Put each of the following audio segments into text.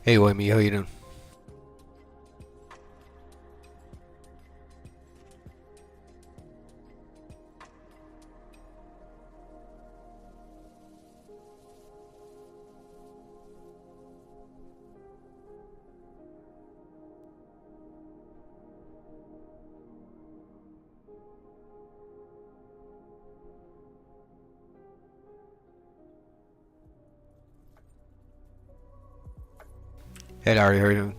Hey, Wimmy, how you doing? Hey, Larry, how you doing?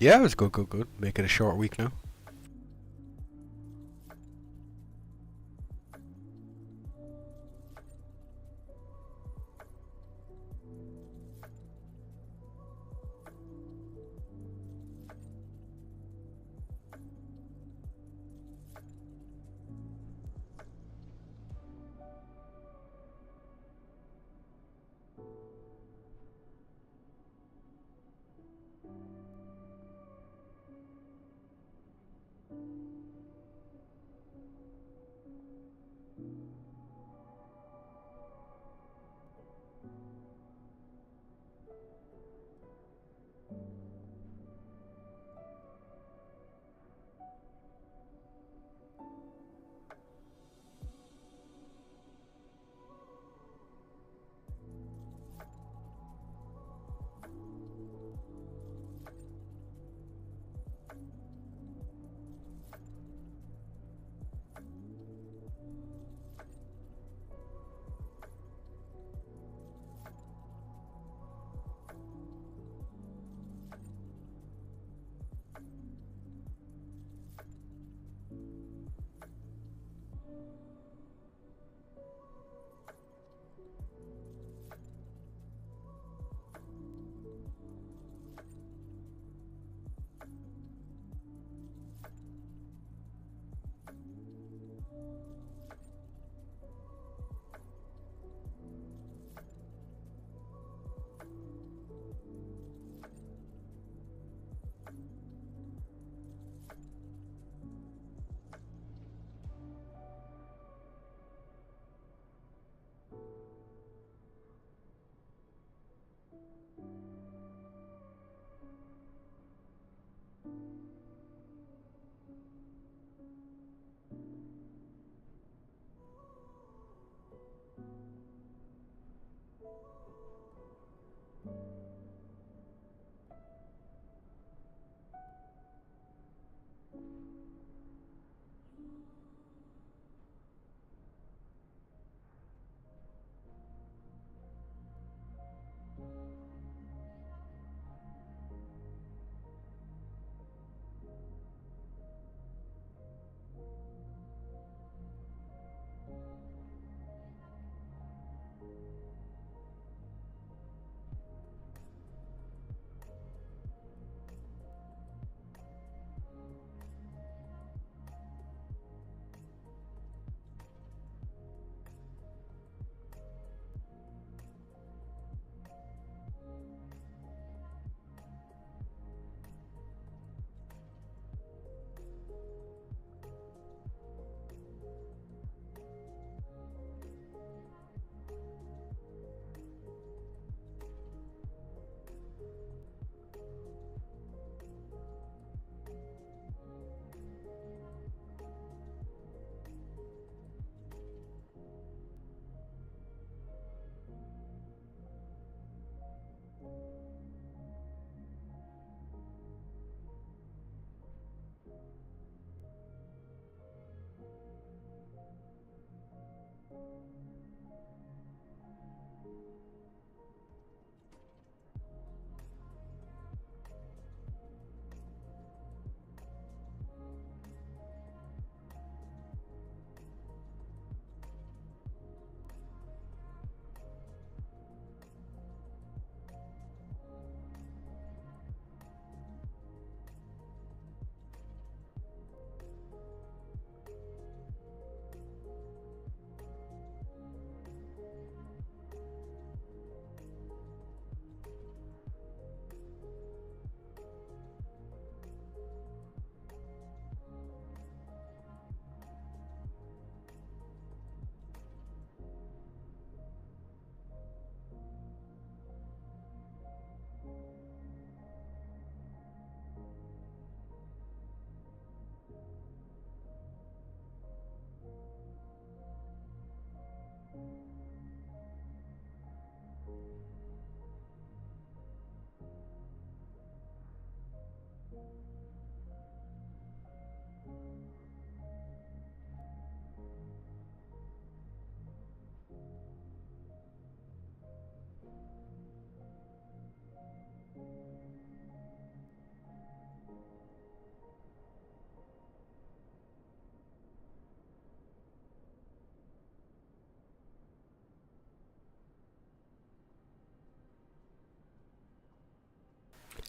Yeah, it was good, good, good. Make it a short week now.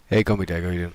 Hey, Gummy Dag, how you doing?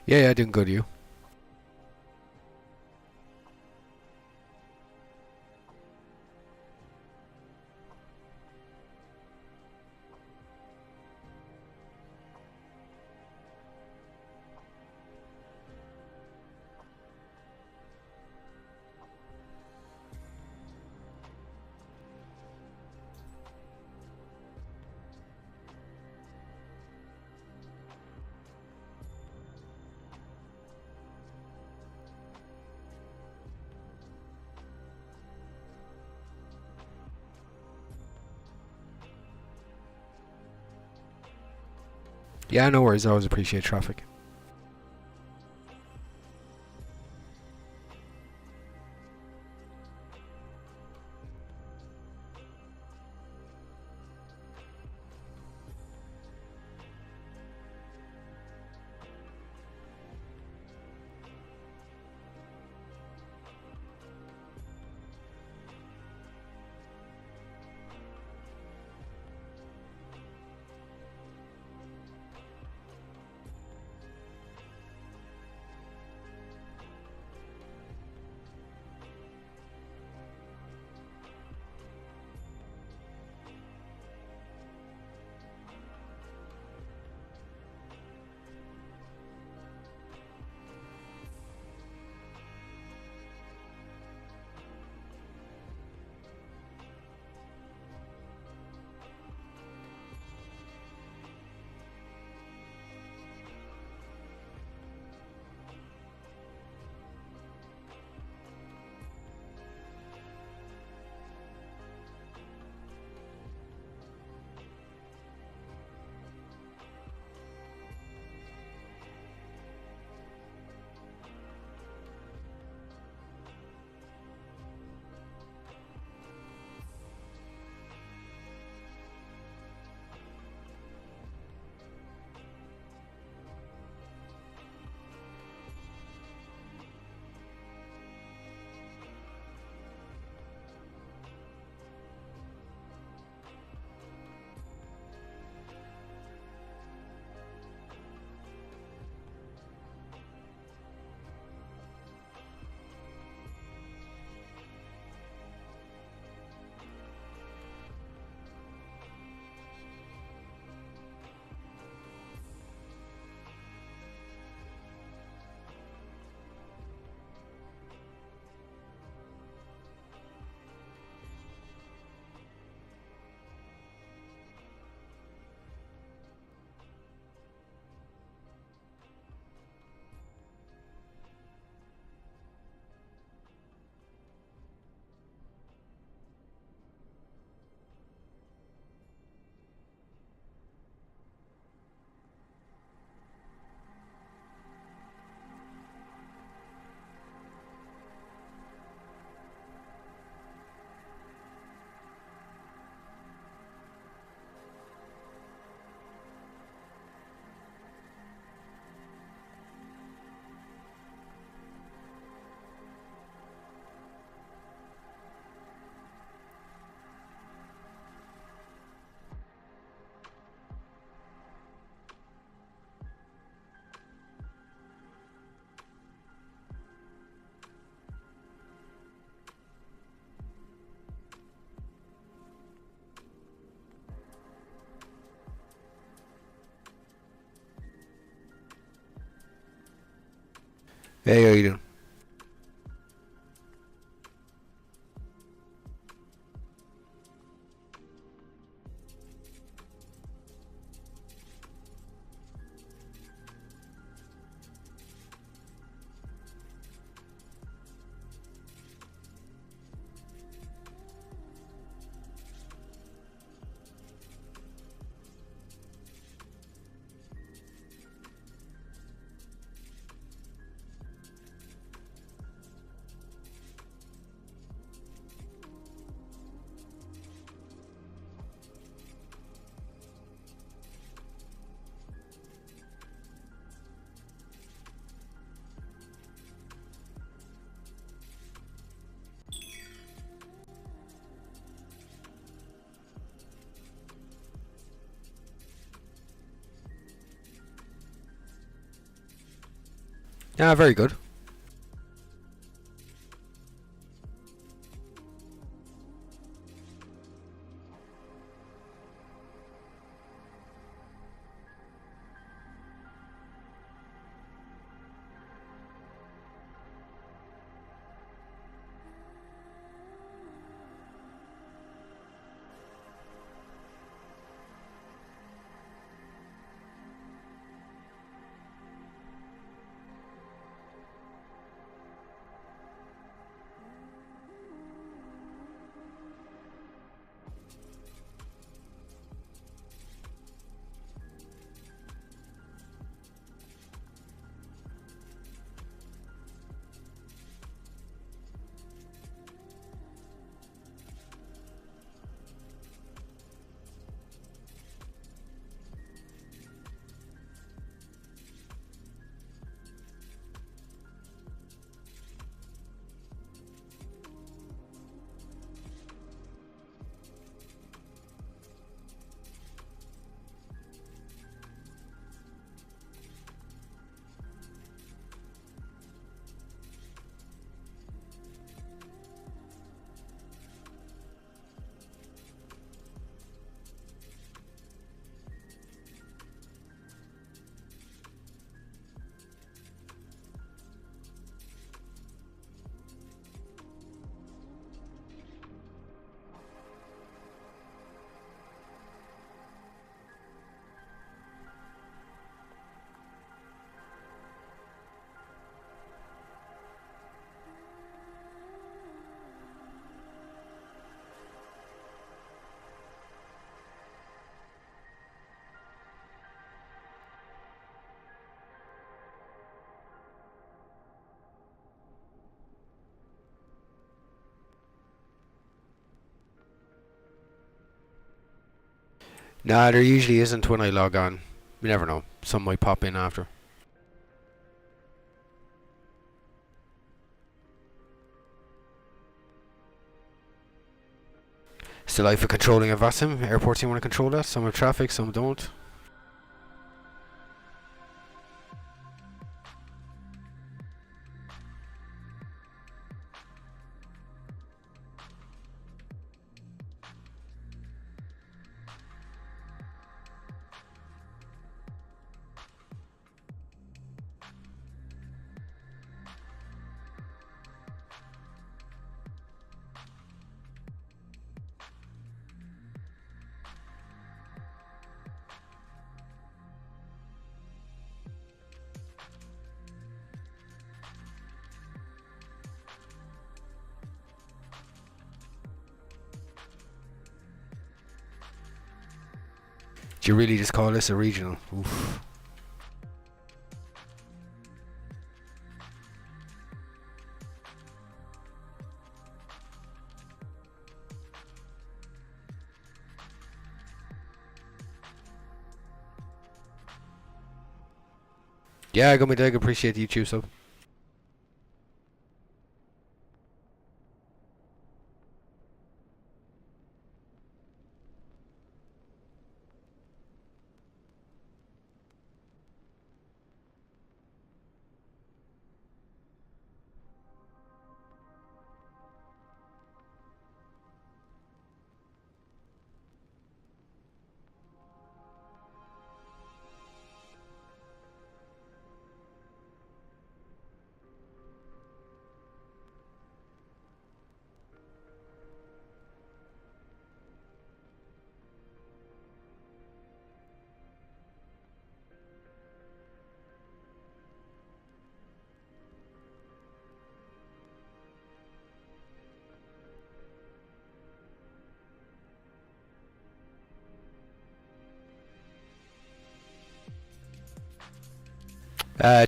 Yeah, doing good, you? Yeah, no worries. I always appreciate traffic. Hey, how you doing? Yeah, very good. Nah, there usually isn't when I log on. You never know. Some might pop in after. Still life for controlling a VATSIM. Airports you want to control that. Some have traffic, some don't. Do you really just call this a regional? Oof. Yeah, I got my dig. Appreciate the YouTube sub.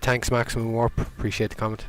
Thanks, Maximum Warp. Appreciate the comment.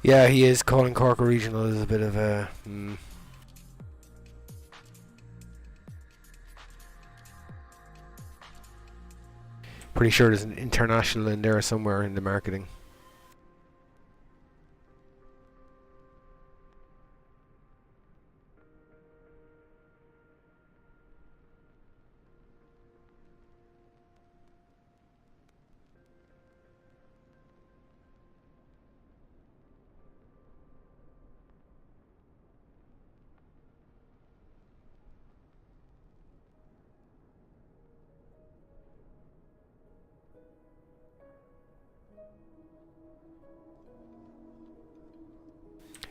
Yeah, he is. Calling Cork a regional is a bit of a... Pretty sure there's an international in there somewhere in the marketing.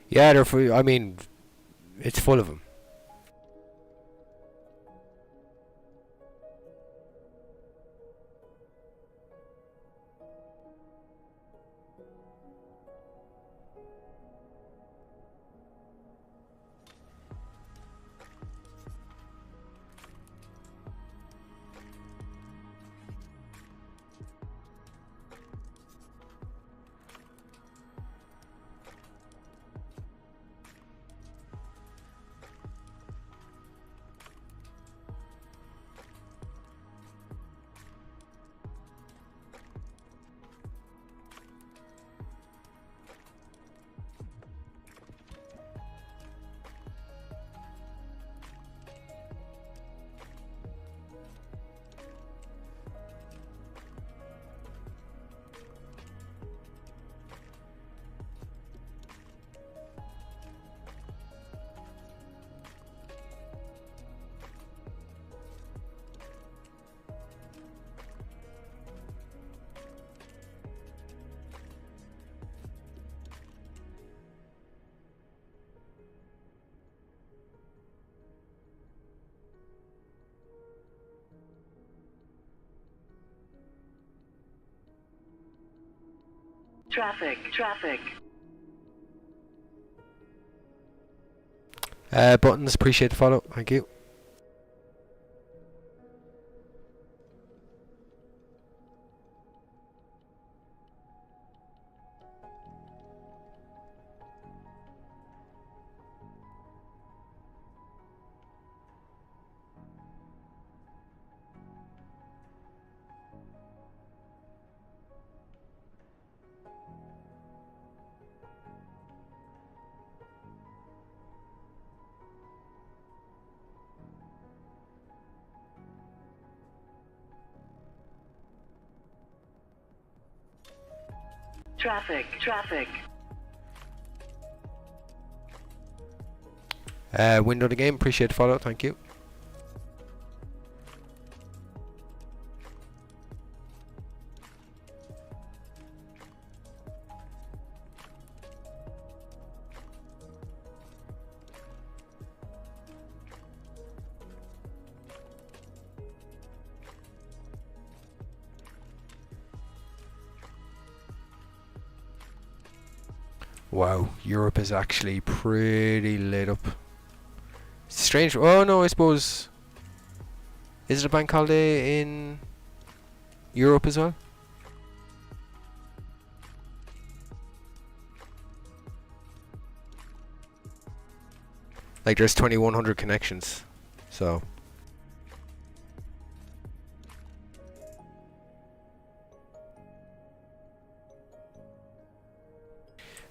Yeah, they're free. I mean, it's full of them. Traffic. Buttons, appreciate the follow. Thank you. Traffic. Window the game, appreciate the follow. Thank you. Wow, Europe is actually pretty lit up. Strange. Oh no, I suppose. Is it a bank holiday in Europe as well? Like there's 2100 connections, so.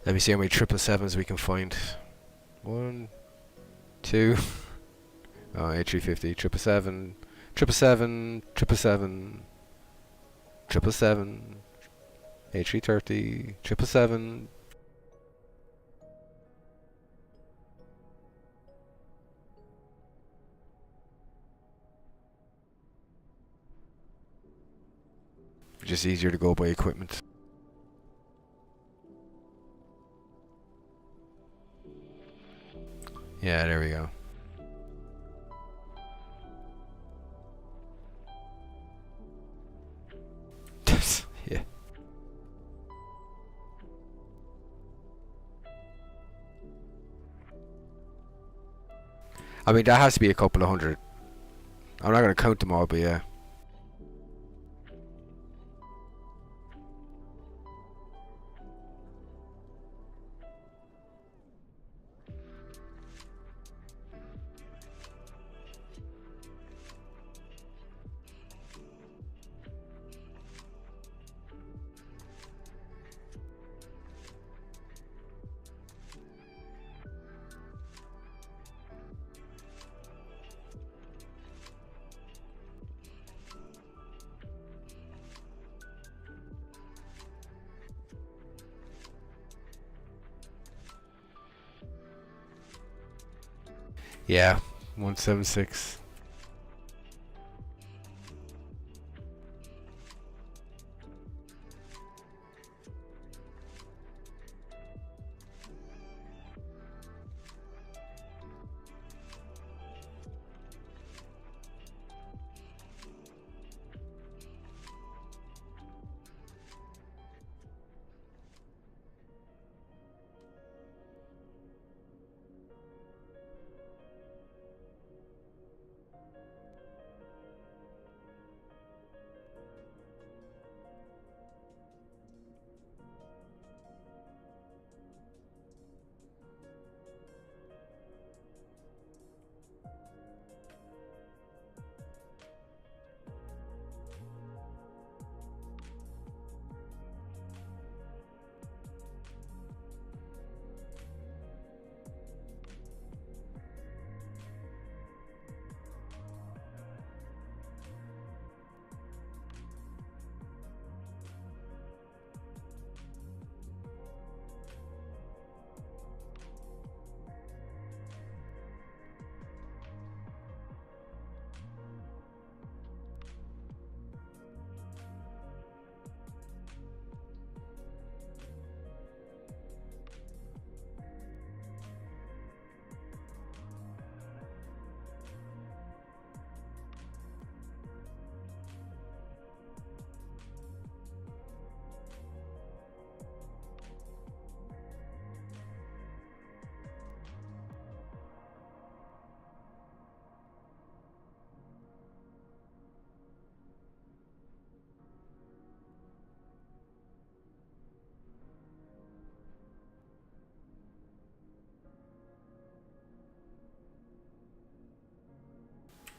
Let me see how many 777s we can find. 1, 2. Oh, A350, 777, 777, 777, 777, A330, 777. Just easier to go by equipment. Yeah, there we go. Yeah. I mean, that has to be a couple of hundred. I'm not going to count them all, but yeah. Yeah, 176.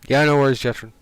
Yeah, no worries, Jeffrey.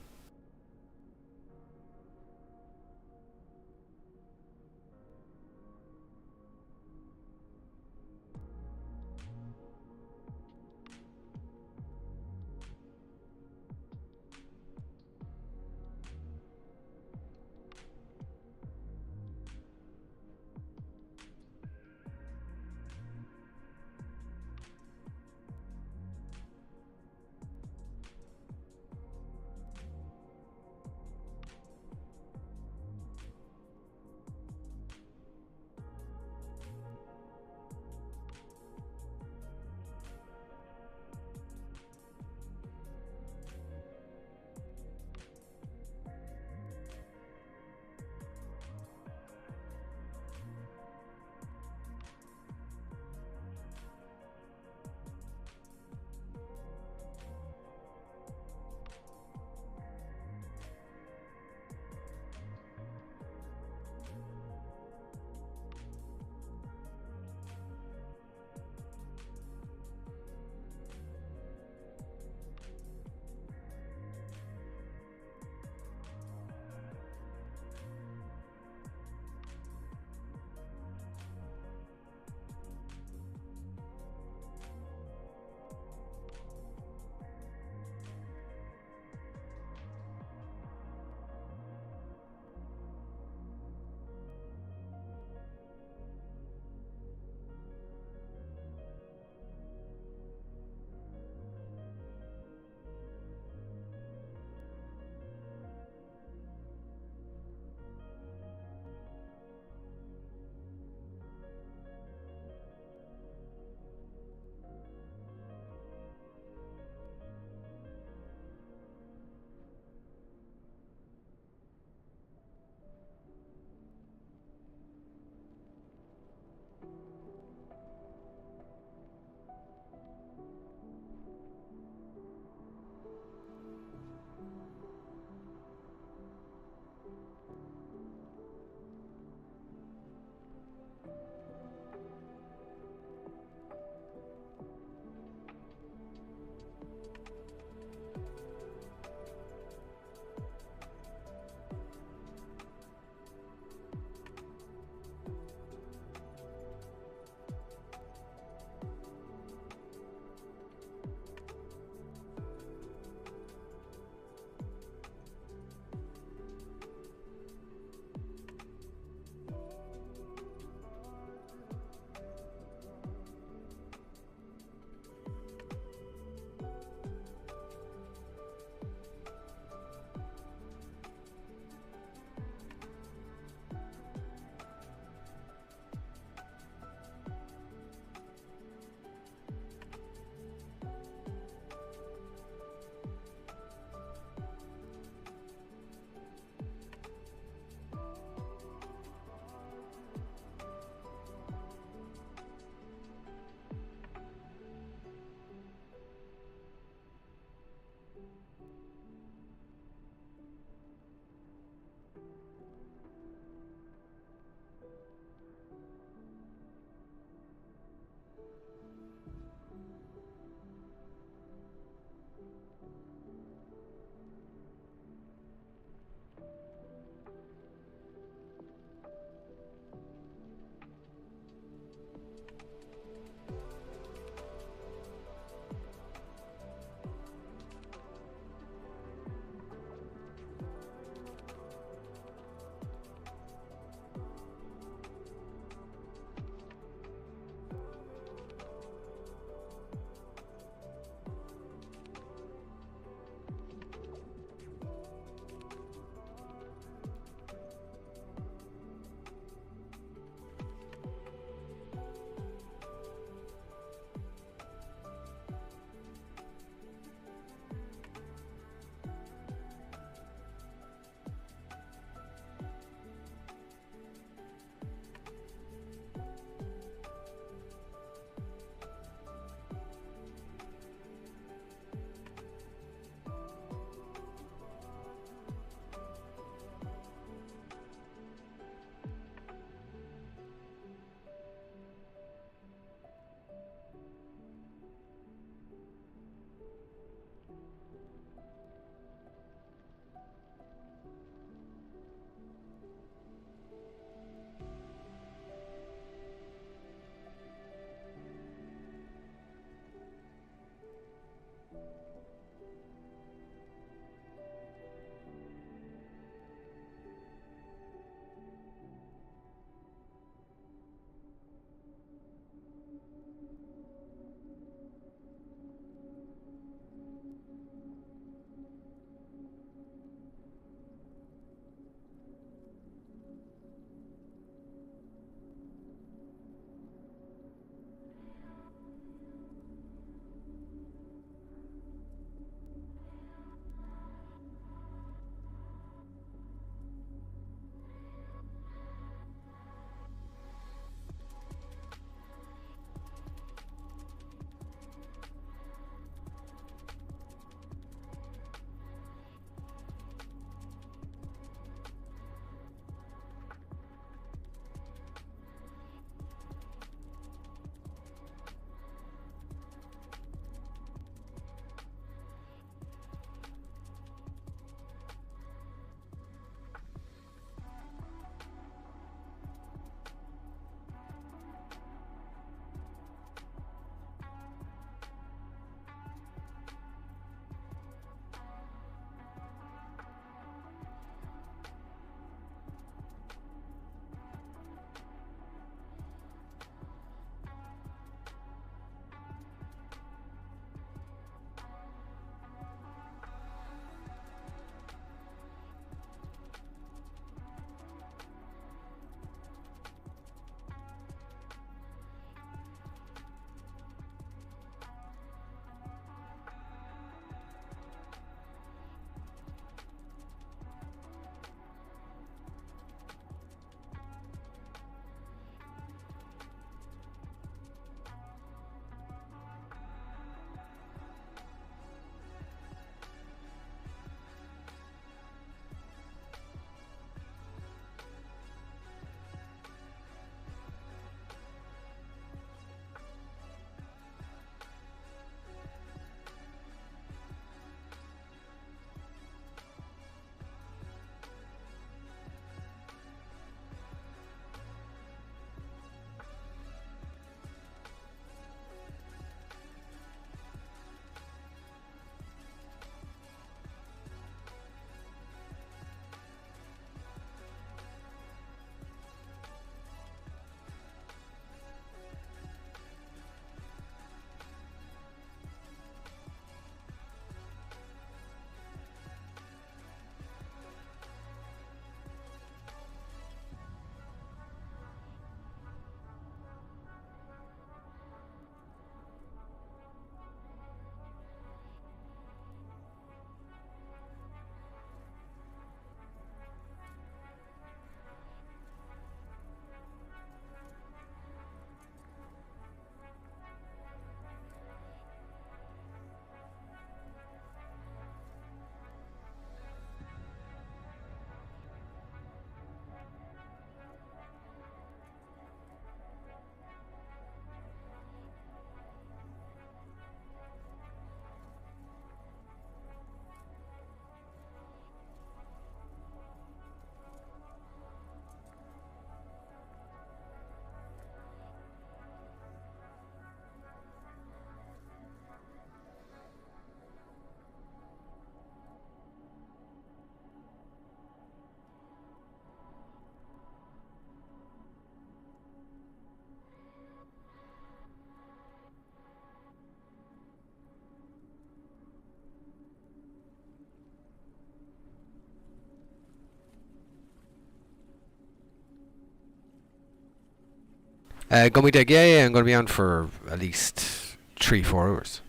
Gummy Deck, yeah, I'm going to be on for at least 3-4 hours.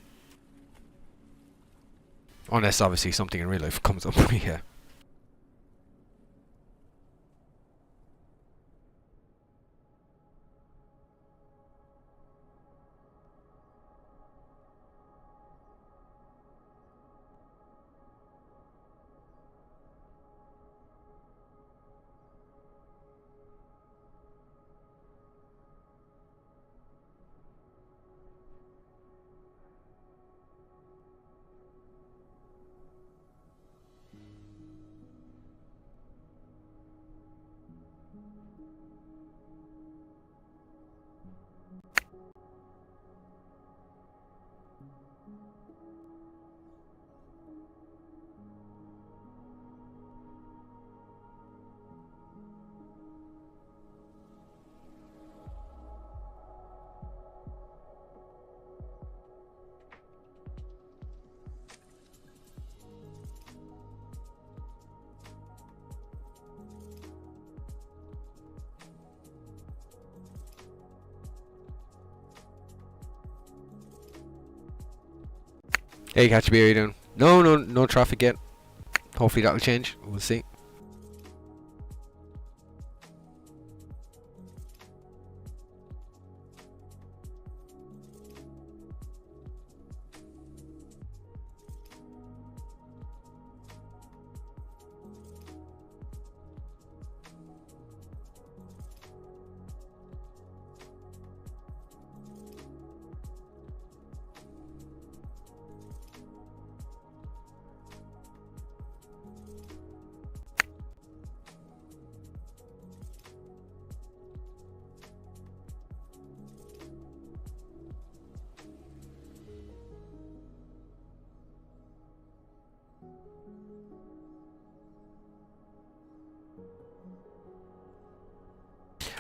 Unless obviously something in real life comes up, yeah. Hey, Catch B, how you doing? No traffic yet. Hopefully that'll change. We'll see.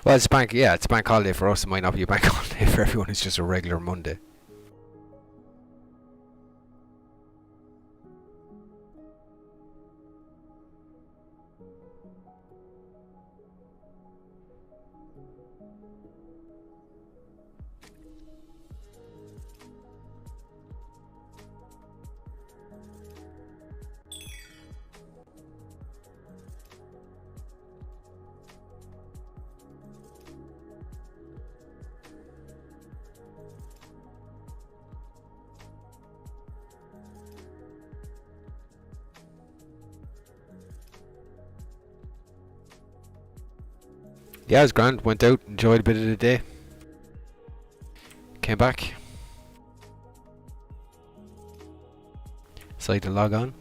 Well, it's it's bank holiday for us. It might not be a bank holiday for everyone. It's just a regular Monday. Yeah, it was grand. Went out, enjoyed a bit of the day. Came back. Decided to log on.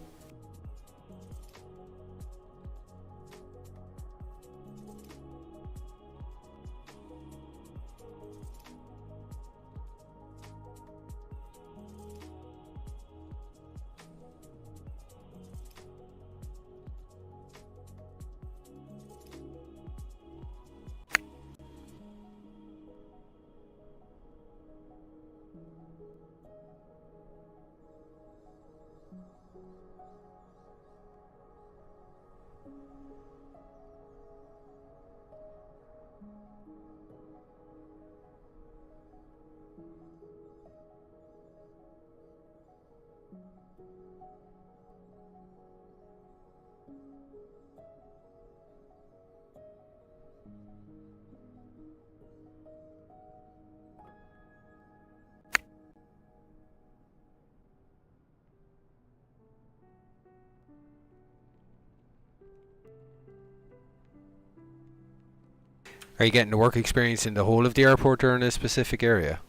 Are you getting the work experience in the whole of the airport or in a specific area?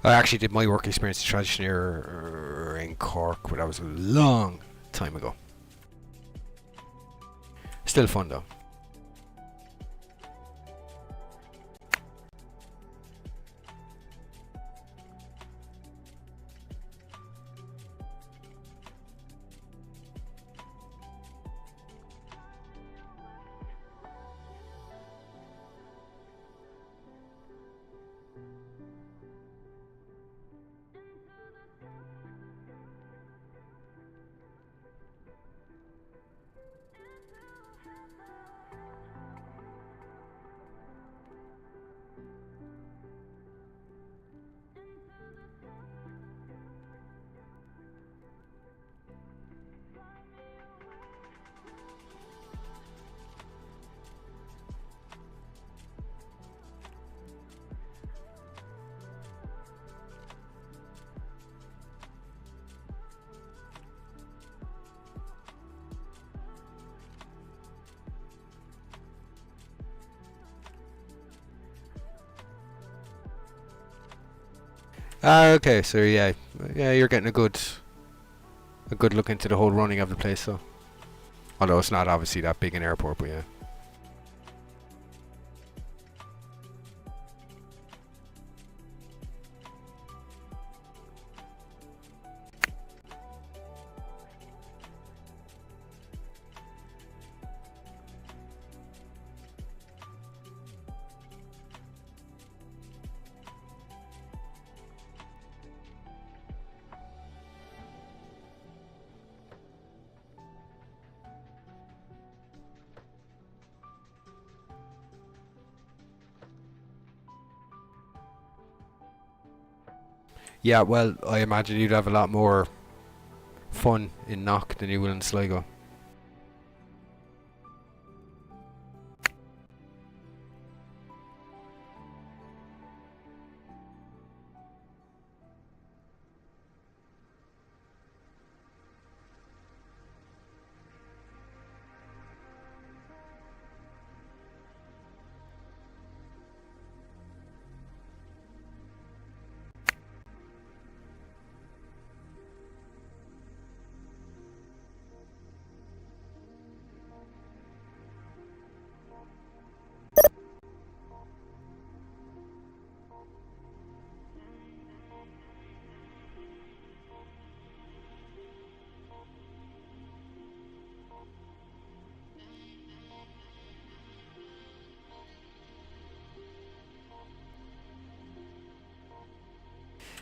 I actually did my work experience as a transitioner in Cork, but that was a long time ago. Still fun though. Okay, so yeah, you're getting a good look into the whole running of the place. So, although it's not obviously that big an airport, but yeah. Yeah, well, I imagine you'd have a lot more fun in Knock than you will in Sligo.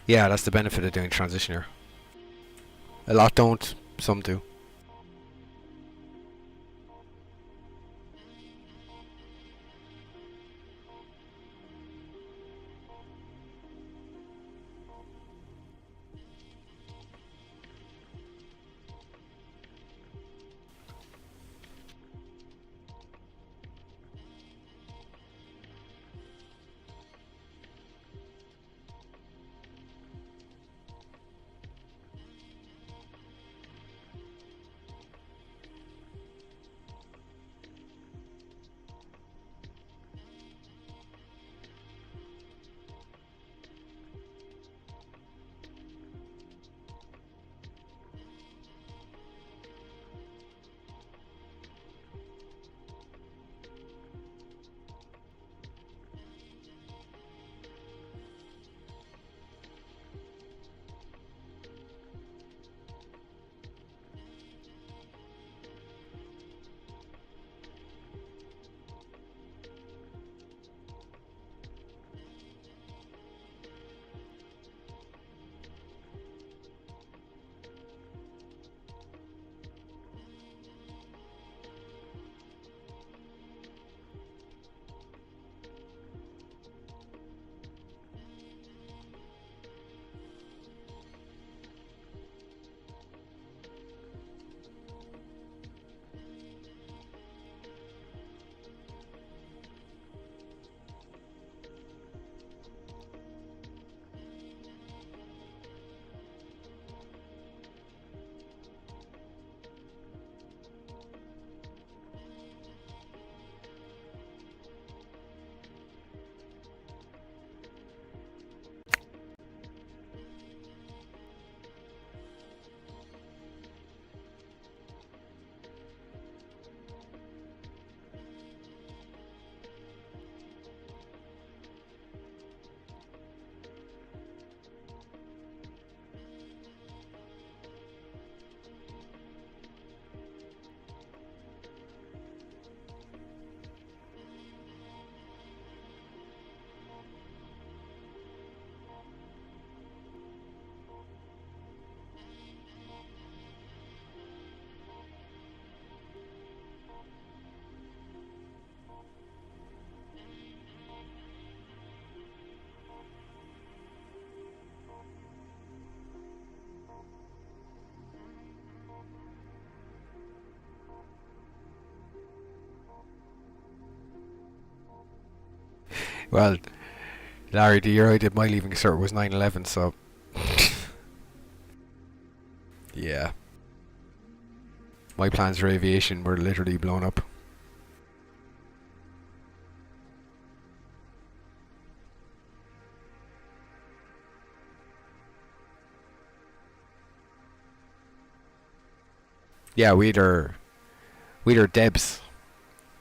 Yeah, that's the benefit of doing transition here. A lot don't, some do. Well, Larry, the year I did my leaving cert was 9/11, so yeah, my plans for aviation were literally blown up. Yeah, we'd our debs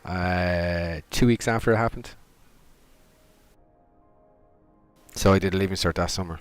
2 weeks after it happened. So I did a leaving cert that summer.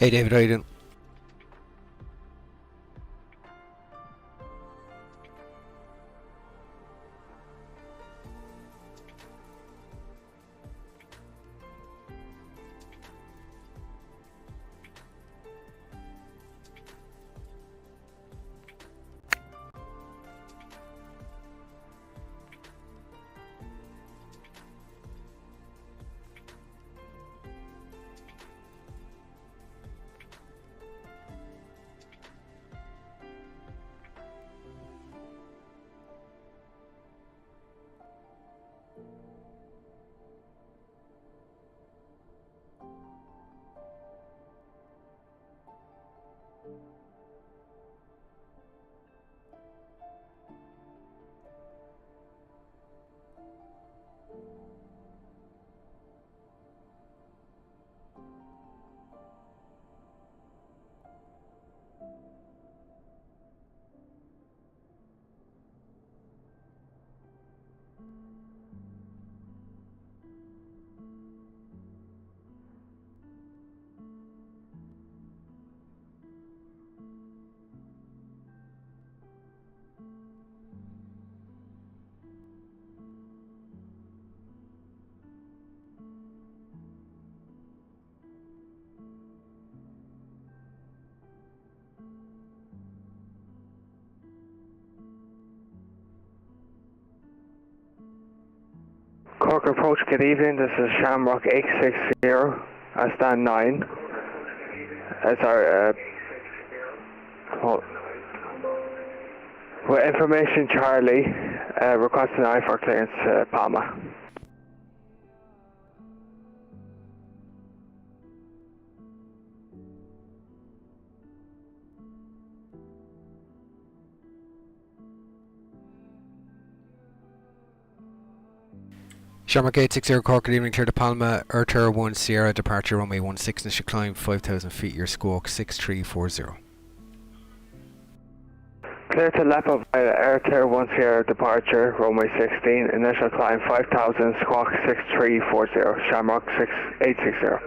Hey David, how you doing? Cork approach, good evening. This is Shamrock 860. I stand 9. As our with information Charlie, requesting I for clearance Palma. Shamrock 860 Cork, good evening, clear to Palma, Air Terror 1 Sierra, departure runway 16 and should climb 5,000 feet, your squawk 6340. Clear to Lepo by Air Terror 1 Sierra, departure runway 16, initial climb 5,000, squawk 6340, Shamrock 860.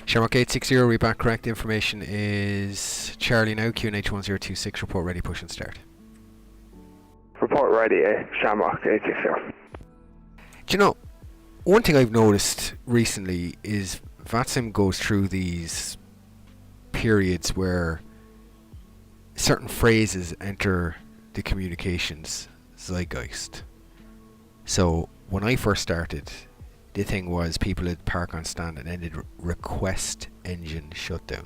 Shamrock 860, read back, correct information is Charlie now, QNH 1026, report ready, push and start. Report ready, Shamrock 860. Do you know, one thing I've noticed recently is VATSIM goes through these periods where certain phrases enter the communications zeitgeist. So when I first started, the thing was people would park on stand and ended request engine shutdown.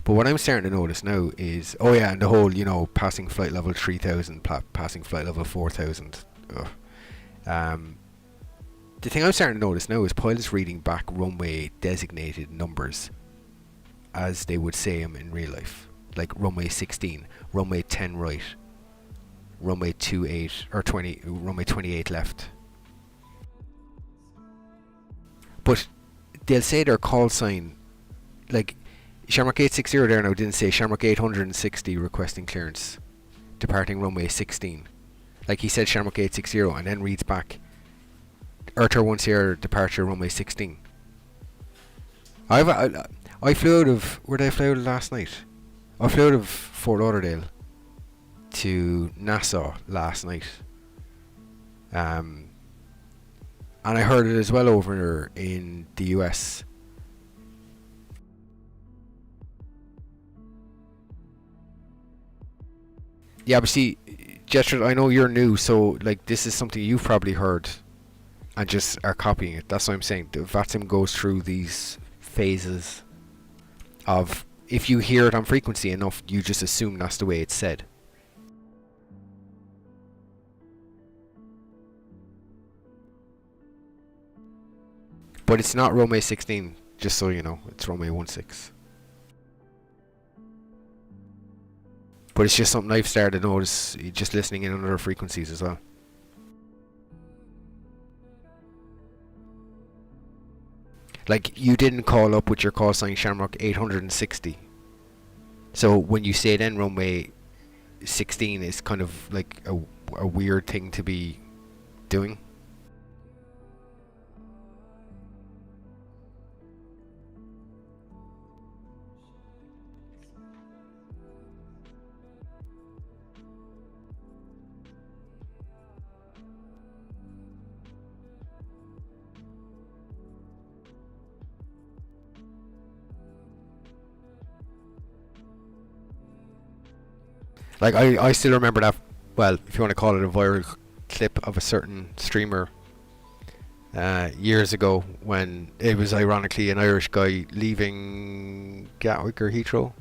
But what I'm starting to notice now is, oh yeah, and the whole, you know, passing flight level 3000, passing flight level 4000. The thing I'm starting to notice now is pilots reading back runway designated numbers as they would say them in real life. Like runway 16, runway 10 right, runway 28 or 20, runway 28 left. But they'll say their call sign, like Shamrock 860 there now didn't say Shamrock 860 requesting clearance, departing runway 16. Like he said Shamrock 860 and then reads back Air 1 Sierra departure runway 16. I flew out of, where did I fly out of last night? I flew out of Fort Lauderdale to Nassau last night. And I heard it as well over in the US. Yeah, but see, Jethro, I know you're new, so like this is something you've probably heard and just are copying it. That's what I'm saying. The VATSIM goes through these phases of, if you hear it on frequency enough, you just assume that's the way it's said. But it's not runway 16, just so you know. It's runway 16. But it's just something I've started to notice, just listening in on other frequencies as well. Like, you didn't call up with your call sign Shamrock 860. So when you say then runway 16 is kind of like a weird thing to be doing. Like I still remember that. Well, if you want to call it a viral clip of a certain streamer years ago, when it was ironically an Irish guy leaving Gatwick or Heathrow,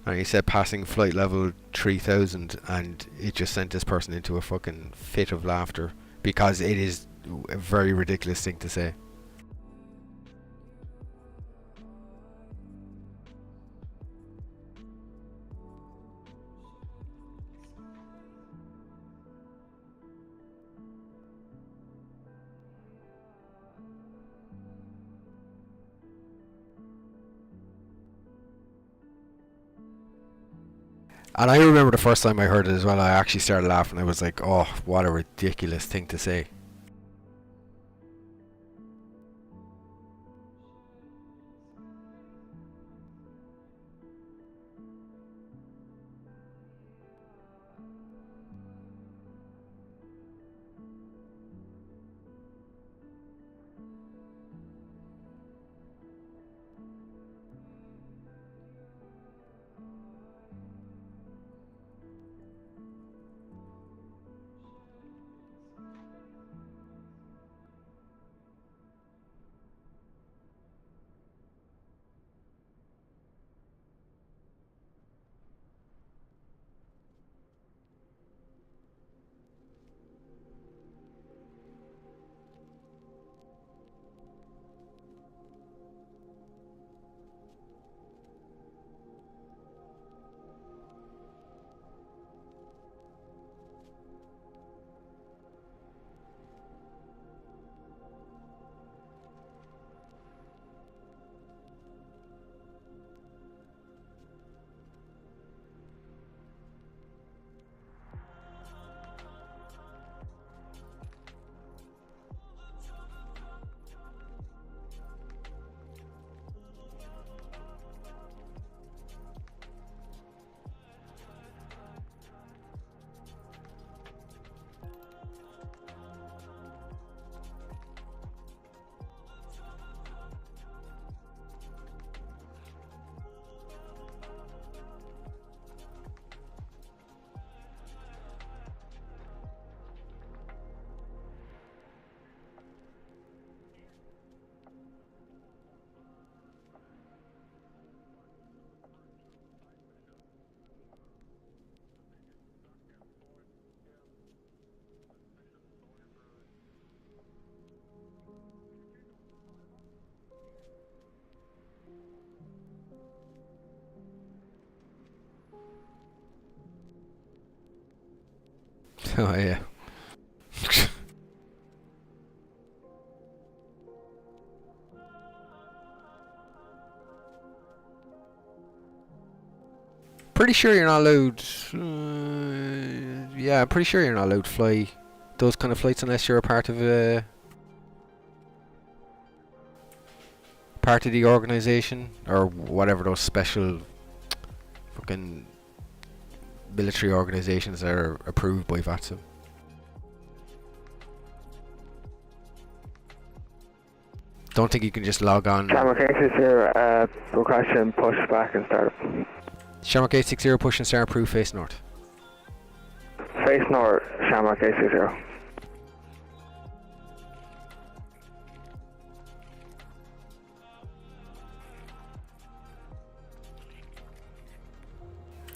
and he said passing flight level 3000, and it just sent this person into a fucking fit of laughter because it is a very ridiculous thing to say. And I remember the first time I heard it as well, I actually started laughing. I was like, oh, what a ridiculous thing to say. Oh yeah. Pretty sure you're not allowed. Yeah, I'm pretty sure you're not allowed to fly those kind of flights unless you're a part of the organisation or whatever those special fucking military organisations that are approved by VATSIM. Don't think you can just log on. Shamrock 860, requesting push back and start up. Shamrock 860, push and start, approved, face north. Face north, Shamrock 860.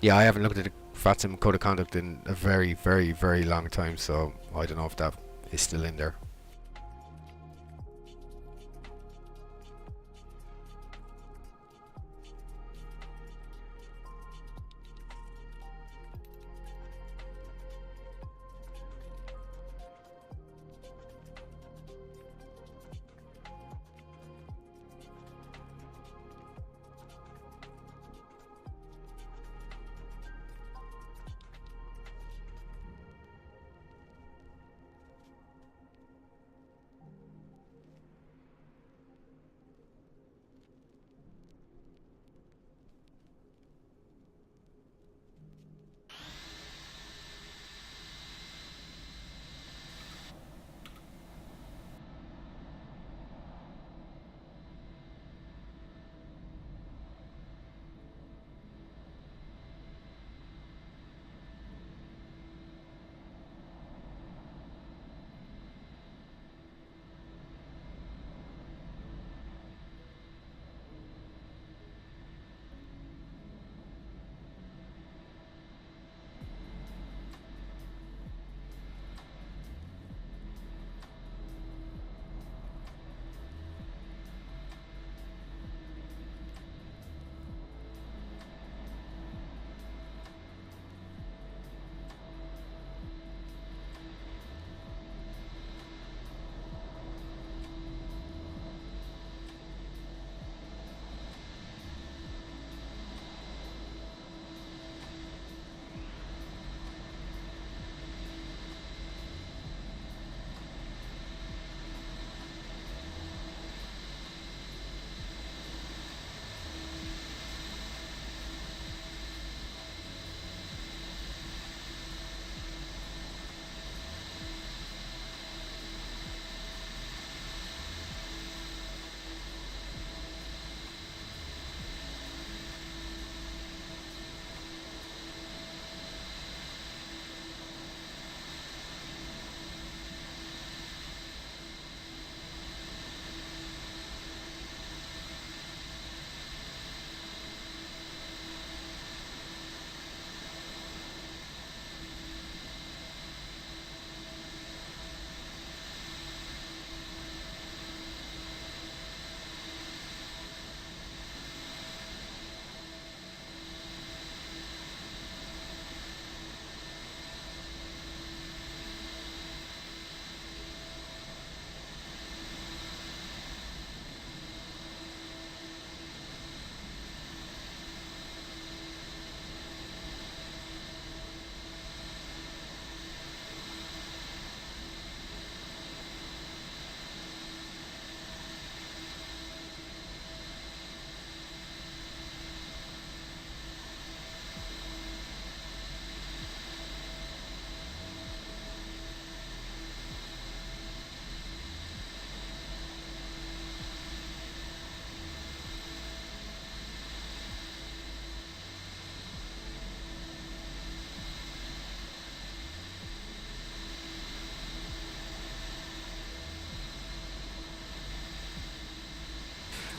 Yeah, I haven't looked at the VATSIM code of conduct in a very, very, very long time, so I don't know if that is still in there.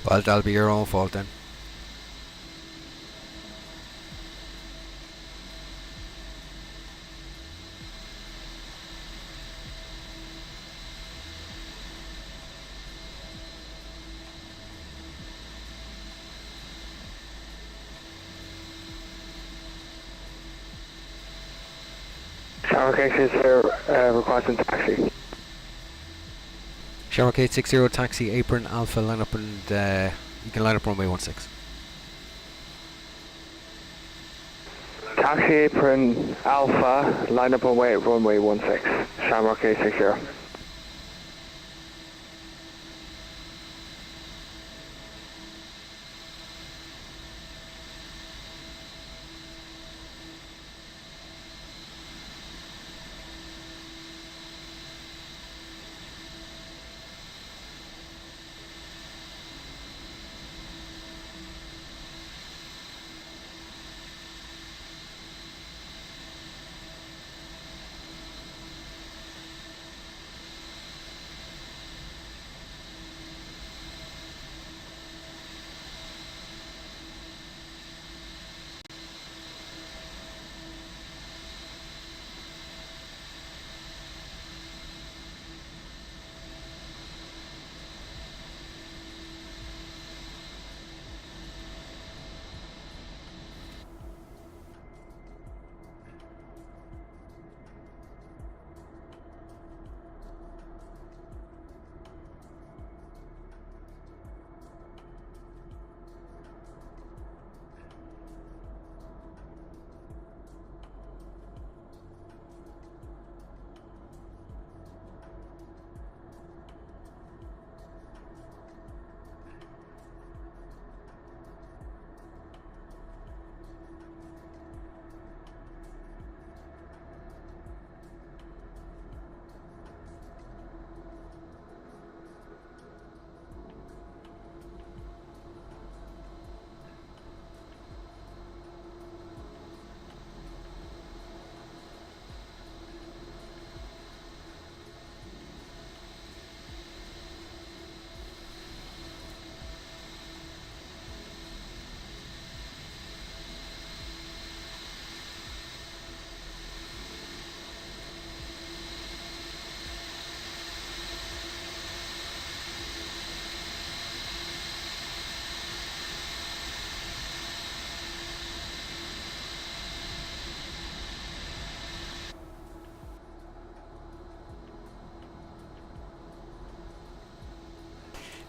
Well, that'll be your own fault then. Shamrock 860, requesting taxi. Shamrock 860 taxi apron Alpha, line up and you can line up runway 16. Taxi apron Alpha, line up on runway 16. Shamrock 860.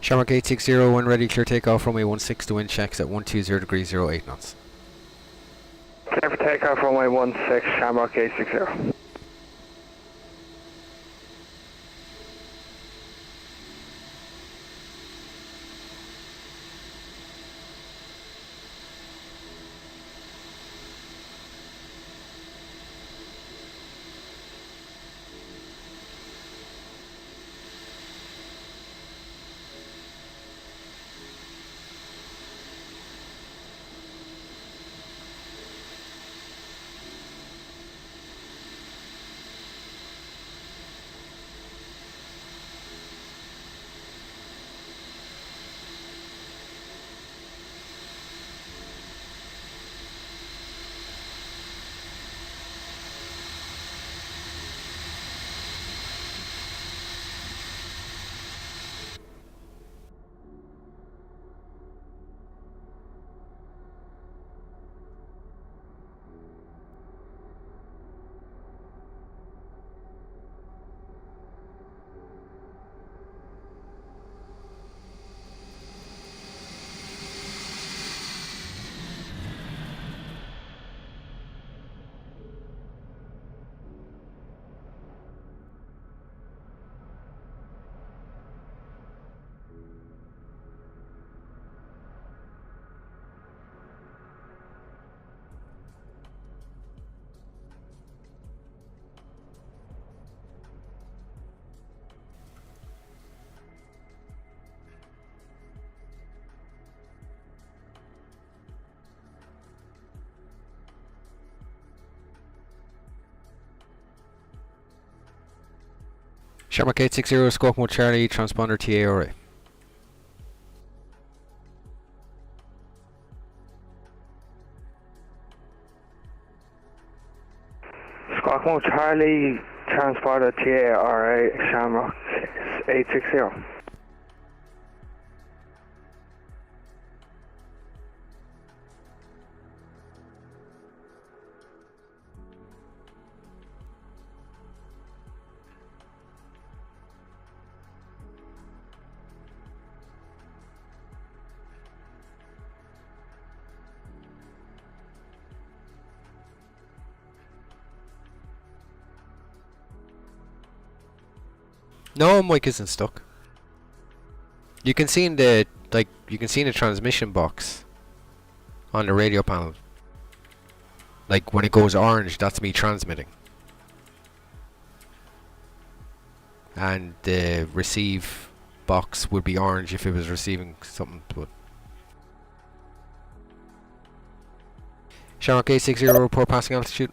Shamrock 860 when ready, clear takeoff runway 16 to wind checks at 120 degrees 08 knots. Clear for takeoff runway 16, Shamrock 860. Shamrock 860 squawk mode Charlie, transponder TA array. Squawk 1 Charlie, transporter TARA, Shamrock 860. No, mic isn't stuck. You can see in the transmission box on the radio panel. Like when it goes orange, that's me transmitting. And the receive box would be orange if it was receiving something. But Shamrock 860 report passing altitude.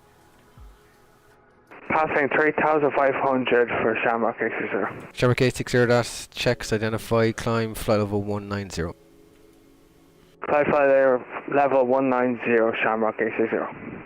Passing 3,500 for Shamrock 860. Shamrock 860, that's checks identified, climb flight level 190. Flight level 190, Shamrock 860.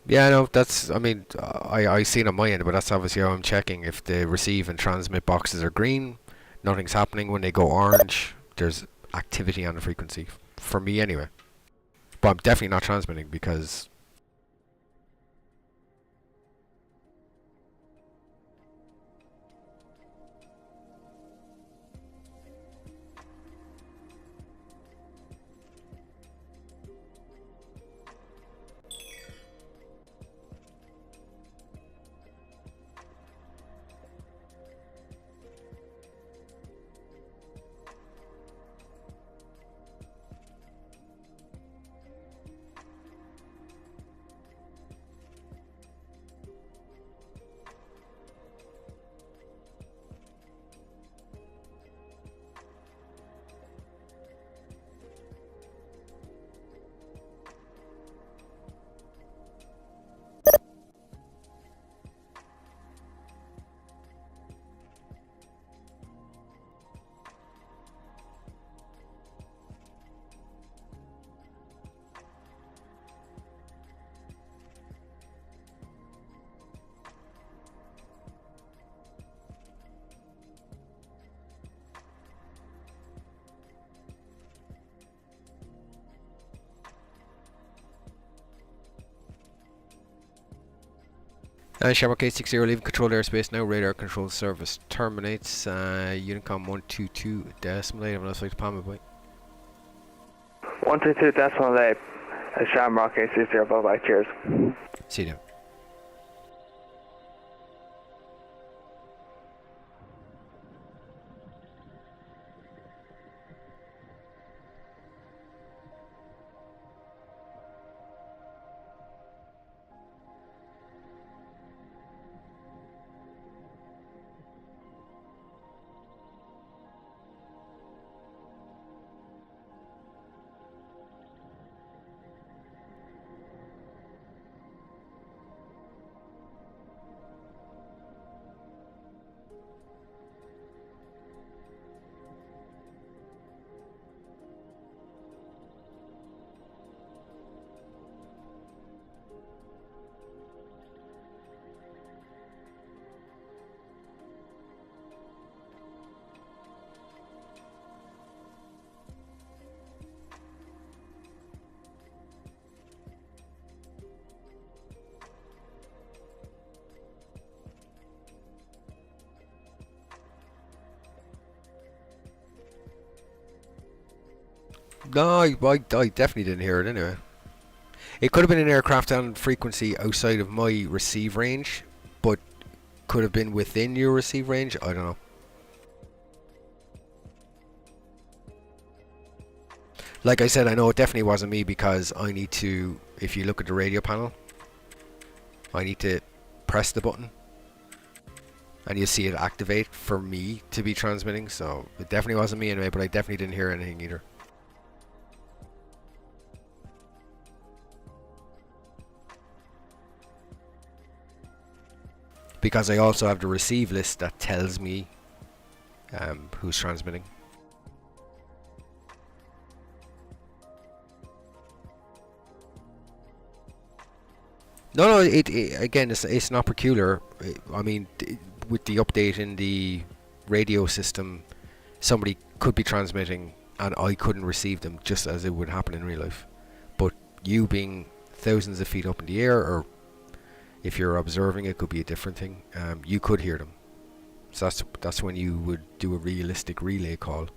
Yeah, no, that's, I mean, I seen on my end, but that's obviously how I'm checking. If the receive and transmit boxes are green, nothing's happening. When they go orange, there's activity on the frequency. For me anyway. But I'm definitely not transmitting because... Shamrock 860 leaving controlled airspace now. Radar control service terminates. Unicom 122 decimal 8. Have a nice flight to Palma, boy. 122 decimal 8. Shamrock 860, bye-bye, cheers. See you then. No, I definitely didn't hear it anyway. It could have been an aircraft on frequency outside of my receive range, but could have been within your receive range. I don't know. Like I said, I know it definitely wasn't me because I need to, if you look at the radio panel, I need to press the button and you see it activate for me to be transmitting, so it definitely wasn't me anyway, but I definitely didn't hear anything either. Because I also have the receive list that tells me who's transmitting. No, it again, it's not peculiar. I mean, with the update in the radio system, somebody could be transmitting and I couldn't receive them, just as it would happen in real life. But you being thousands of feet up in the air, or if you're observing, it could be a different thing. You could hear them. So that's when you would do a realistic relay call.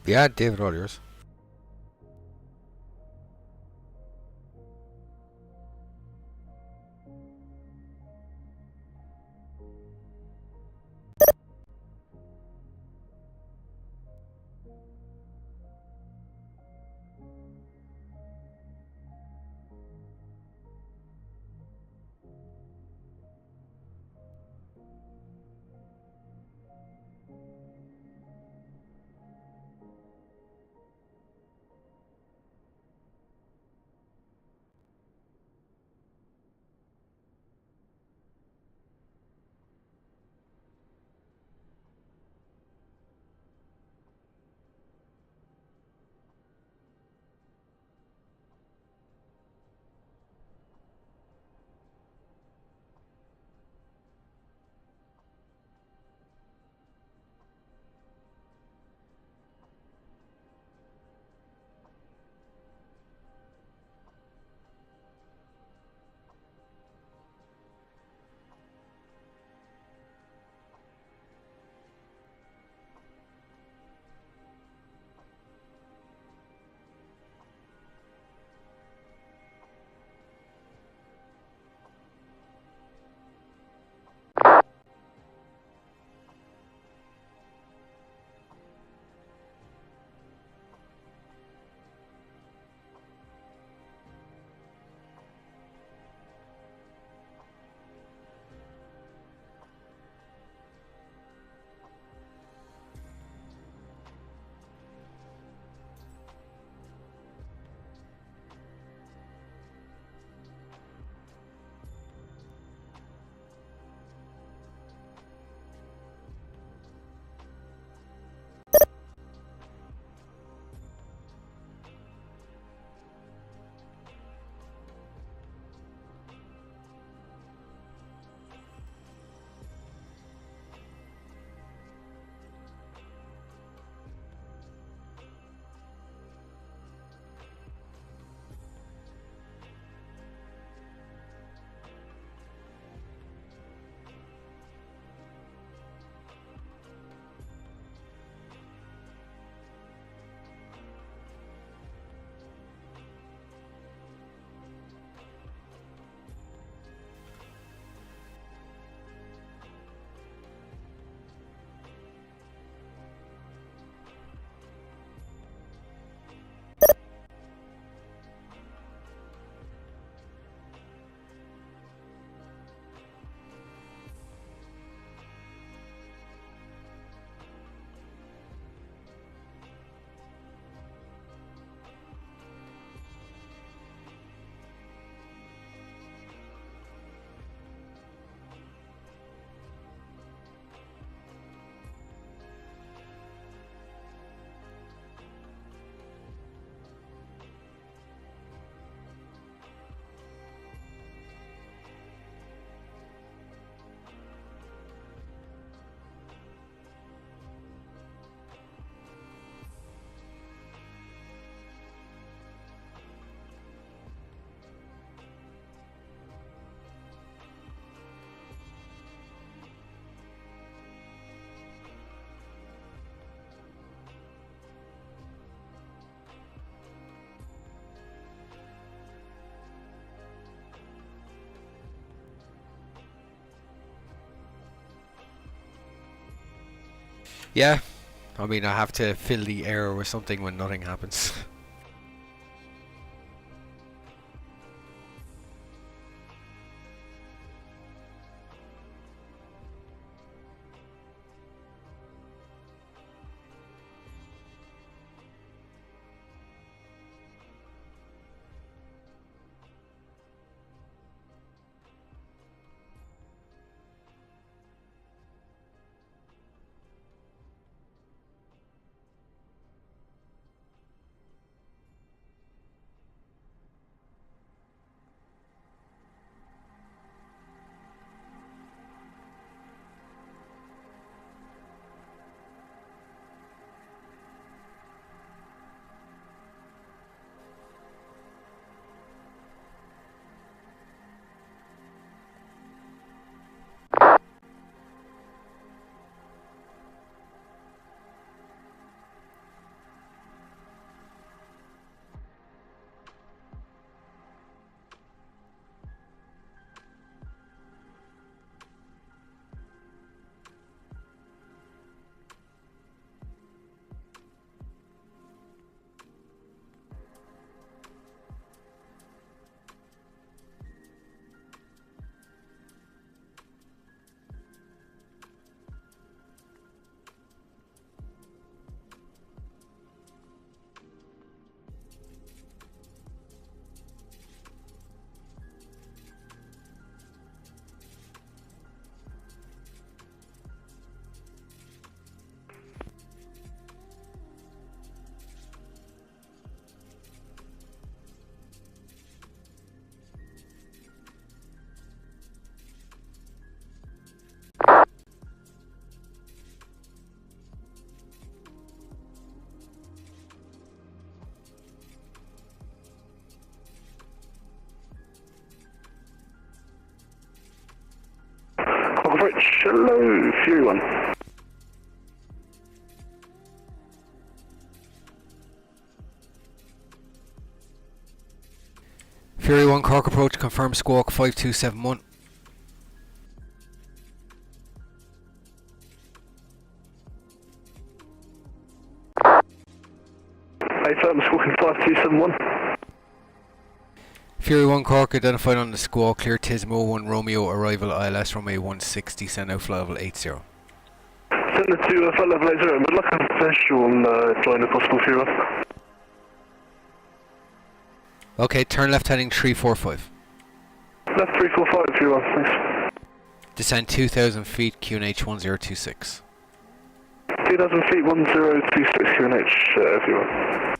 Yeah, David, all yours. Yeah, I mean, I have to fill the error with something when nothing happens. QNH. Hello, Fury 1. Fury 1 Cork approach, confirm squawk 5271. squawking 5271. Fury 1 Cork identified on the squawk, clear Tismo 1 Romeo, arrival ILS runway 160, send out flight level 80. Send it to flight level 80, but look at visual join if possible, Fury 1. Okay, turn left heading 345. Left 345, Fury 1, thanks. Descend 2,000 feet, QNH 1026. 2,000 feet, 1026, QNH, Fury 1.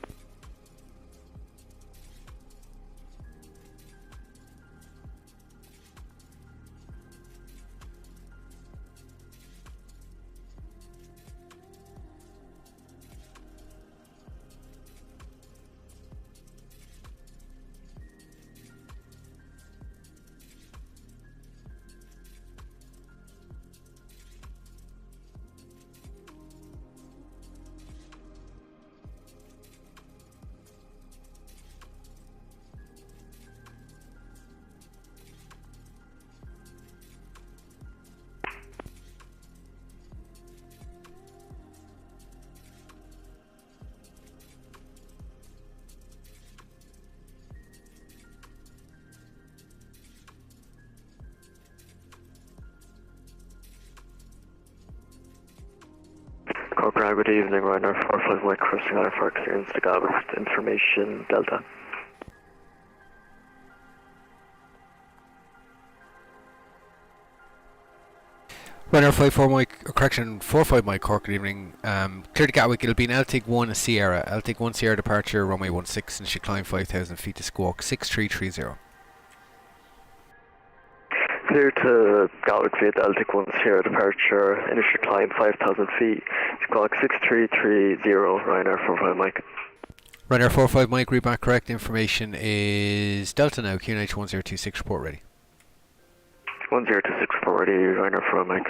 Cork, good evening, Ryanair 45 Mike crossing on for clearance to Galway with information Delta. Ryanair 54 Mike, correction 45 Mike Cork, good evening. Clear to Gatwick, it'll be an EICK 1 Sierra. EICK 1 Sierra departure, runway 16 and should climb 5,000 feet to squawk 6330. Clear to Galway via EICK 1 Sierra departure, initial climb 5,000 feet, squawk 6330, Ryanair 45 Mike. Ryanair 45 Mike, read back correct information is Delta now, QNH 1026, report ready. 1026 report ready, Ryanair 45 Mike.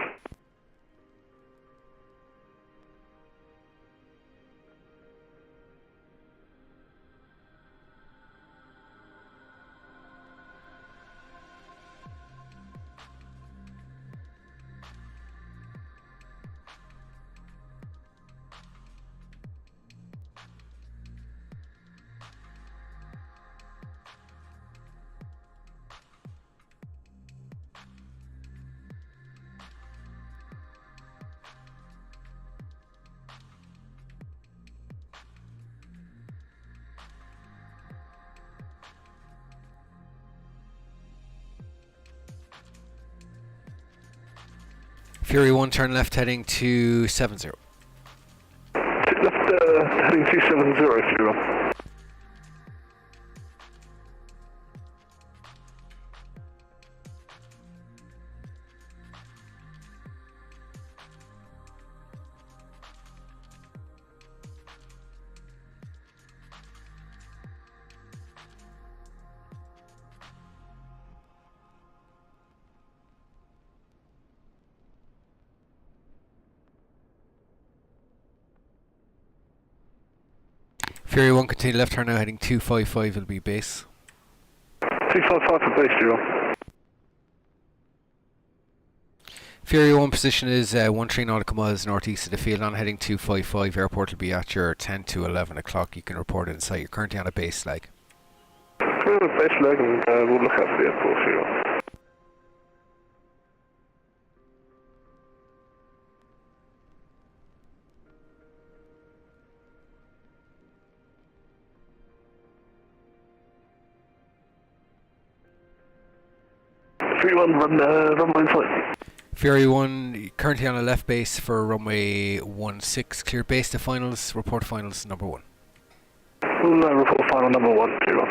Fury 1 turn left heading 270. Left heading 270, Fury 1. Fury 1 continue left turn now heading 255 will be base. 255 for base, Fury 1. Fury 1 position is 13 nautical miles northeast of the field on heading 255. Airport will be at your 10 to 11 o'clock. You can report it inside. You're currently on a base leg. We're on a base leg and we'll look out for the airport, Fury 1. Fury 1, run line flight. Fury 1 currently on a left base for runway 16. Clear base to finals. Report finals number 1. We'll report final number 1, Fury 1.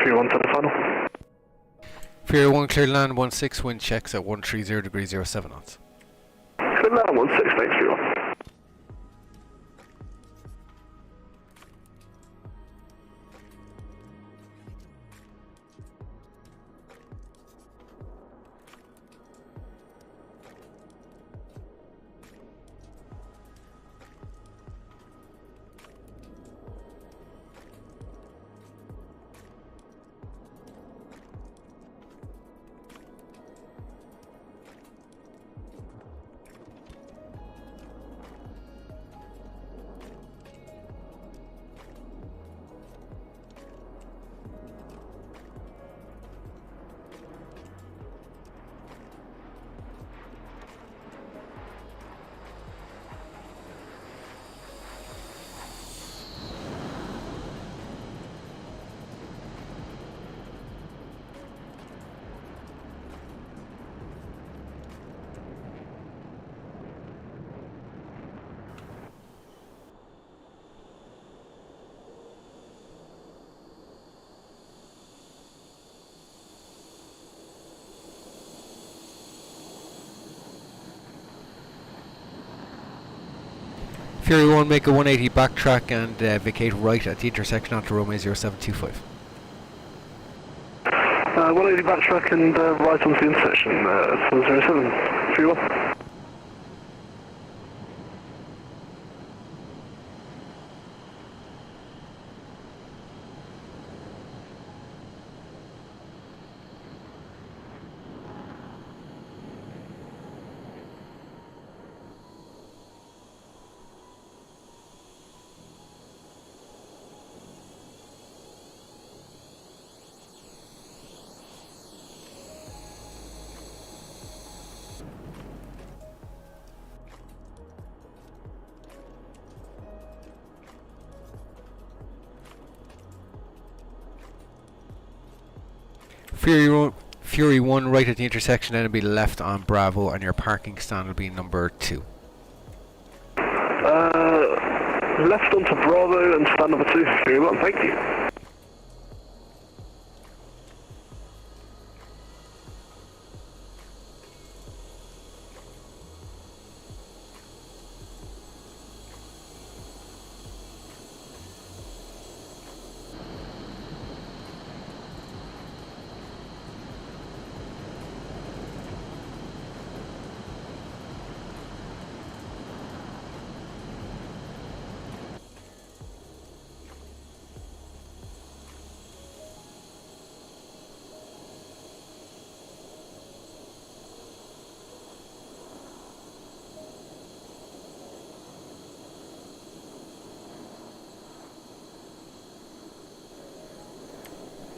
31 to the final. Fury 1 clear land 16, wind checks at 130 degrees 07 knots. Clear land 16, thanks, Fury 1. Fury 1 make a 180 backtrack and vacate right at the intersection onto runway 0725. 180 backtrack and right onto the intersection, 707, Fury 1. Fury 1 right at the intersection, then it'll be left on Bravo and your parking stand will be number 2. Left onto Bravo and stand number 2, Fury 1, thank you.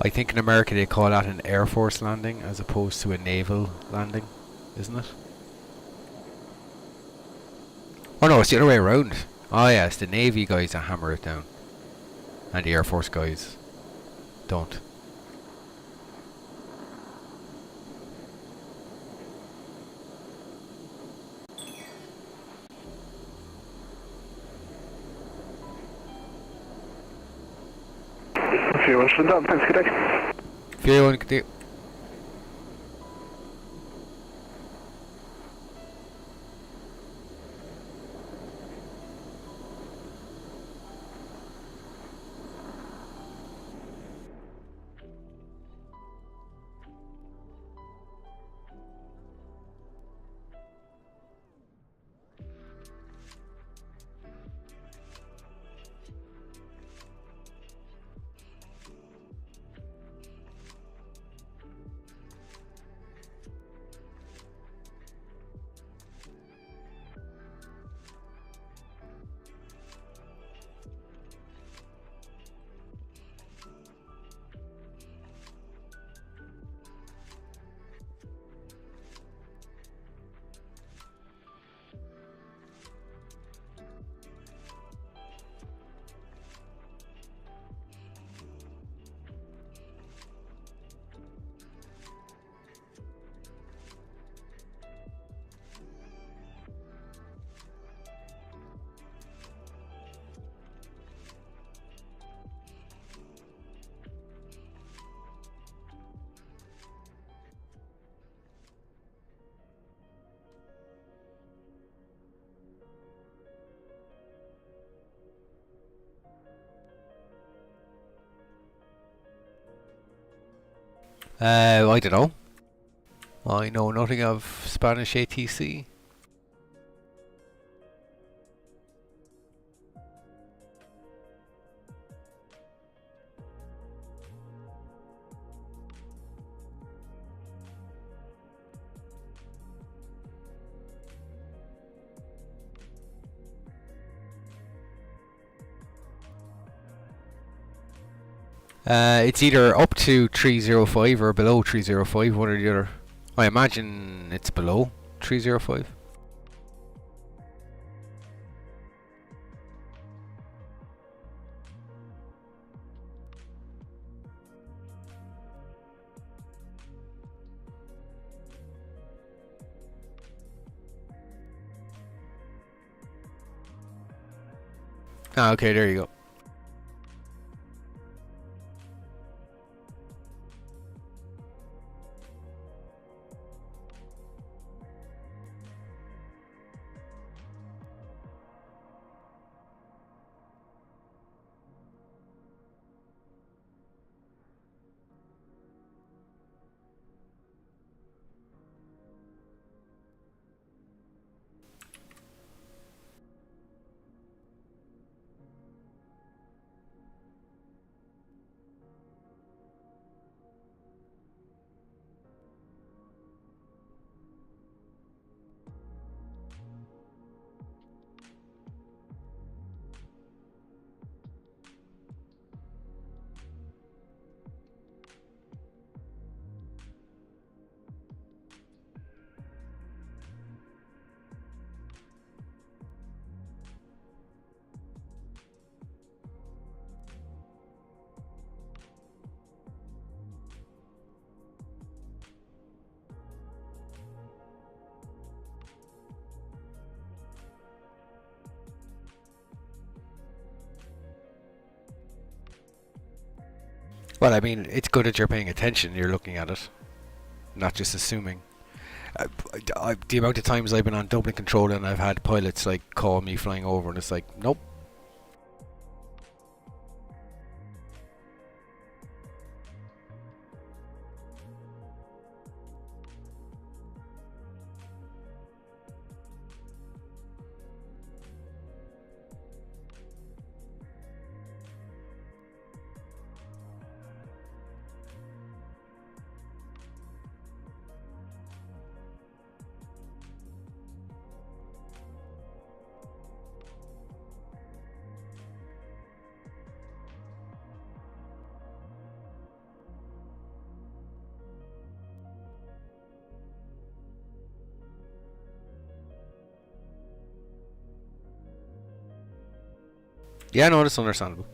I think in America they call that an Air Force landing as opposed to a naval landing, isn't it? Oh no, it's the other way around. Oh yeah, it's the Navy guys that hammer it down. And the Air Force guys don't. Fury 1 stood down, thanks, good day. Fury 1, good day. I don't know. I know nothing of Spanish ATC. It's either up to 305 or below 305, one or the other. I imagine it's below 305. Ah, okay, there you go. Well, I mean, it's good that you're paying attention, you're looking at it, not just assuming. The amount of times I've been on Dublin control and I've had pilots like call me flying over and it's like, nope. Yeah, no, that's understandable.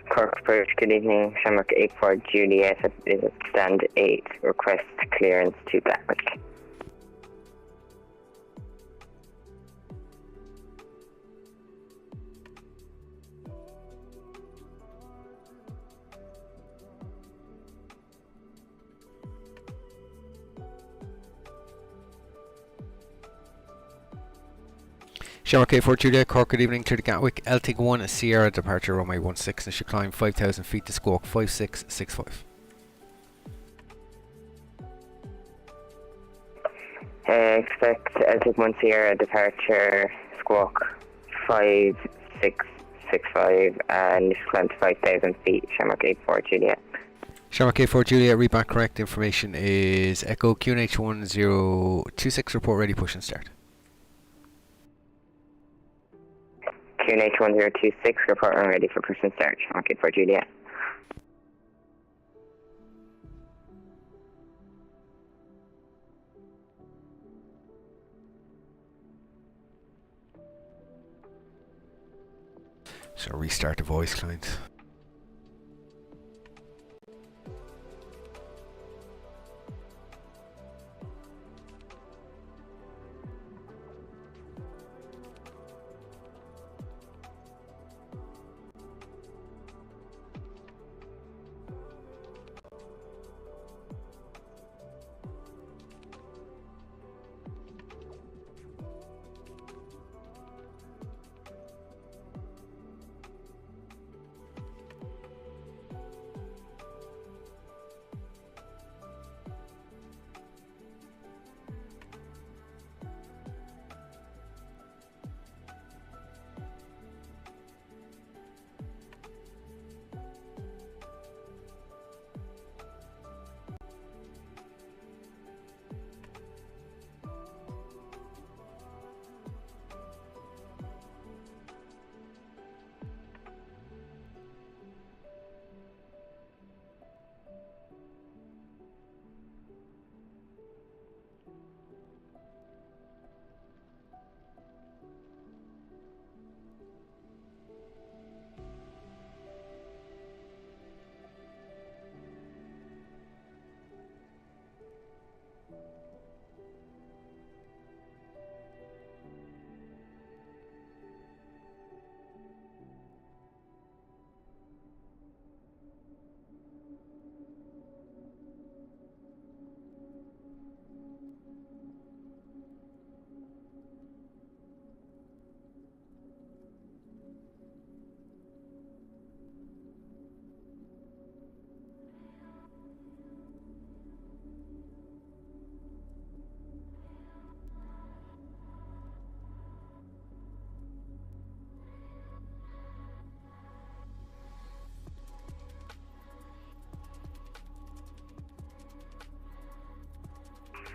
Cork Approach, good evening. Shamrock 84 Juliet is at stand 8. Request clearance to Gatwick. Shamrock 84 Juliet, Cork, good evening to the Gatwick. LTIG 1, Sierra, departure runway 16, and should climb 5,000 feet to squawk 5665. Expect LTIG 1 Sierra departure squawk 5665 and should climb to 5,000 feet. Shamrock 84 Juliet. Shamrock 84 Juliet, read back correct information is Echo QNH 1026, report ready, push and start. QNH 1026, report when ready for push and start. Shamrock 84 Juliet. So restart the voice client.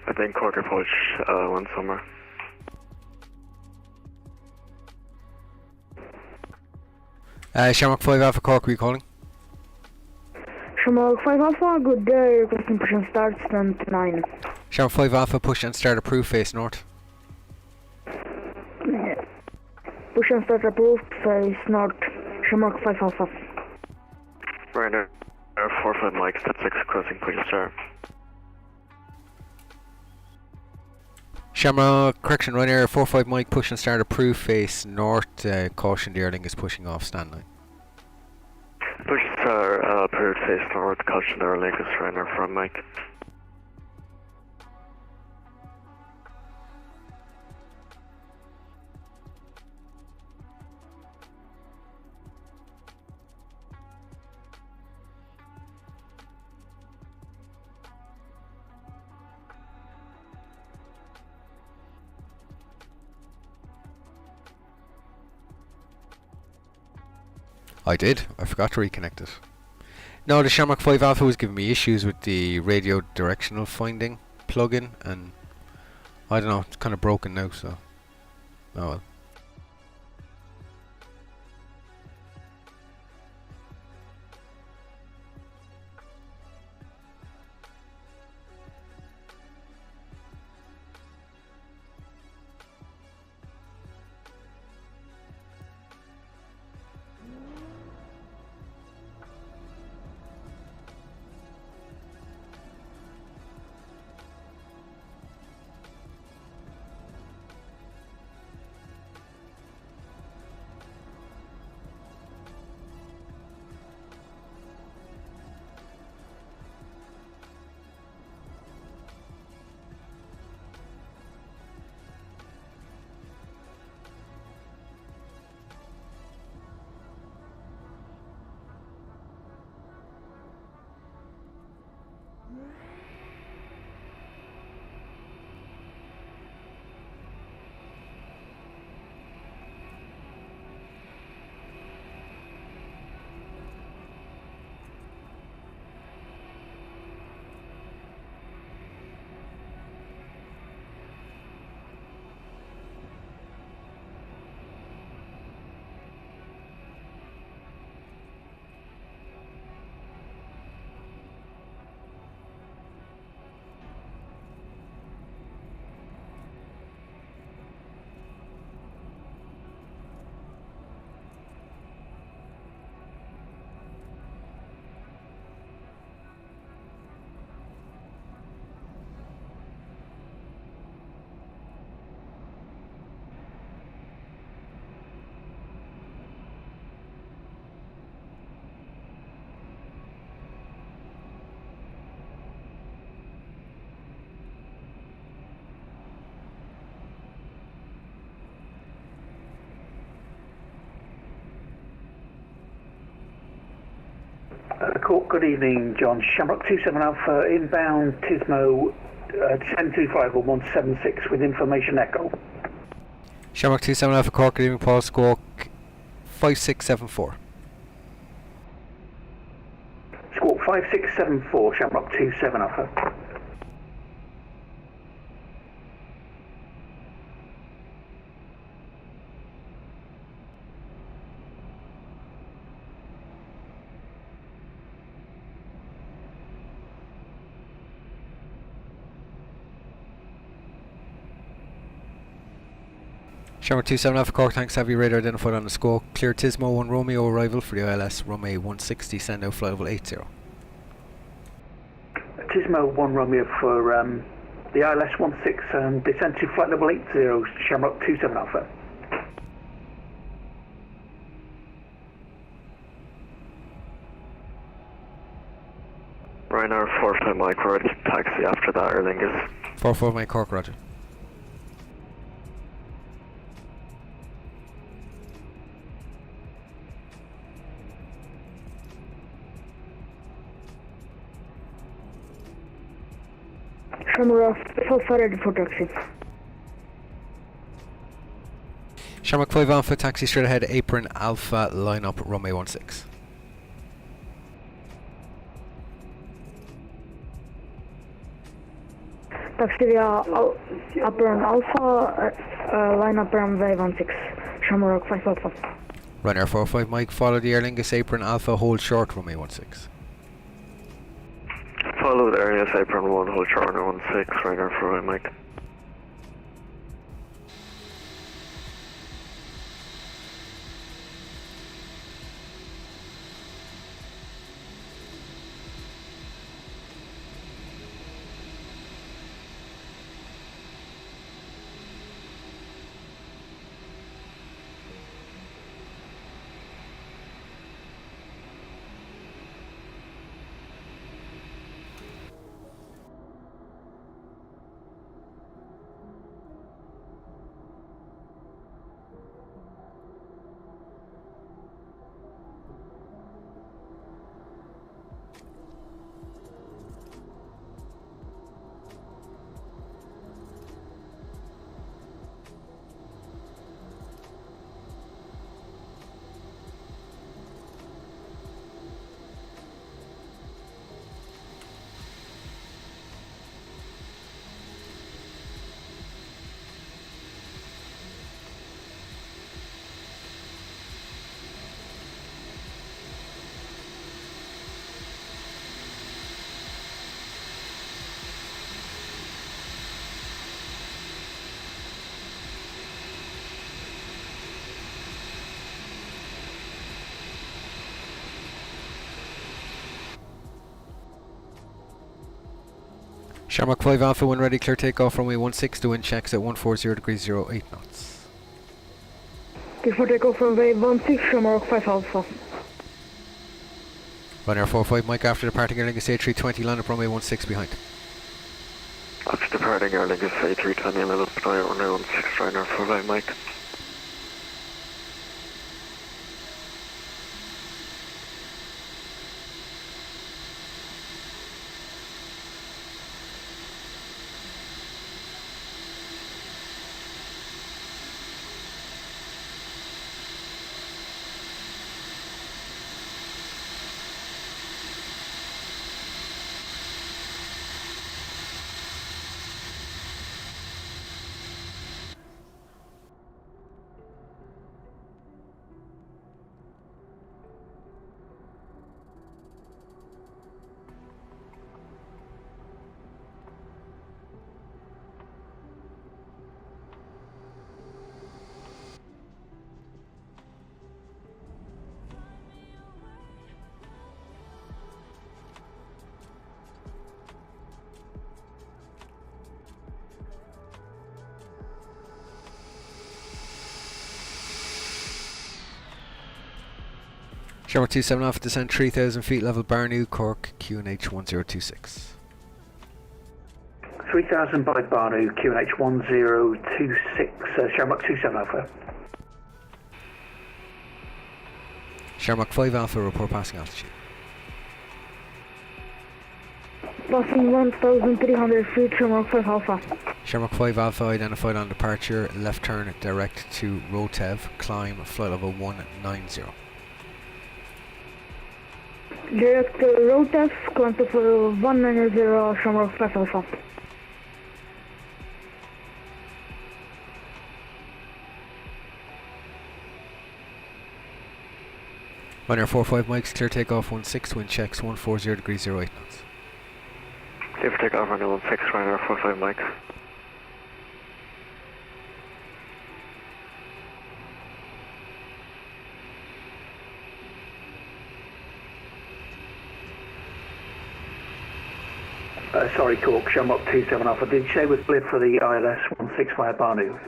I think Cork approach 1 summer. Shamrock 5 Alpha Cork, are you calling? Shamrock 5 Alpha, good day, requesting push and start, stand 9. Shamrock 5 Alpha, push and start approved, face north. Push and start approved, face north, Shamrock 5 Alpha. Ryanair 45 Mike, step 6, crossing push and start. Shamrock, correction, Ryanair 45 Mike, push and start approved, face north, caution the airlink is pushing off, stand 9. Push and start approved, face north, caution the airlink is Ryanair from Mike. I did. I forgot to reconnect it. No, the Shamrock 5 Alpha was giving me issues with the radio directional finding plugin, and I don't know, it's kind of broken now, so oh well. Cork, good evening, John. Shamrock 27 Alpha, inbound Tismo, descend 25 or 176 with information echo. Shamrock 27 Alpha Cork, good evening, Paul. Squawk 5674. Squawk 5674, Shamrock 27 Alpha. Shamrock 27 Alpha Cork, thanks. Have your radar identified on the squawk. Clear Tismo 1 Romeo arrival for the ILS runway 160, send out flight level 80. Tismo 1 Romeo for the ILS 16, descend to flight level 80, Shamrock 27 Alpha. Ryanair 45 Mike, we're ready to taxi after that, Aer Lingus. 44 Mike Cork, roger. Shamrock Alpha ready for taxi. Shamrock 5 Alpha, taxi straight ahead, apron Alpha, line up, runway 16. Taxi via apron Alpha, line up runway 16. Shamrock 5 Alpha. Ryanair 45 Mike, follow the Aer Lingus apron Alpha, hold short, runway 16. Follow the Air Lingus apron 1, hold short on 16, Ryanair 45 Mike. Shamrock 5 Alpha, when ready, clear takeoff, runway 16 to wind checks at 140 degrees 08 knots. Clear for takeoff runway 16, Shamrock 5 Alpha. Ryanair 45 Mike, after departing Aer Lingus A320, line up runway 16 behind. After departing Aer Lingus A320, line up runway 16, Ryanair 45 Mike. Shamrock 27 Alpha, descend 3,000 feet, level Barnew, Cork, QNH 1026. 3000 by Barnew, QNH 1026, Shamrock 27 Alpha. Shamrock 5 Alpha, report passing altitude. Passing 1,300 feet, Shamrock 5 Alpha. Shamrock 5 Alpha identified on departure, left turn direct to Rotev, climb flight level 190. Direct to Rotev, climb to 190, Shamrock 5 Alpha. Ryanair 45 Mike's clear takeoff 16, wind checks 140 degrees 08 knots. Clear for takeoff runway 16, Ryanair 45 Mike. Sorry, Cork, Shamrock 27 Alpha. Did you say we're cleared for the ILS 16 via Barnu?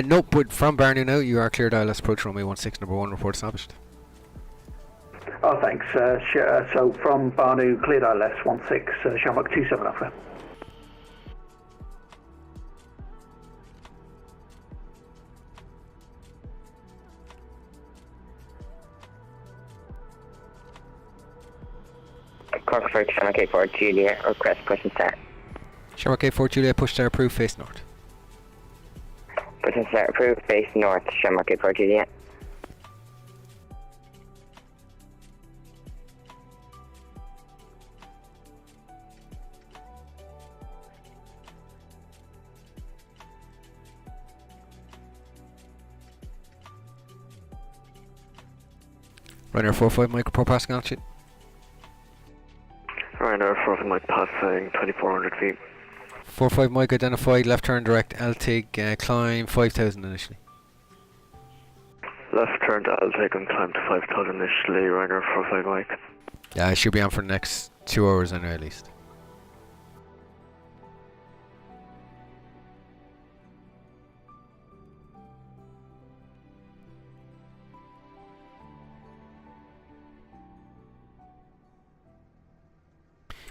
Nope, but from Barnu now, you are cleared ILS approach runway 16, number 1, report established. Oh, thanks. So from Barnu, cleared ILS 16, Shamrock 27 Alpha. Cork for Shamrock 84 Juliet, request push and start. Shamrock 84 Juliet, push to approved, face north. Push and start approved, face north, Shamrock 84 Juliet. Ryanair 45 Mike, report passing altitude. Ryanair 45 Mike passing 2,400 feet. 45 Mike identified, left turn direct, LTIG, climb 5,000 initially. Left turn to Altec and climb to 5,000 initially, Ryanair 45 Mike. Yeah, I should be on for the next 2 hours anyway, at least.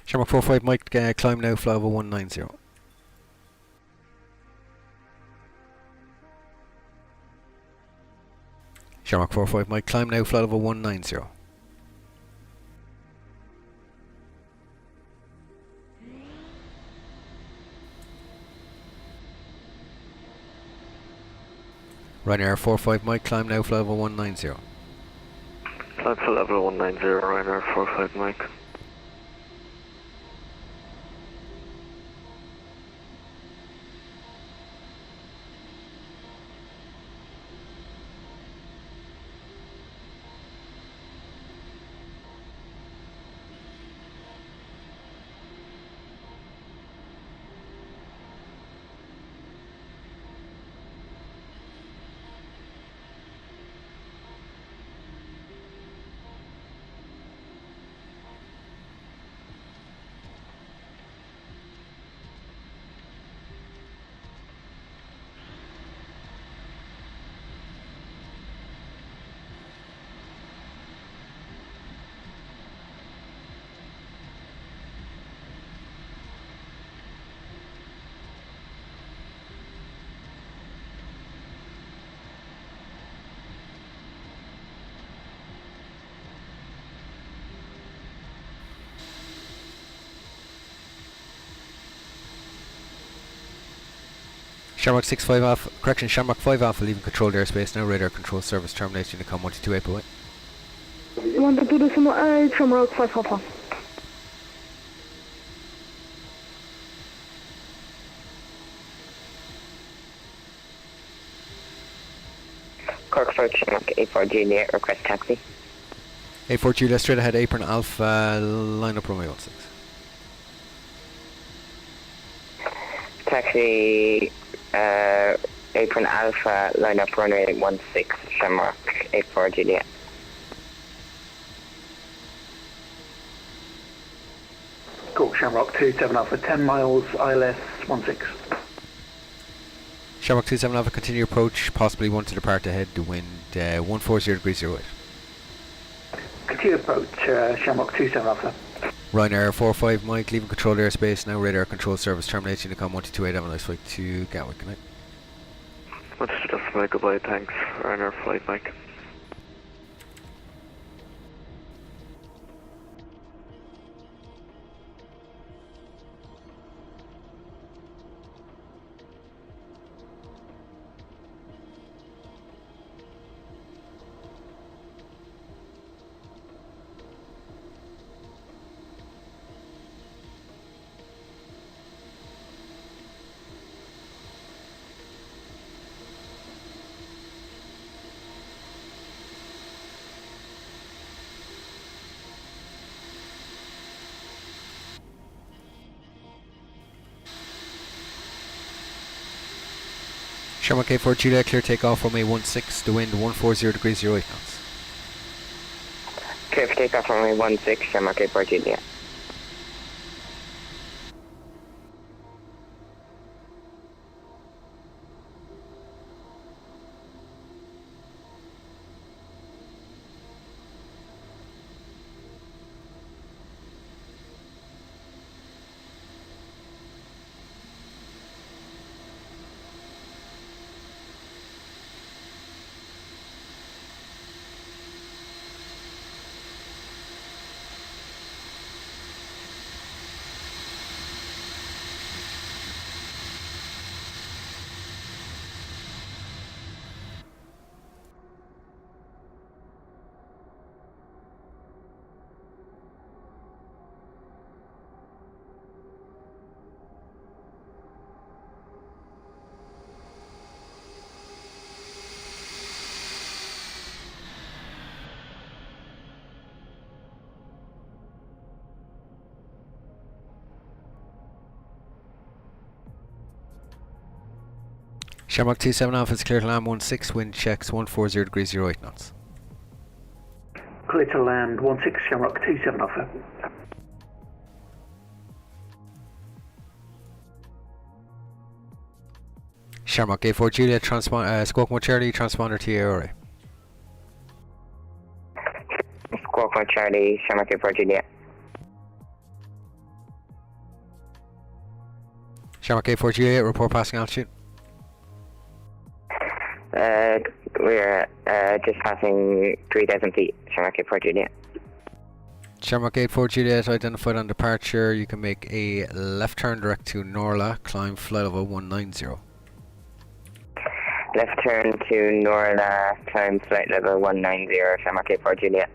Shamrock 45 Mike, climb now, fly over 190. Shamrock 45 Mike, climb now, fly over 190. Ryanair 45 Mike, climb now, fly over 190. Climb for level 190, Ryanair 45 Mike. Shamrock 65 Alpha, correction, Shamrock 5 Alpha leaving controlled airspace now, radar control service terminates, Unicom 128 away. 122.8, Shamrock 5 Alpha. Cork for Shamrock 84 Juliet, request taxi. 84 Juliet, straight ahead, apron Alpha, line up runway 16. Taxi, apron Alpha, line up runway 16, Shamrock 84 Juliet. Cork, Shamrock 27 Alpha, 10 miles, ILS 16. Shamrock 27 Alpha, continue approach, possibly one to depart ahead, the wind 140 degrees 08. Continue approach, Shamrock 27 Alpha. Ryanair 45 Mike, leaving controlled airspace now, radar control service terminates, Unicom 128, have a nice flight to Gatwick, good night. What's just Mike, goodbye, thanks, Ryanair 45 Mike. Shamrock 84 Juliet, clear takeoff runway 16, the wind 140 degrees 08 knots. Clear for takeoff runway 16, Shamrock 84 Juliet. Shamrock 27 Alpha is clear to land 16, wind checks 140 degrees 08 knots. Clear to land 16 Shamrock 27 Alpha. Shamrock 84 Juliet, Squawk 1 Charlie, transponder to ARA. Squawk 1 Charlie, Shamrock 84 Juliet. Shamrock 84 Juliet, report passing altitude. We're just passing 3,000 feet, Shamrock 84 Juliet. Shamrock 84 Juliet identified on departure. You can make a left turn direct to Norla, climb flight level 190. Left turn to Norla, climb flight level 190, Shamrock 84 Juliet.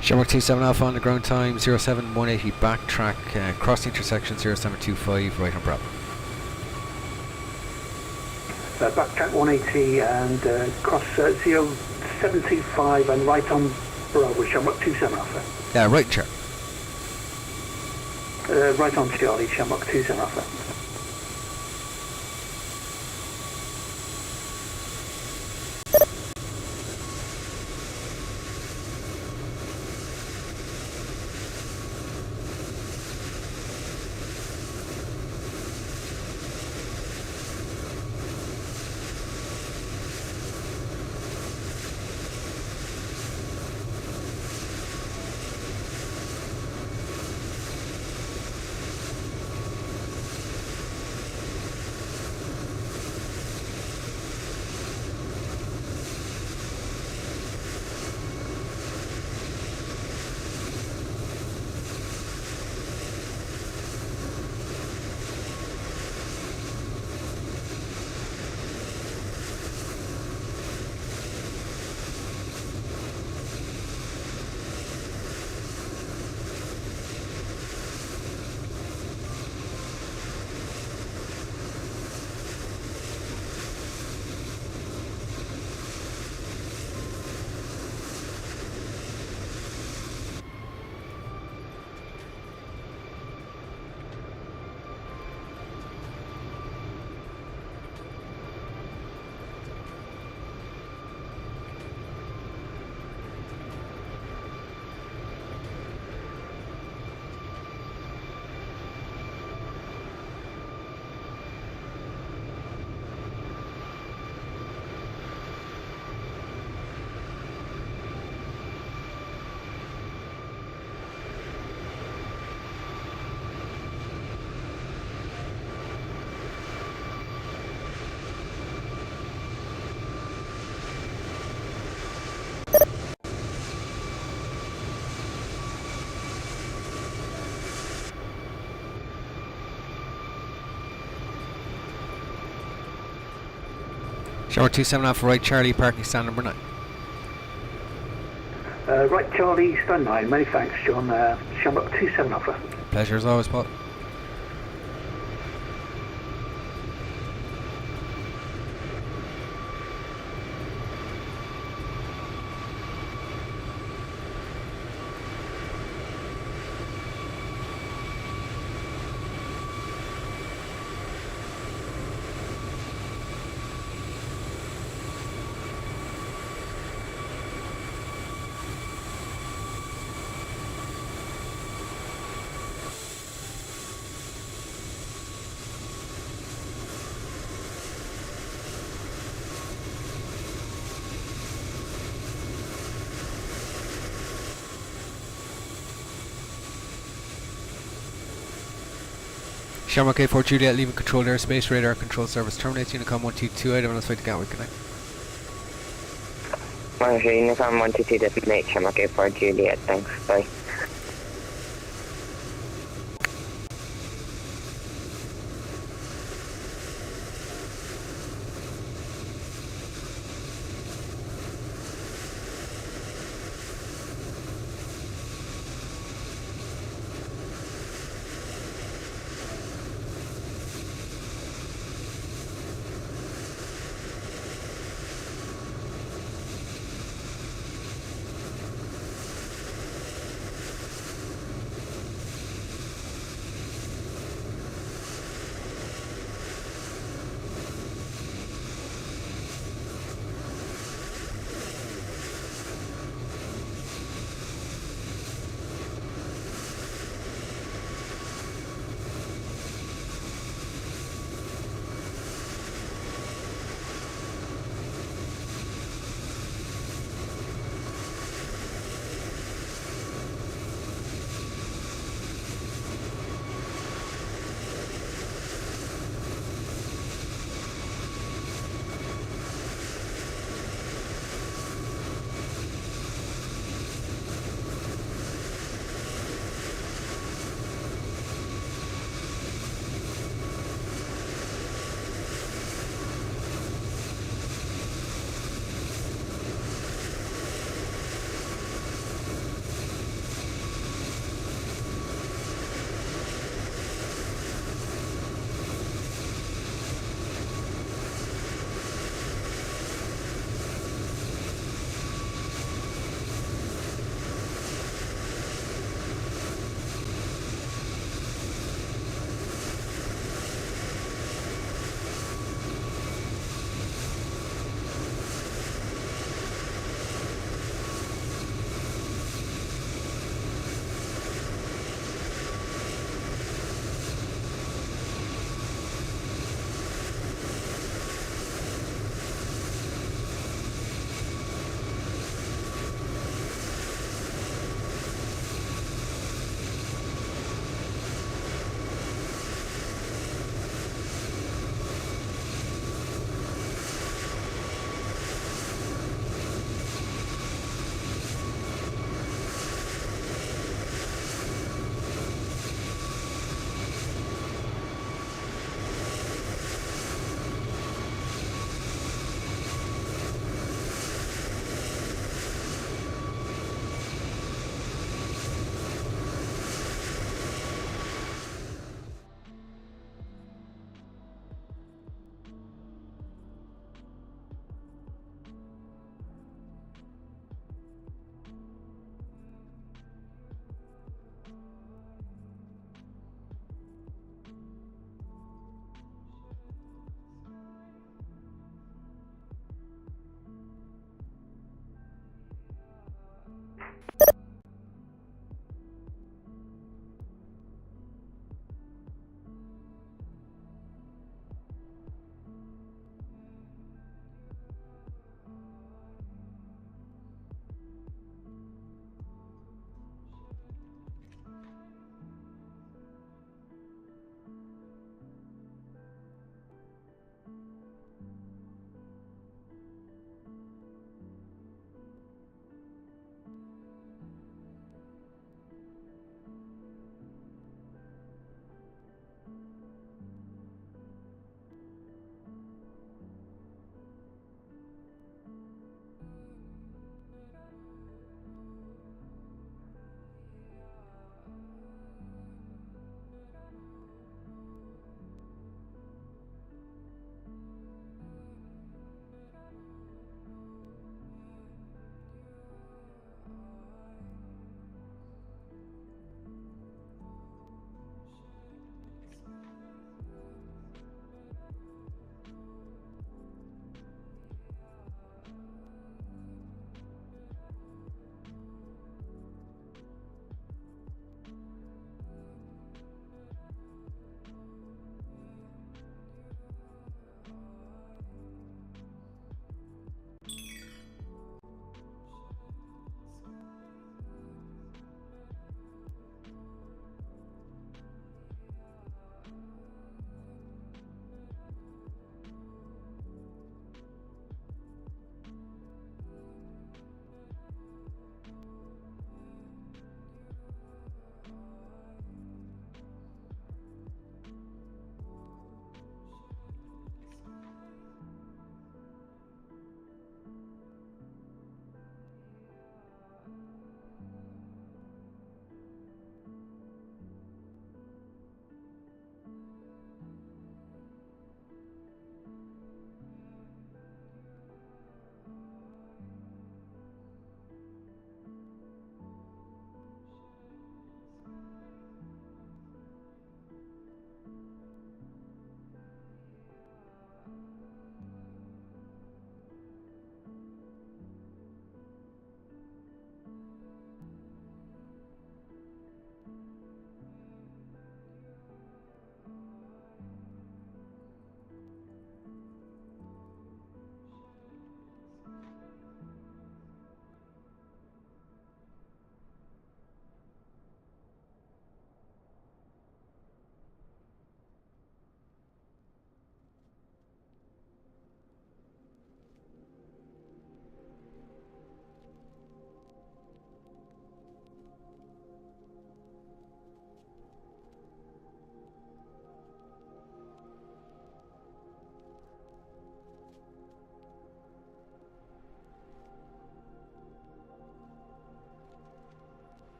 Shamrock 27 Alpha on the ground time 07180, backtrack, cross the intersection 0725, right on Bravo. Backtrack 180 and cross 0725 and right on Bravo, Shamrock 27 Alpha. Yeah, right chair. Right on Charlie, Shamrock 27 Alpha. Shamrock 27 Alpha right, Charlie, parking stand number 9. Right, Charlie, stand 9. Many thanks, John. Shamrock 27 Alpha. Pleasure as always, Paul. Shamrock A4 Juliet leaving controlled airspace, radar control service terminates, Unicom 122, I'm on its way to Gatwick, good night. Monitor Unicom 122 designate Shamrock A4 Juliet, thanks, bye.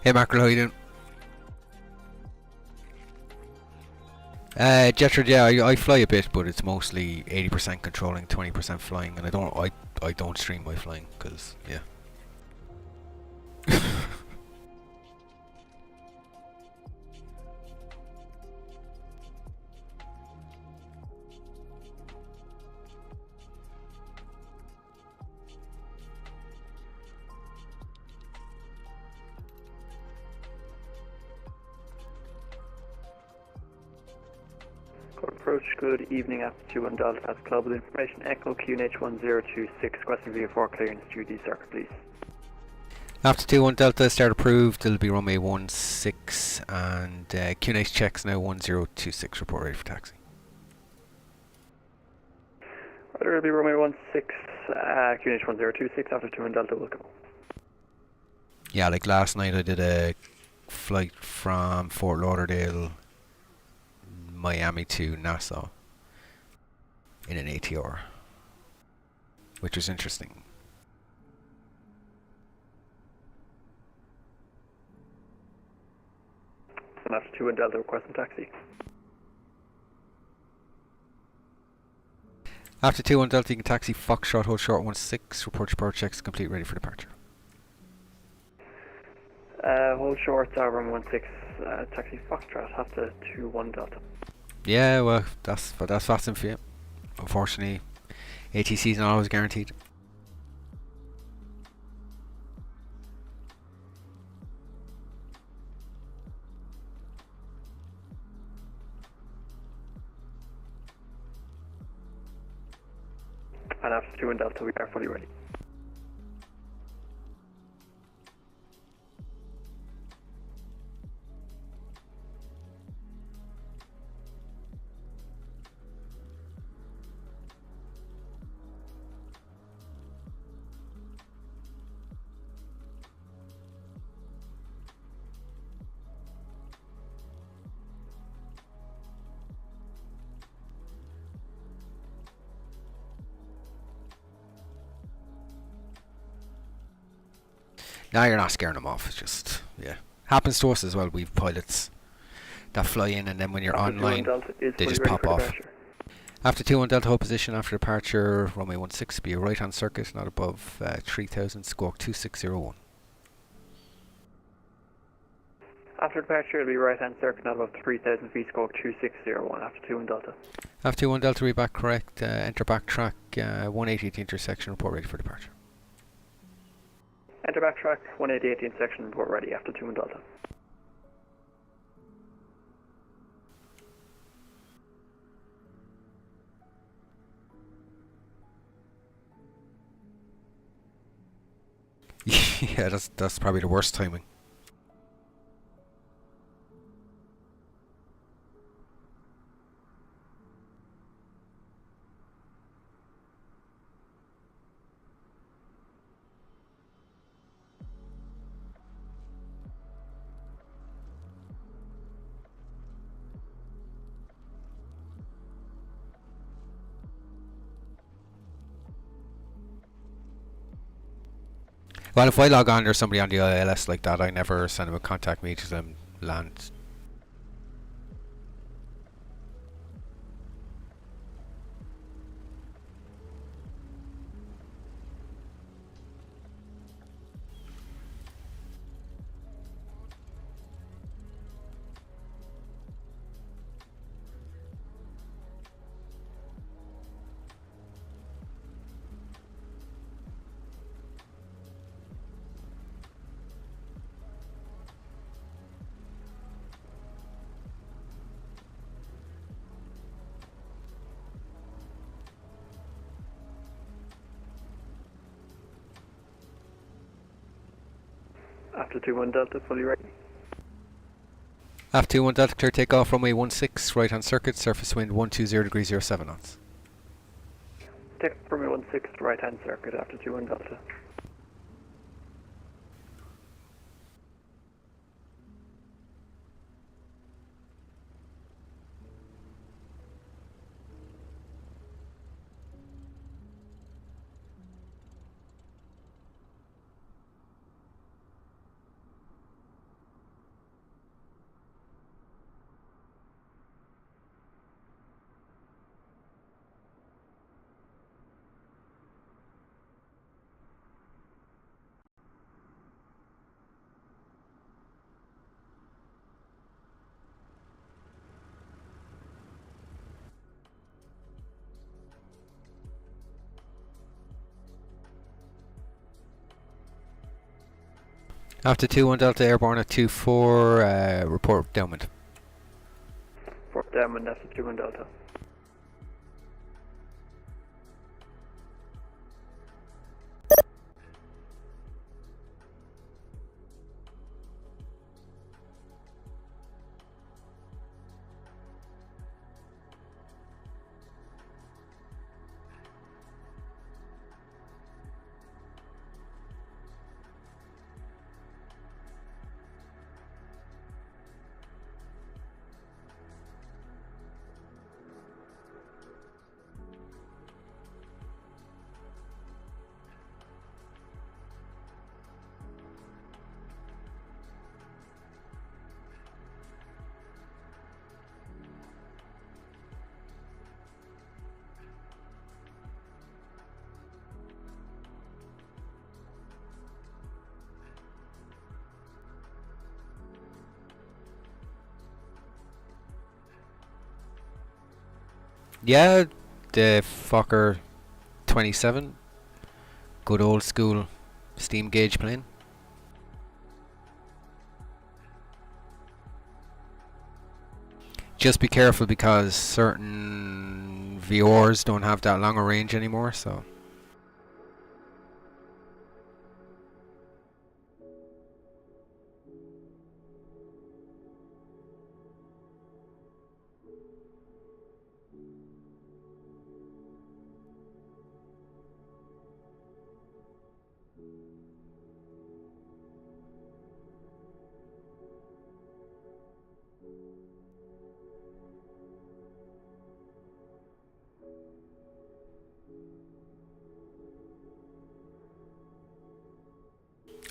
Hey Mark, how you doing? Jetred, yeah, I fly a bit, but it's mostly 80% controlling, 20% flying, and I don't stream my flying, because, yeah. Cork approach, good evening, after 21 Delta, that's global information, Echo QNH 1026, requesting VA4 clearance to the circuit, please. After 2-1 Delta, start approved, it'll be runway 16, and QNH checks now 1026, report ready for taxi. Right, it'll be runway 16, QNH 1026, after 21 Delta, welcome. Yeah, like last night I did a flight from Fort Lauderdale, Miami to Nassau in an ATR, which was interesting. And after 21 Delta, requesting taxi. After 2-1 Delta, you can taxi Foxtrot, hold short 16, report your power checks complete, ready for departure. Hold short, runway 16, taxi Foxtrot, after 21 Delta. Yeah, well, that's VATSIM for you. Unfortunately, ATC is not always guaranteed. And after 21 Delta, we are fully ready. Now you're not scaring them off. It's just, yeah, happens to us as well. We've pilots that fly in, and then when you're After online, 21 Delta is they fully just ready pop for off. departure. After 2-1 Delta, hold position after departure. Runway 16, be a right-hand circuit, not above 3000. Squawk 2601. After departure, it'll be right-hand circuit, not above 3,000 feet, squawk 2601, after 21 Delta. After 2-1 Delta, read back correct. Enter backtrack 180 at the intersection. Report ready for departure. Enter backtrack, 188 intersection, report ready, after 21 Delta. Yeah, that's probably the worst timing. Well, if I log on, there's somebody on the ILS like that, I never send them a contact me to them land. After 21 Delta, fully ready. After 2-1 Delta, clear takeoff, runway 16, right-hand circuit, surface wind 120 degrees 07 knots. Take runway 16, right-hand circuit, after 21 Delta. After 2-1 Delta airborne at 2-4, report downwind. Report downwind after 2-1 Delta. Yeah, the Fokker 27. Good old school steam gauge plane. Just be careful because certain VORs don't have that long a range anymore, so.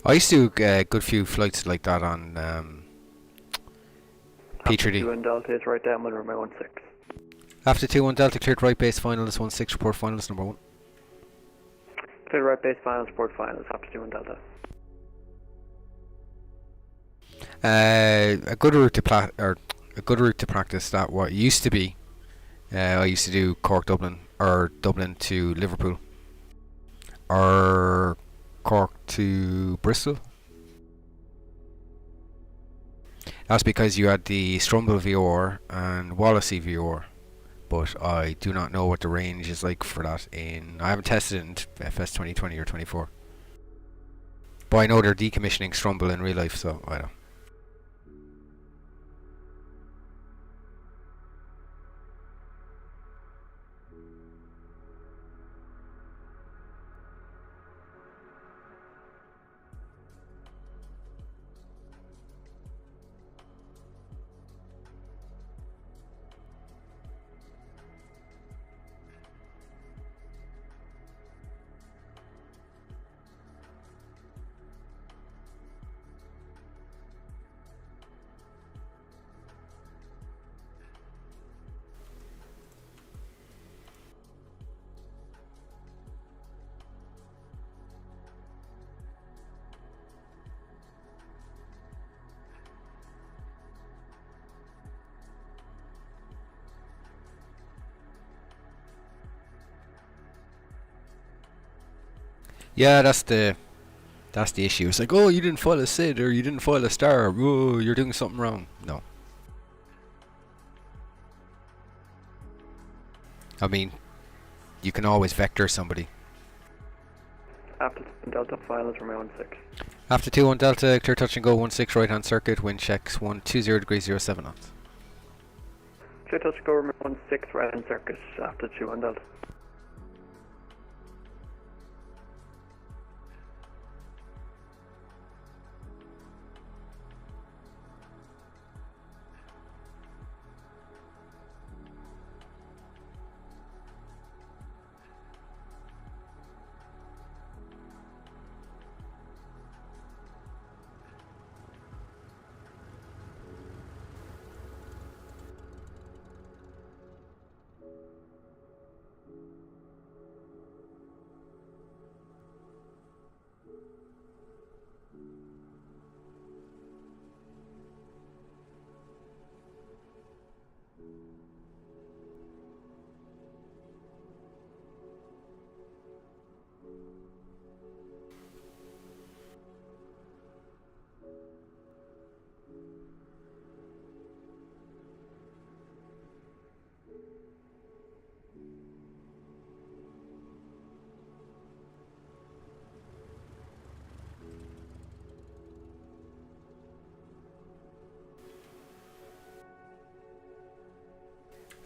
I used to do a good few flights like that on P3D. 2-1 Delta is right downwind, runway 16. After 2-1 Delta cleared right base finalist 16 report finalist number 1. Clear right base finals, report finals after 2-1 Delta. A good route to practice that what used to be. I used to do Cork Dublin or Dublin to Liverpool or Cork to Bristol. That's because you had the Strumble VOR and Wallasey VOR, but I do not know what the range is like for that I haven't tested it in FS 2020 or 24. But I know they're decommissioning Strumble in real life, so I don't. Yeah, that's the issue. It's like, oh, you didn't file a SID or you didn't file a star. Oh, you're doing something wrong. No. I mean, you can always vector somebody. After 2-1 Delta, finals, runway 16. After 2-1 Delta, clear touch and go 16 right hand circuit, wind checks 120 degrees 07 knots. Clear touch, go runway 16 right hand circuit after 2-1 Delta.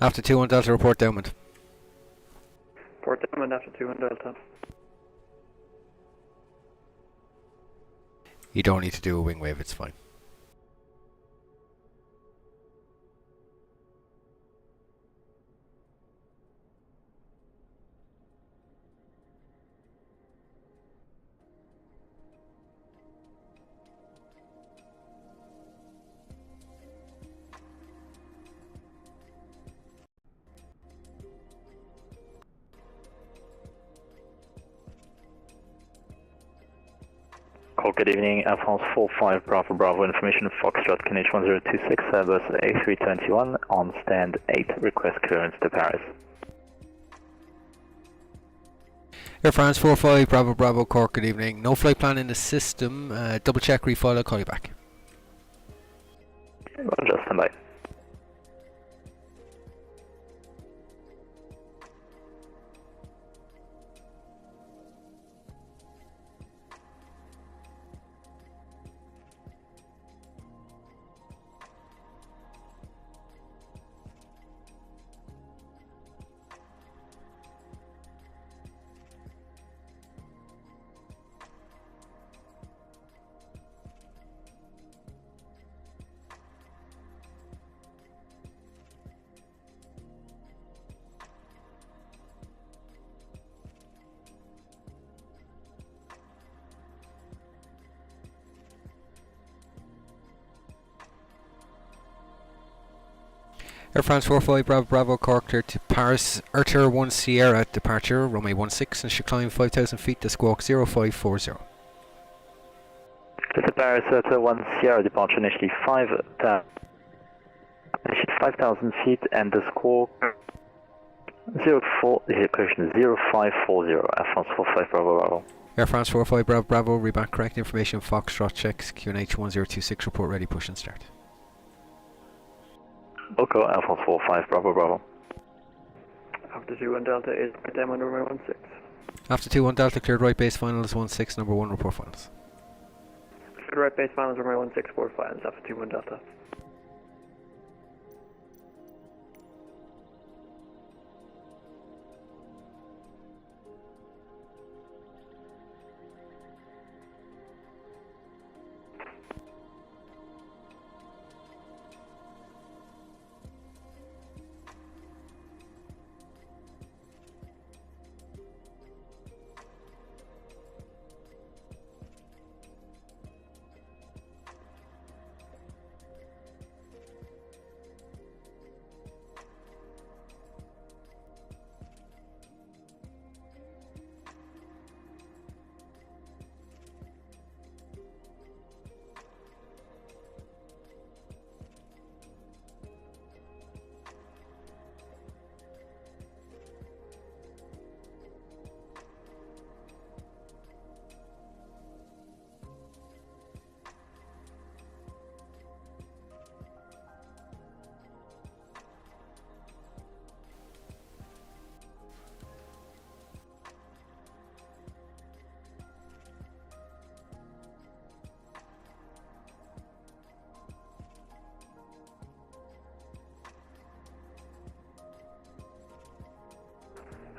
After 2 on Delta, report downwind. Port downwind after 2 on Delta. You don't need to do a wing wave, it's fine. Cork, good evening. Air France 45 Bravo Bravo information Foxtrot KNH 1026 Airbus A321 on stand 8. Request clearance to Paris. Air France 45 Bravo Bravo Cork, good evening. No flight plan in the system. Double check, refile, I'll call you back. Roger, stand by. Air France 45 Bravo Bravo Cork, clear to Paris. Ertir 1 Sierra departure, runway 16 and should climb 5,000 feet to squawk 0540. Clear to Paris, Ertir 1 Sierra departure initially 5,000 feet and the squawk 0540. Air France 45 Bravo Bravo. Air France 45 Bravo Bravo, reback correct information, Foxtrot checks, QNH 1026, report ready, push and start. Okay, Air France 45 Bravo Bravo. After 2 on Delta is down on runway 16. After 2 on Delta, cleared right base finals 16, number 1, report finals. Cleared right base finals runway 16, 4 finals after 2 on Delta.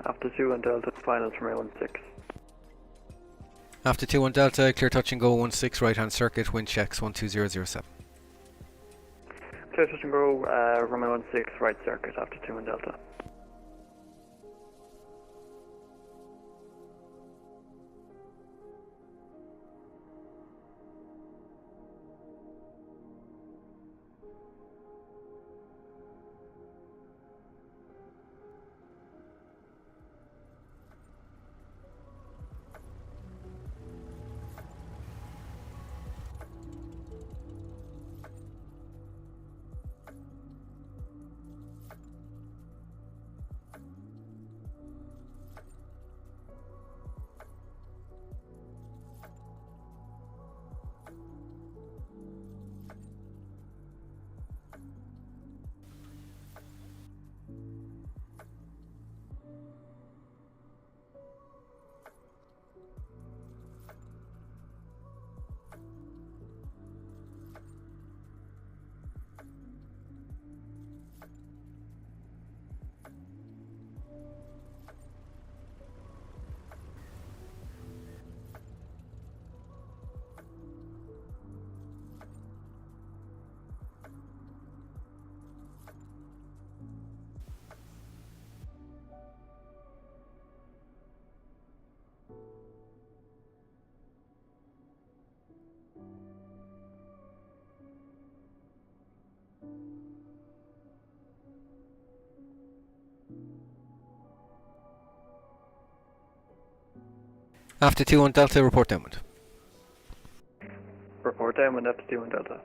After 2 on Delta, finals runway 16. After 2 on Delta, clear touch and go 16, right hand circuit, wind checks 12007. Clear touch and go, runway 16, right circuit after 2 on Delta. After 2-1 Delta, report downwind. Report downwind after 2 and Delta.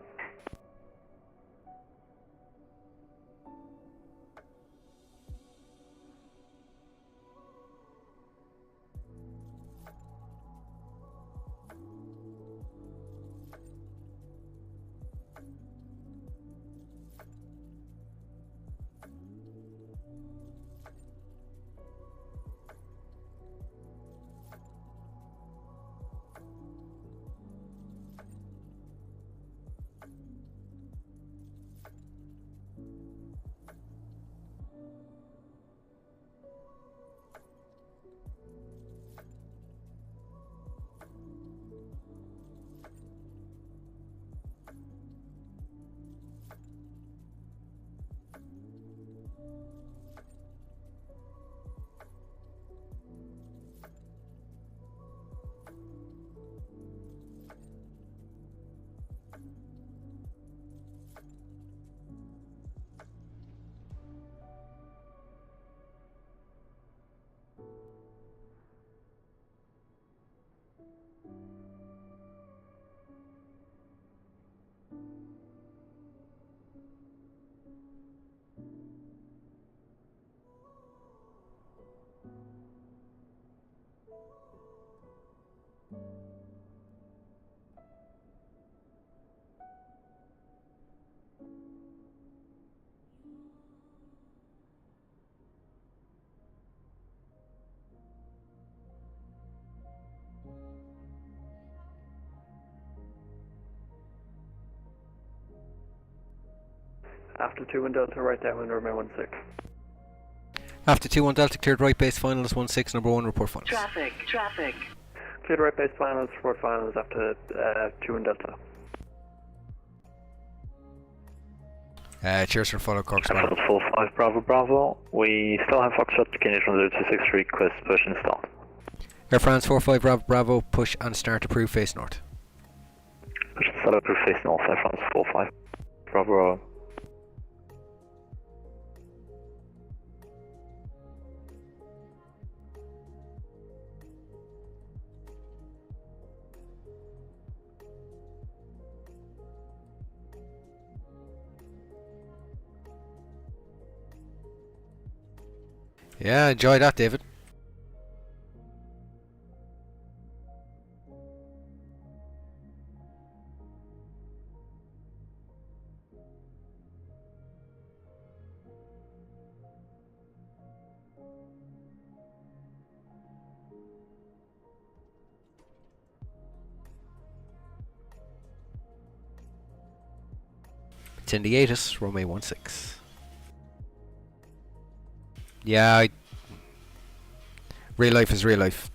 After 2 and Delta, right downwind, remain 16. After 2-1 Delta, cleared right base finals 1-6, number 1, report finals. Traffic. Traffic. Cleared right base finals, report finals after 2 and Delta. Cheers for follow Cork Air France 45 Bravo Bravo. We still have Foxtrot to Canadian 10263 request push installed. Air France 45 Bravo Bravo, push and start approved face north. Push and start approved face north, Air France 45 Bravo Bravo. Yeah, enjoy that, David. It's in the 8s, Romeo 16. Yeah, real life is real life.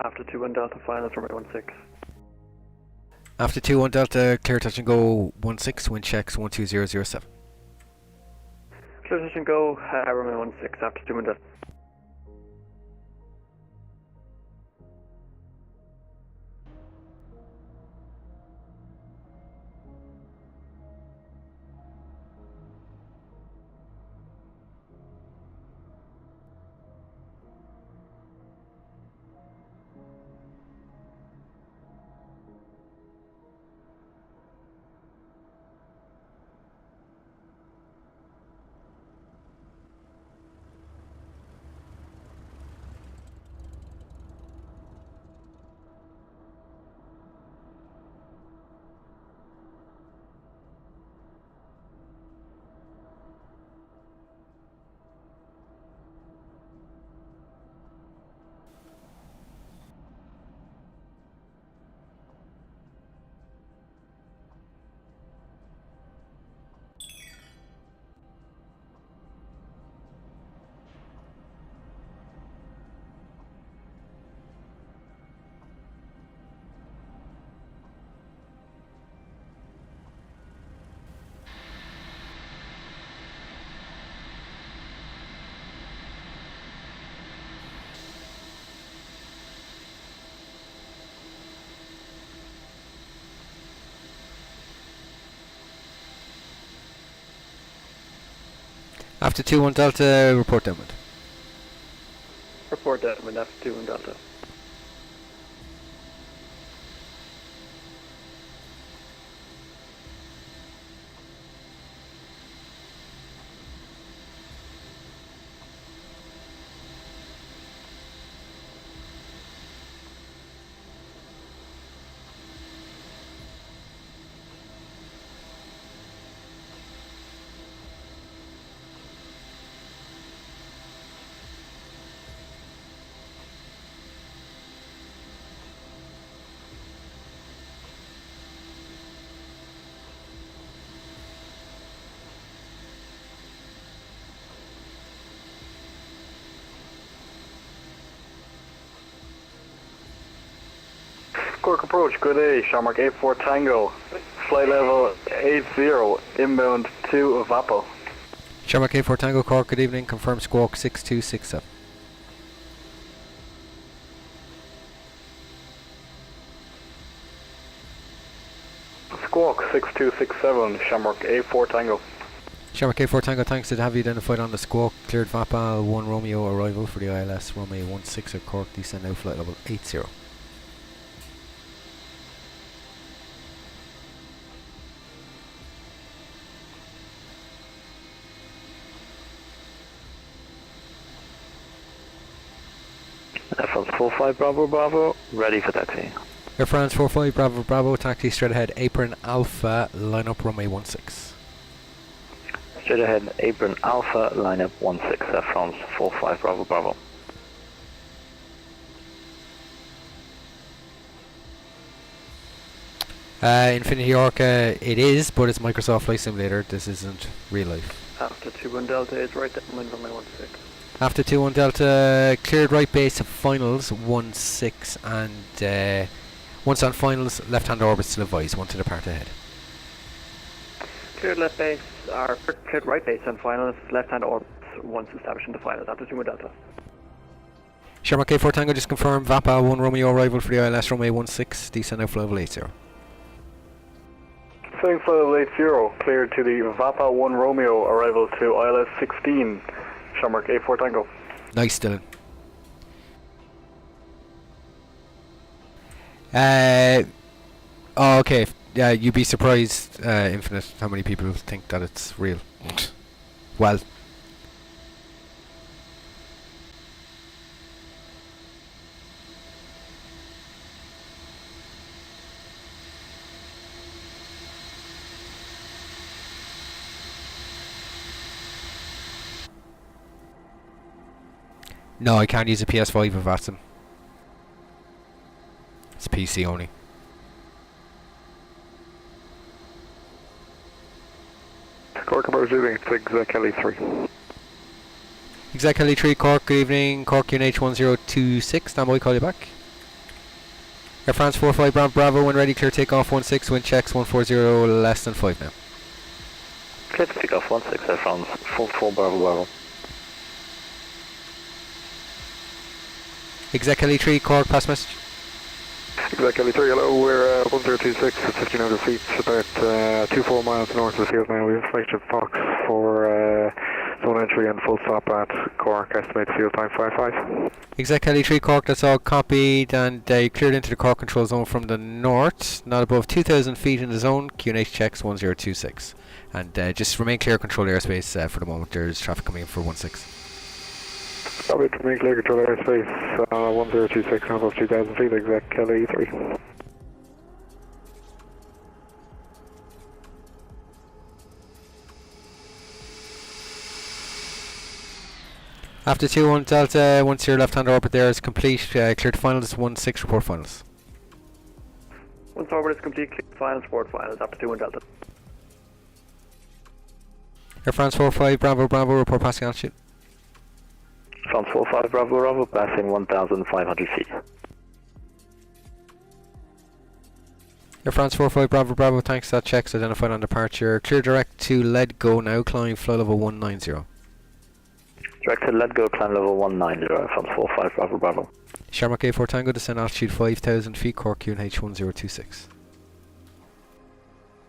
After 2 and Delta finals, remain 16. After 2-1 Delta, clear touch and go 1-6, wind checks 12007. Clear touch and go, remain 16 after 2 and Delta. After 2-1 Delta, report downwind. Report downwind after 2 and Delta. Cork approach, good day, Shamrock 84 Tango, flight level 80, inbound to VAPO. Shamrock 84 Tango Cork, good evening, confirm squawk 6267. Squawk 6267, Shamrock 84 Tango. Shamrock 84 Tango, thanks to have you identified on the squawk, cleared VAPA 1 Romeo arrival for the ILS Romeo 16 at Cork, descend now flight level 80. Air France 45 Bravo Bravo, ready for taxi. Air France 45 Bravo Bravo, taxi straight ahead, apron Alpha, line up Romeo 16. Straight ahead, apron Alpha, line up 16, Air France 45 Bravo Bravo. Infinity Orca, it is, but it's Microsoft Flight Simulator, this isn't real life. After 2 and Delta is right downwind from my 16. After 2-1 Delta, cleared right base of finals 16, and once on finals, left hand orbit still advised, 1 to depart ahead. Cleared left base, or cleared right base on finals, left hand orbit once established in the finals after 2 and Delta. Shamrock K4 Tango, just confirm VAPA 1 Romeo arrival for the ILS Romeo 16, descend now flight level 80. Flying flight level 80, cleared to the VAPA 1 Romeo, arrival to ILS 16, Shamrock A4 Tango. Nice, Dylan. Oh, okay. Yeah, you'd be surprised, Infinite, how many people think that it's real. Well. No, I can't use a PS5 with VATSIM. It's PC only. Cork about shooting, it's exec LE3. Exec LE3 Cork, good evening. Cork UNH 1026, standby, call you back. Air France 45 Bravo, when ready, clear takeoff 16, wind checks 140, less than 5 now. Clear to take off 16, Air France 44 Bravo Bravo. Exec LE3 Cork, pass message. Exec LE3, hello, we're 1026 at 1500 feet, about 24 miles north of the field now. We've selected Fox for zone entry and full stop at Cork, estimated field time 55. Exec LE3 Cork, that's all copied, and cleared into the Cork control zone from the north, not above 2,000 feet in the zone, QNH checks 1026. And just remain clear of control airspace for the moment, there's traffic coming in for 16. Copy, remain clear control airspace 1026, not above 2,000 feet, exec LE3. After 2-1 Delta, once your left-hand orbit there is complete, cleared finals 16, report finals. Once orbit is complete, clear finals, report finals after 2 and Delta. Air France 45 Bravo Bravo, report passing altitude. France 45 Bravo Bravo, passing 1,500 feet. Air France 45 Bravo Bravo, thanks, that checks identified on departure. Clear direct to Let Go now, climb flight level 190. Direct to Let Go, climb level 190, France 45 Bravo Bravo. Shamrock A4 Tango, descend altitude 5,000 feet, Cork QNH 1026.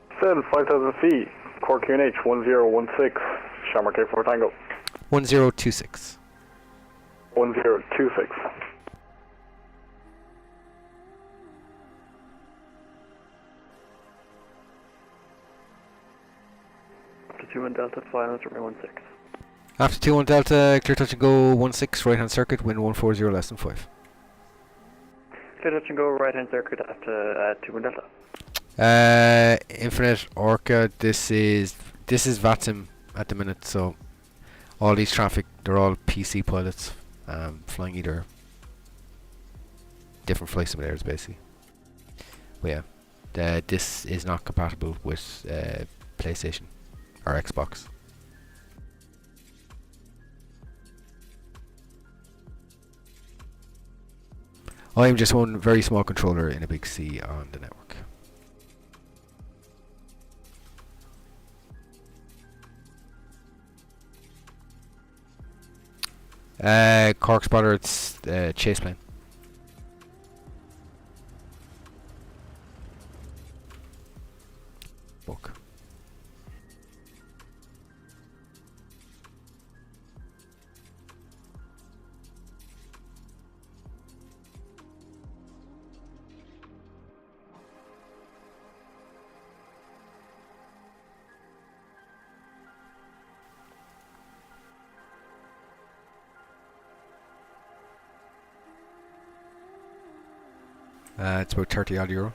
Descend 5,000 feet, Cork QNH 1016, Shamrock 84 Tango. 1026. 1026. 2-1 Delta, finals, runway 16. After 21 Delta, clear touch and go 16, right hand circuit, wind 140 less than 5. Clear touch and go, right hand circuit after 2-1 Delta. Infinite Orca, this is VATSIM at the minute, so all these traffic, they're all PC pilots, flying either different flight simulators basically. But yeah, this is not compatible with PlayStation or Xbox. I am just one very small controller in a big C on the network. Cork spotter, it's chase plane. Book. It's about 30 odd euro.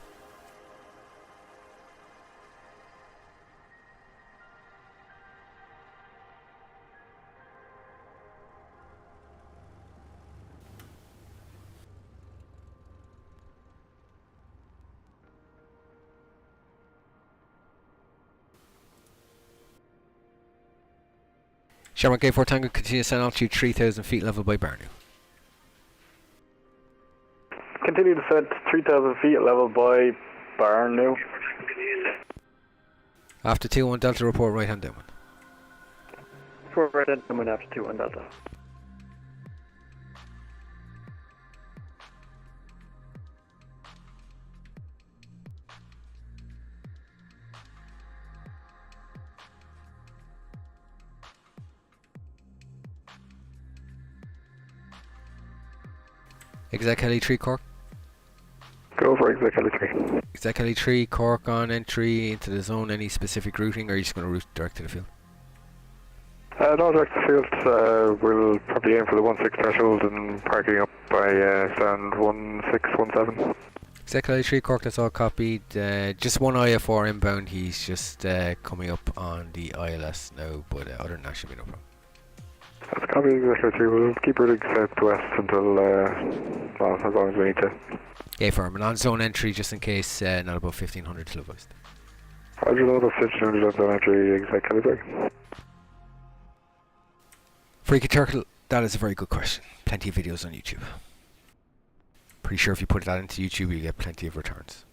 Shamrock A4 Tango, continue to send altitude 3,000 feet level by Barnew. Continue to set 3,000 feet level by Barnew. After 2-1 Delta, report right hand downwind. For right hand downwind after 2-1 Delta. Exec Heli 3 Cork. Go for Exec Heli 3. Exec Heli 3 Cork on entry into the zone. Any specific routing, or are you just going to route direct to the field? No, direct to the field. We'll probably aim for the 16 threshold and parking up by stand 1617. Exec Heli 3 Cork, that's all copied. Just one IFR inbound. He's just coming up on the ILS now, but other than that should be no problem. That's copy Exec 3. We'll keep routing southwest until, well, as long as we need to. Yeah, firm. And on zone entry, just in case, not above 1500 televised. Roger, not above 1500 on zone entry, Exec Heli 3. Freaky Turtle, that is a very good question. Plenty of videos on YouTube. Pretty sure if you put that into YouTube, you get plenty of returns.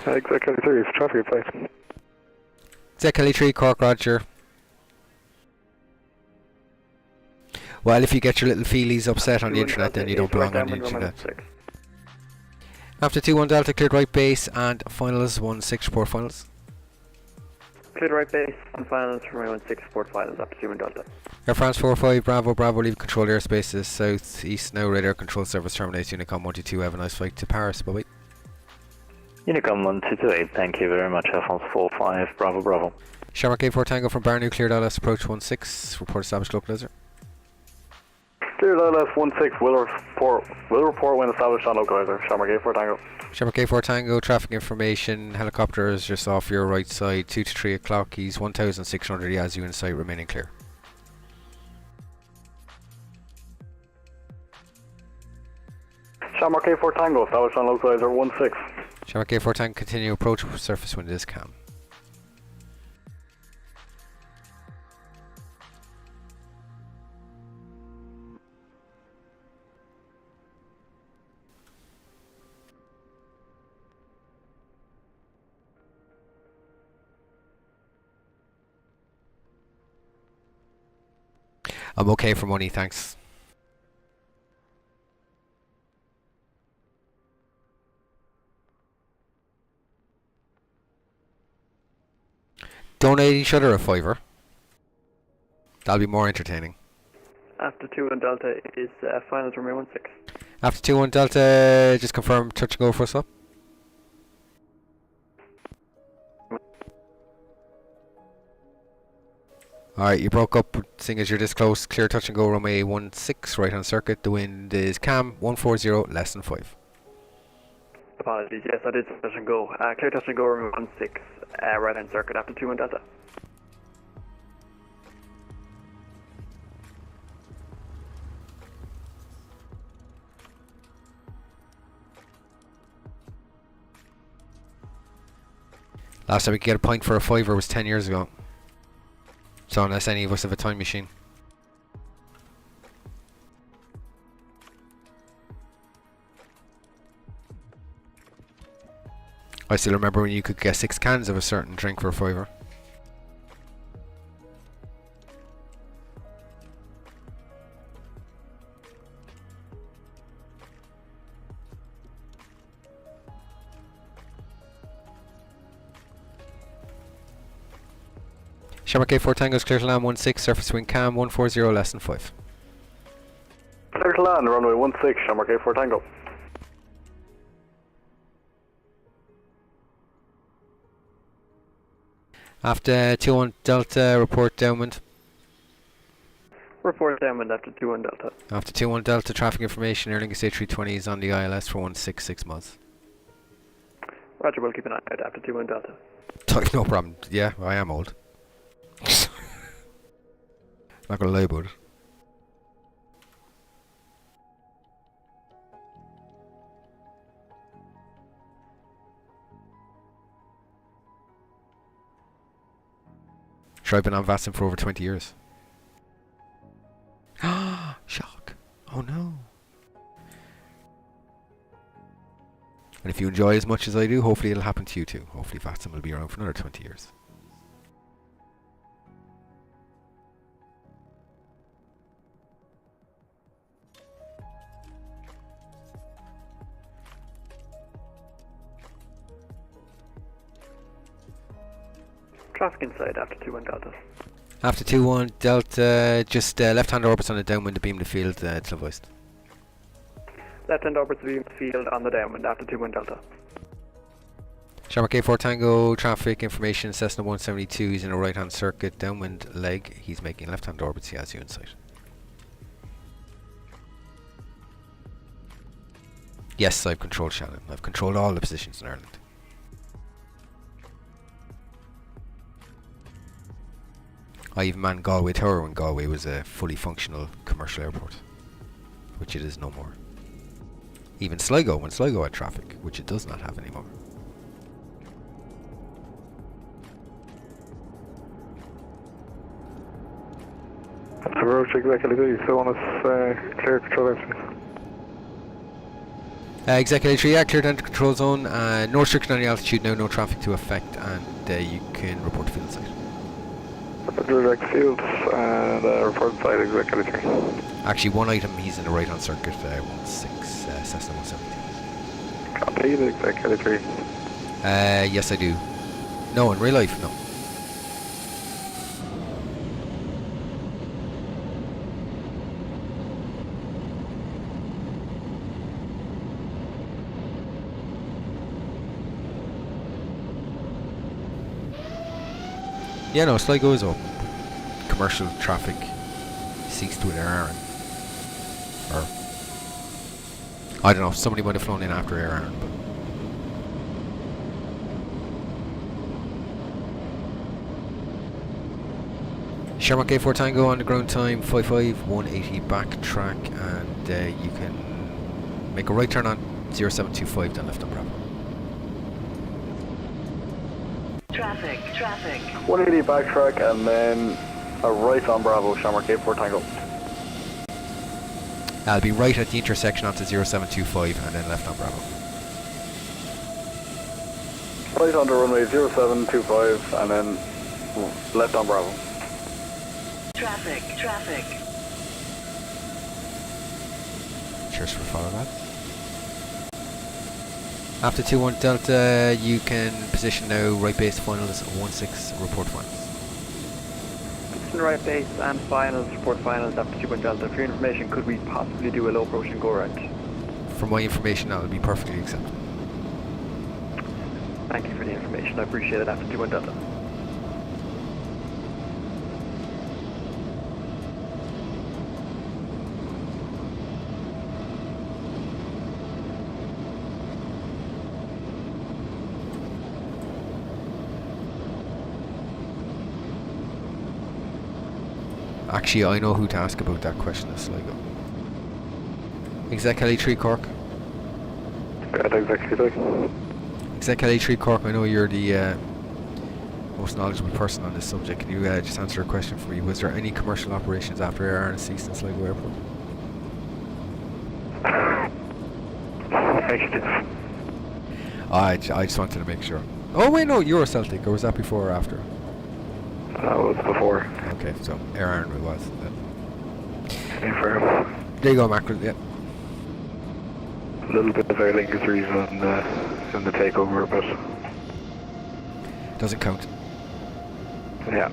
Exec Heli 3, traffic at sight. Exec Heli 3 Cork, Roger. Well, if you get your little feelies upset on the internet, then you don't belong on the internet. After 2-1 Delta, cleared right base and finals, 1-6 report finals. Cleared right base and finals from runway 16 report finals after 2-1 Delta. Air France 45, Bravo, Bravo, leave controlled airspace is south east now, radar control service terminates, Unicom 122, have a nice flight to Paris, bye-bye. Unicom 1228, thank you very much, Alphonse 45, Bravo, Bravo. Shamrock A4 Tango from Barnew, cleared ILS approach 16, report established local laser. Cleared ILS 16, will report when established on localizer. Shamrock A4 Tango. Shamrock A4 Tango, traffic information, helicopter is just off your right side, 2 to 3 o'clock, he's 1600, he has you in sight, remaining clear. Shamrock A4 Tango, established on localizer 16. Shamrock A4 Tango, continue approach, surface wind is calm. I'm okay for money, thanks. Donate each other a fiver. That'll be more entertaining. After 2 and Delta is final to remain 16. After 2-1 Delta, just confirm touch and go for us up. Alright, you broke up, seeing as you're this close. Clear touch and go, runway 16, right on circuit. The wind is calm, 140, less than 5. Apologies, yes, I did touch and go. Clear touch and go, runway 16, right hand circuit after 2 and Delta. Last time we could get a point for a fiver was 10 years ago. So unless any of us have a time machine. I still remember when you could get 6 cans of a certain drink for a fiver. Shamrock A4 Tango's clear to land 16, surface wind calm, 140, less than 5. Clear to land, runway 16, Shamrock A4 Tango. After 2-1 Delta, report downwind. Report downwind after 2 and Delta. After 2-1 Delta, traffic information, Aer Lingus A320 is on the ILS for 166 miles. Roger, we'll keep an eye out after 2 and Delta. No problem. Yeah, I am old. Not gonna lie about it. Sure, I've been on VATSIM for over 20 years. Shock. Oh no. And if you enjoy as much as I do, hopefully it'll happen to you too. Hopefully VATSIM will be around for another 20 years. Traffic inside after 2 and Delta. After 2-1 Delta, just left-hand orbits on the downwind to beam the field to the west. Left hand orbits the field on the downwind after 2 and Delta. Shamrock A4 Tango, traffic information, Cessna 172, he's in a right-hand circuit, downwind leg, he's making left-hand orbits, he has you in sight. Yes, I've controlled Shannon, I've controlled all the positions in Ireland. I even manned Galway Tower when Galway was a fully functional commercial airport, which it is no more. Even Sligo, when Sligo had traffic, which it does not have anymore. Approach executive, so on us clear control entry. Executive 3, yeah, cleared enter control zone, no restriction on the altitude now, no traffic to affect, and you can report to field site. Direct field and report site executive 3. Actually, one item, he's in the right-hand circuit, 16, Cessna 172. Complete executive 3. Yes I do. No, in real life, no. Yeah, no, Sligo is open. Commercial traffic ceased to Air Aaron. Or, I don't know, somebody might have flown in after Air Aaron, but... Shamrock A4 Tango on the ground time, 55, 180 back track, and you can Make a right turn on 0725, then left on Bravo. Traffic. 180 backtrack and then a right on Bravo, Shamrock 84 Tango. I'll be right at the intersection onto 0725 and then left on Bravo. Right on the runway 0725 and then left on Bravo. Traffic. Cheers for follow that. After 21 Delta, you can position now right base finals 16, report finals. Right base and finals, report finals after 21 Delta. For your information, could we possibly do a low approach and go around? For my information, that will be perfectly acceptable. Thank you for the information, I appreciate it after 21 Delta. Actually, I know who to ask about that question as Sligo. Exec LA3 Cork. Exec LA3 Cork, I know you're the most knowledgeable person on this subject. Can you just answer a question for me? Was there any commercial operations after air and ceased in Sligo Airport? I just wanted to make sure. Oh wait, no, you were Celtic, or was that before or after? That was before. Okay, so Air Iron it was. Confirm. There you go, Mackerel, yeah. A little bit of Aer Lingus reason in the takeover, but Doesn't count. yeah.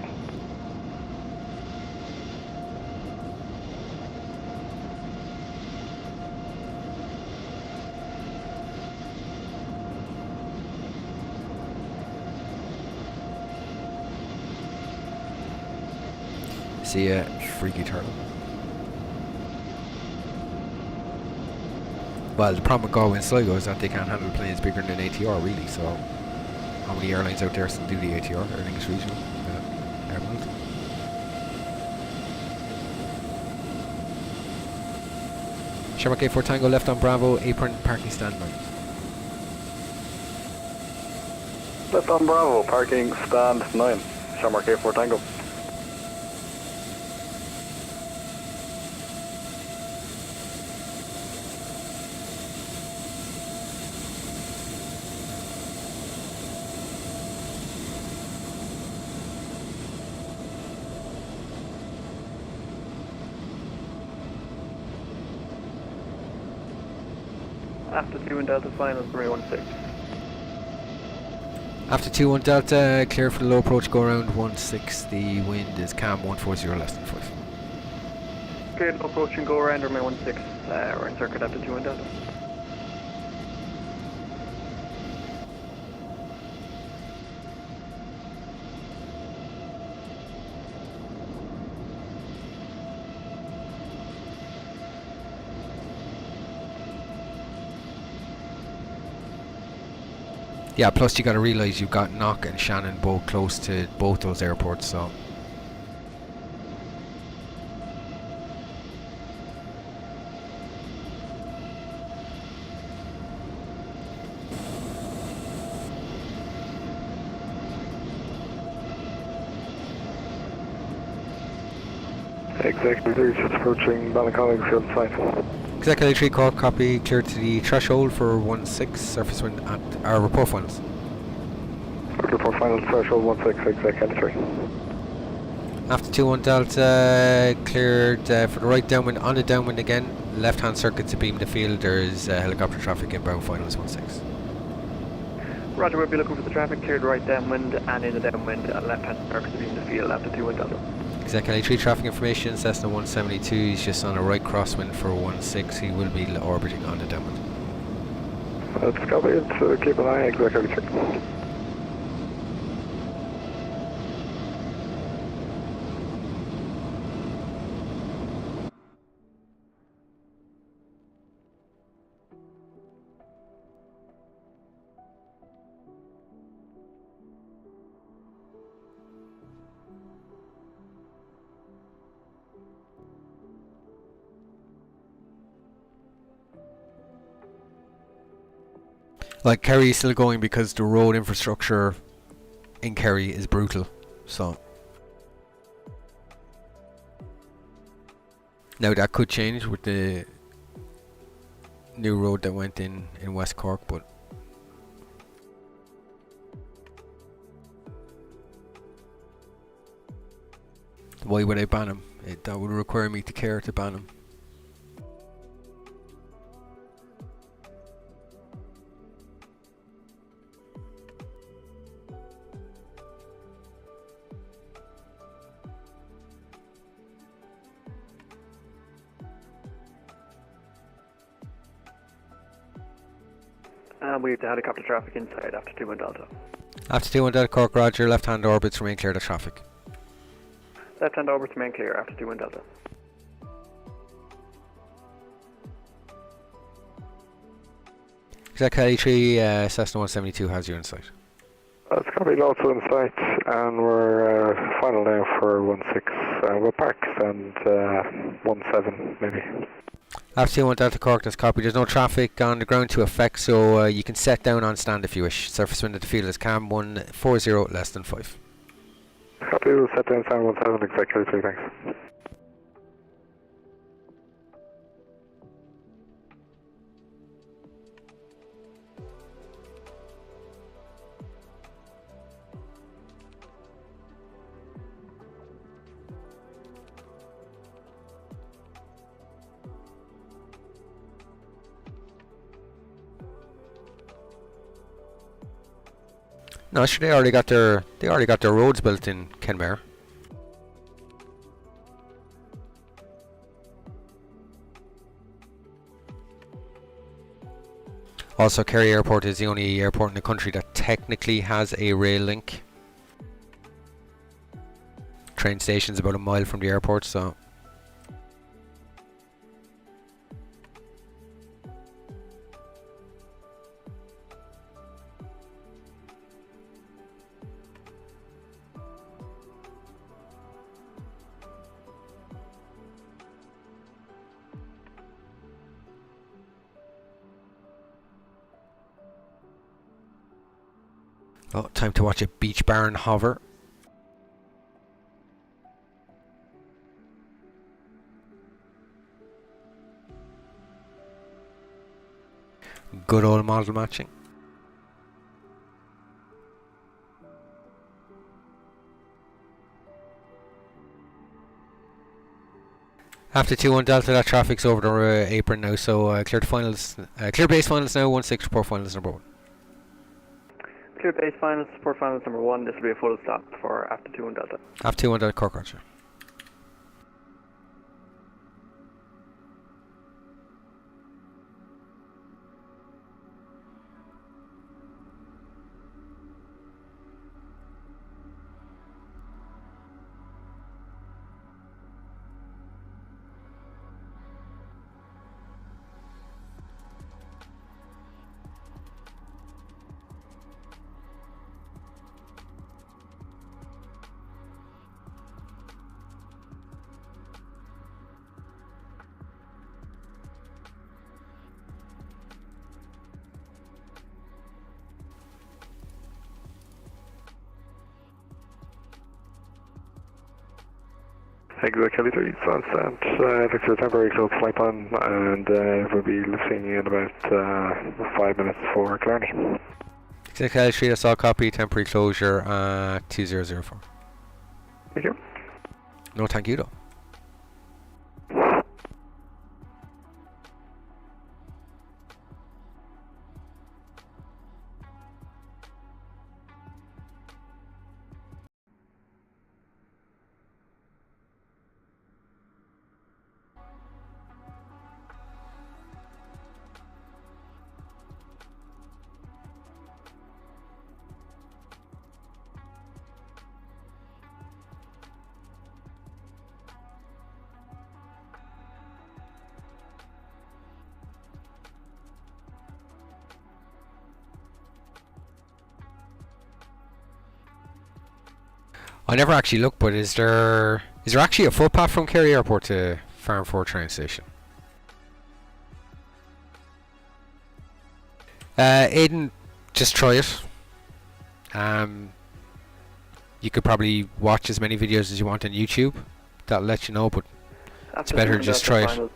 See ya, freaky turtle. Well, the problem with Galway and Sligo is that they can't handle planes bigger than ATR, really, so how many airlines out there still do the ATR, Aer Lingus Regional, Air Miles? Shamrock 84 Tango left on Bravo, apron parking stand 9. Left on Bravo, parking stand 9. Shamrock 84 Tango. After 2 and Delta finals, 316. After 21 Delta, clear for the low approach, go around 16, the wind is calm 140 less than 5. Okay, low approach and go around, runway 16, we're in circuit after 2 and Delta. Yeah, plus you got to realise you've got Knock and Shannon both close to both those airports, so. Executive 3 just approaching Ballincollig field site. Executive 3 Cork, copy, clear to the threshold for 16, surface wind at our report finals. Report final threshold 16, Executive 3. After 21 Delta, cleared for the right downwind, on the downwind again, left hand circuit to beam the field, there's helicopter traffic inbound finals 16. Roger, we'll be looking for the traffic cleared right downwind and in the downwind and left hand circuit to beam the field after 2 and Delta. Exec 3 traffic information, Cessna 172, he's just on a right crosswind for 16, he will be orbiting on the downwind. That's copy, it's keep an eye, Executive 3. Like, Kerry is still going because the road infrastructure in Kerry is brutal. So now that could change with the new road that went in West Cork, but why would I ban him? That would require me to care to ban him. We have the helicopter traffic inside after 2 and Delta. After 2 Delta Cork, Roger, left-hand orbits remain clear to traffic. Left-hand orbits remain clear after 2 and Delta. Exact Kelly 3, Cessna 172 has you in sight. It's going to be lots in sight, and we're final now for 16. We'll park and 17 maybe. After 2 Delta Cork, that's copy. There's no traffic on the ground to affect, so you can set down on stand if you wish. Surface wind at the field is cam 140 less than 5. Copy, we'll set down stand 17 exactly 3, thanks. No, sure, they already got their roads built in Kenmare. Also, Kerry Airport is the only airport in the country that technically has a rail link. Train station's about a mile from the airport, so oh, time to watch a beach barn hover. Good old model matching. After 2 Delta, that traffic's over the apron now, so clear base finals now, 16 report finals number 1. Clear base finals, support finals number 1. This will be a full stop for after 2 and Delta. After 2 Delta Cork, Roger. Exit Kelly 3, on stand. Looks like a temporary closed flight plan, and we'll be lifting in about 5 minutes for Clarny. Exit Kelly 3, that's all copy, temporary closure at 2004. Thank you. No, thank you though. I never actually looked, but is there actually a footpath from Kerry Airport to Farnford train station? Aiden, just try it. You could probably watch as many videos as you want on YouTube. That'll let you know, but it's better to just try it.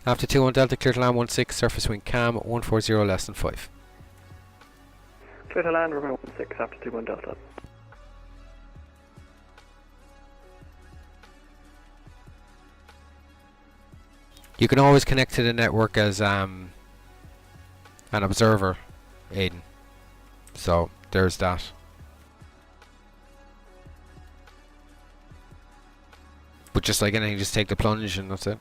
After 2-1 Delta, clear to land 16, surface wind cam 140 less than 5. Clear to land, runway 16 after 21 Delta. You can always connect to the network as an observer, Aiden. So there's that. But just like anything, just take the plunge and that's it.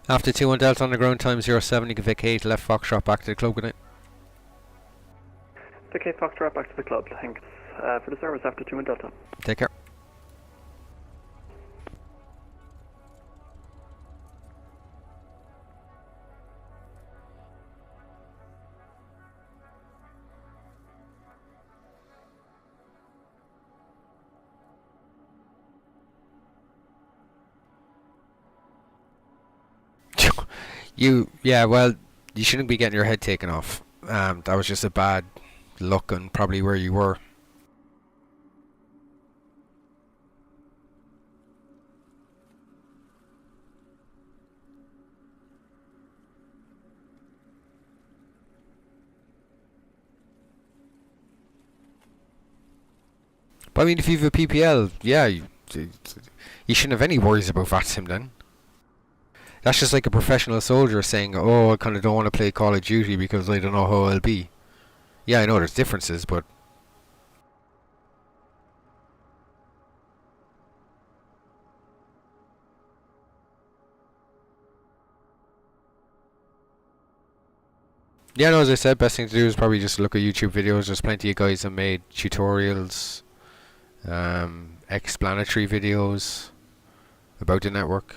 After 2-1 Delta on the ground, time 07, you can vacate left Foxtrot back to the club, good night. Okay, Foxtrot back to the club, thanks for the service after 21 Delta. Take care. Yeah, well, you shouldn't be getting your head taken off. That was just a bad look on probably where you were. But I mean, if you have a PPL, yeah, you shouldn't have any worries about VATSIM then. That's just like a professional soldier saying, oh, I kind of don't want to play Call of Duty because I don't know how I'll be. Yeah, I know there's differences, but... Yeah, no, as I said, best thing to do is probably just look at YouTube videos. There's plenty of guys that made tutorials, explanatory videos about the network.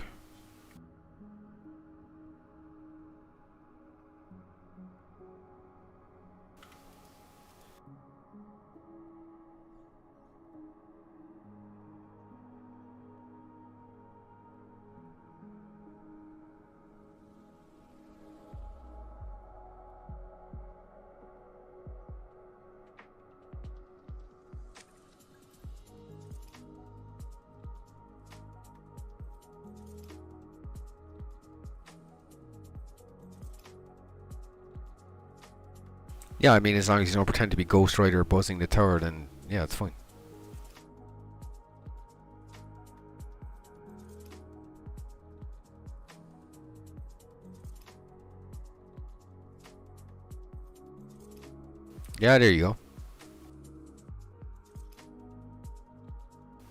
Yeah, I mean, as long as you don't pretend to be Ghost Rider buzzing the tower, then yeah, it's fine. Yeah, there you go.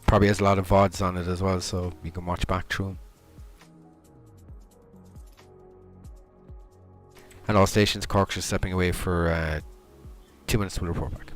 Probably has a lot of VODs on it as well, so you can watch back through them. And all stations, Cork's just stepping away for 2 minutes to report back.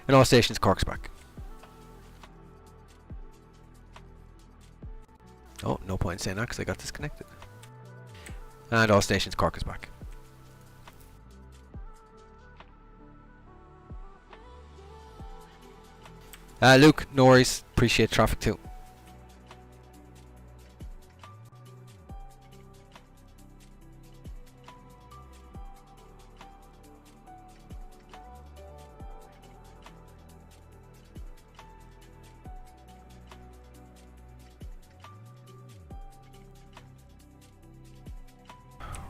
And all stations, Cork's back. Oh, no point in saying that because I got disconnected. And all stations, Cork is back. Luke, no worries. Appreciate traffic too.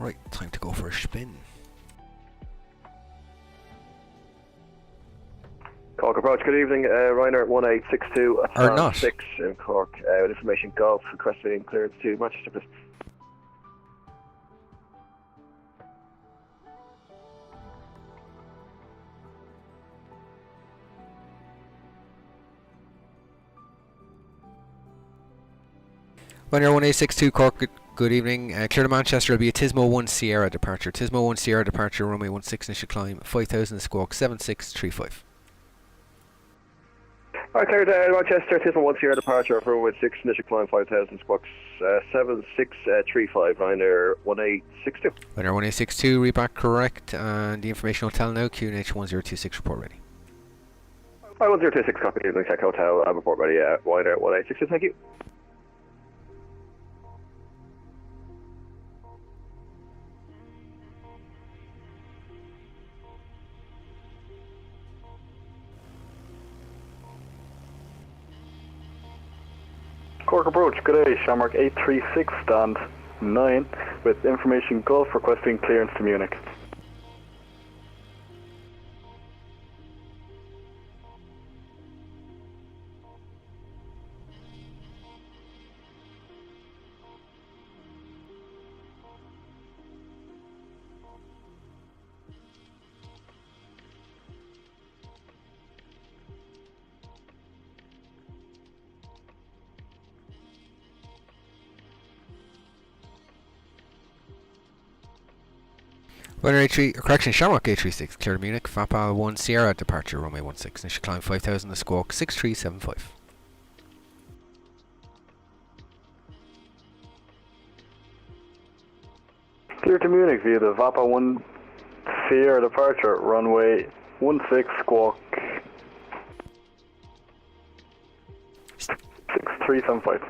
Right, time to go for a spin. Cork approach, good evening. Ryanair 1862 at Or not. 6 in Cork. With information Golf, requesting clearance to Manchester, please. Ryanair 1862 Cork, good evening. Clear to Manchester will be a Tismo 1 Sierra departure. Tismo 1 Sierra departure, runway 16 initial climb, 5000 squawk 7635. Alright, cleared Manchester, Tismo 1 Sierra departure for runway 6 initial climb, 5000 squawks 7635, Ryanair 1862. Ryanair 1862, read back correct, and the information hotel now, QNH 1026 report ready. 1026, copy, evening, check hotel, report ready, Ryanair 1862, thank you. Cork approach, good day, Shamrock 836, stand 9, with information Gulf requesting clearance to Munich. Ryanair Shamrock 836, clear to Munich, FAPAL 1 Sierra departure, runway 16, initial climb 5000, squawk 6375. Clear to Munich via the VAPA 1 Sierra departure, runway 16, squawk 6375.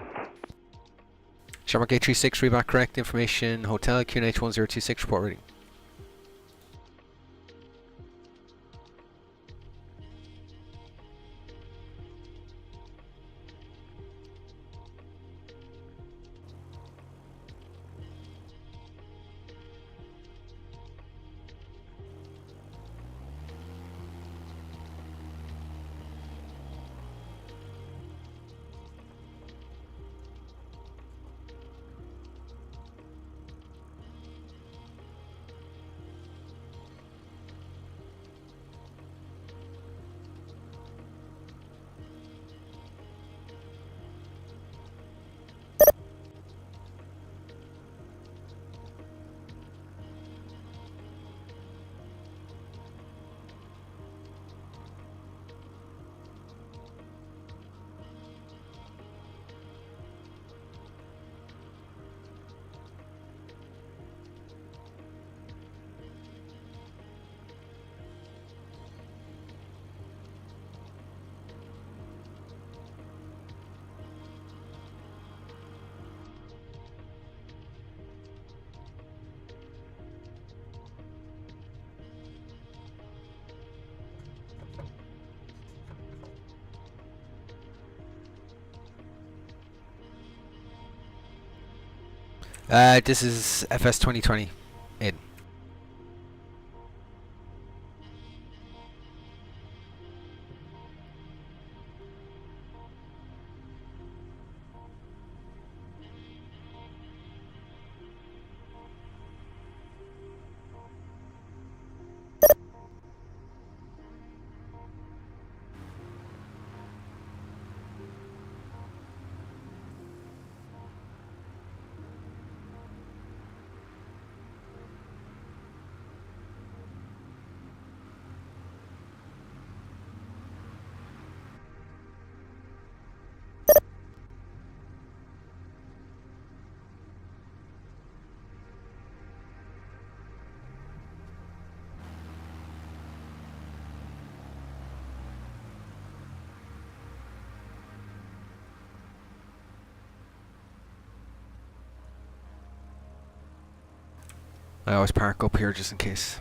Shamrock 836, read back correct, information hotel, QNH 1026 report ready. This is FS 2020 in. I always park up here just in case.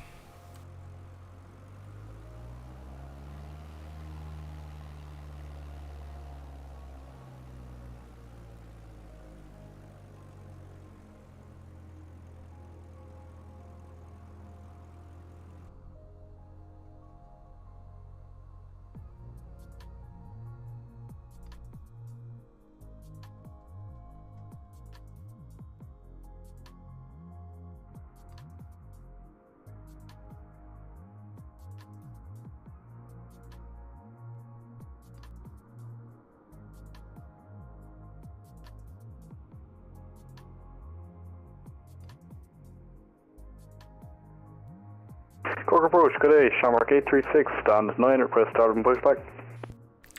Cork approach, good day. Shamrock 836, stand 9, request start and pushback.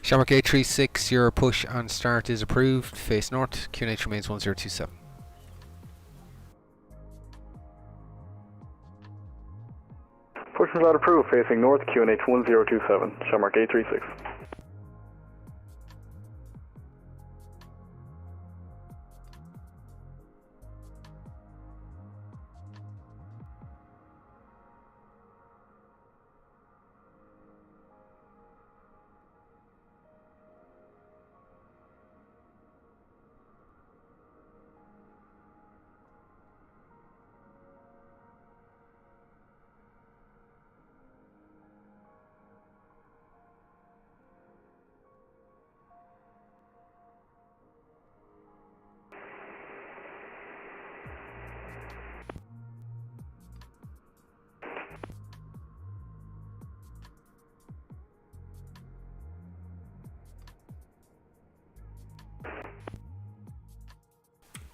Shamrock 836, your push and start is approved. Face north, QNH remains 1027. Push and start approved, facing north, QNH 1027, Shamrock 836.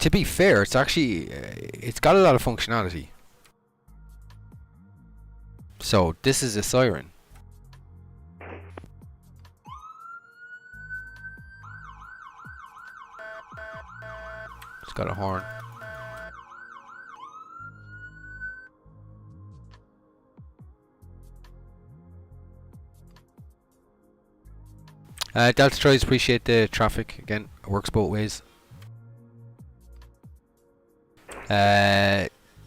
To be fair, it's actually it's got a lot of functionality. So this is a siren. It's got a horn. Delta Troys, appreciate the traffic again. It works both ways.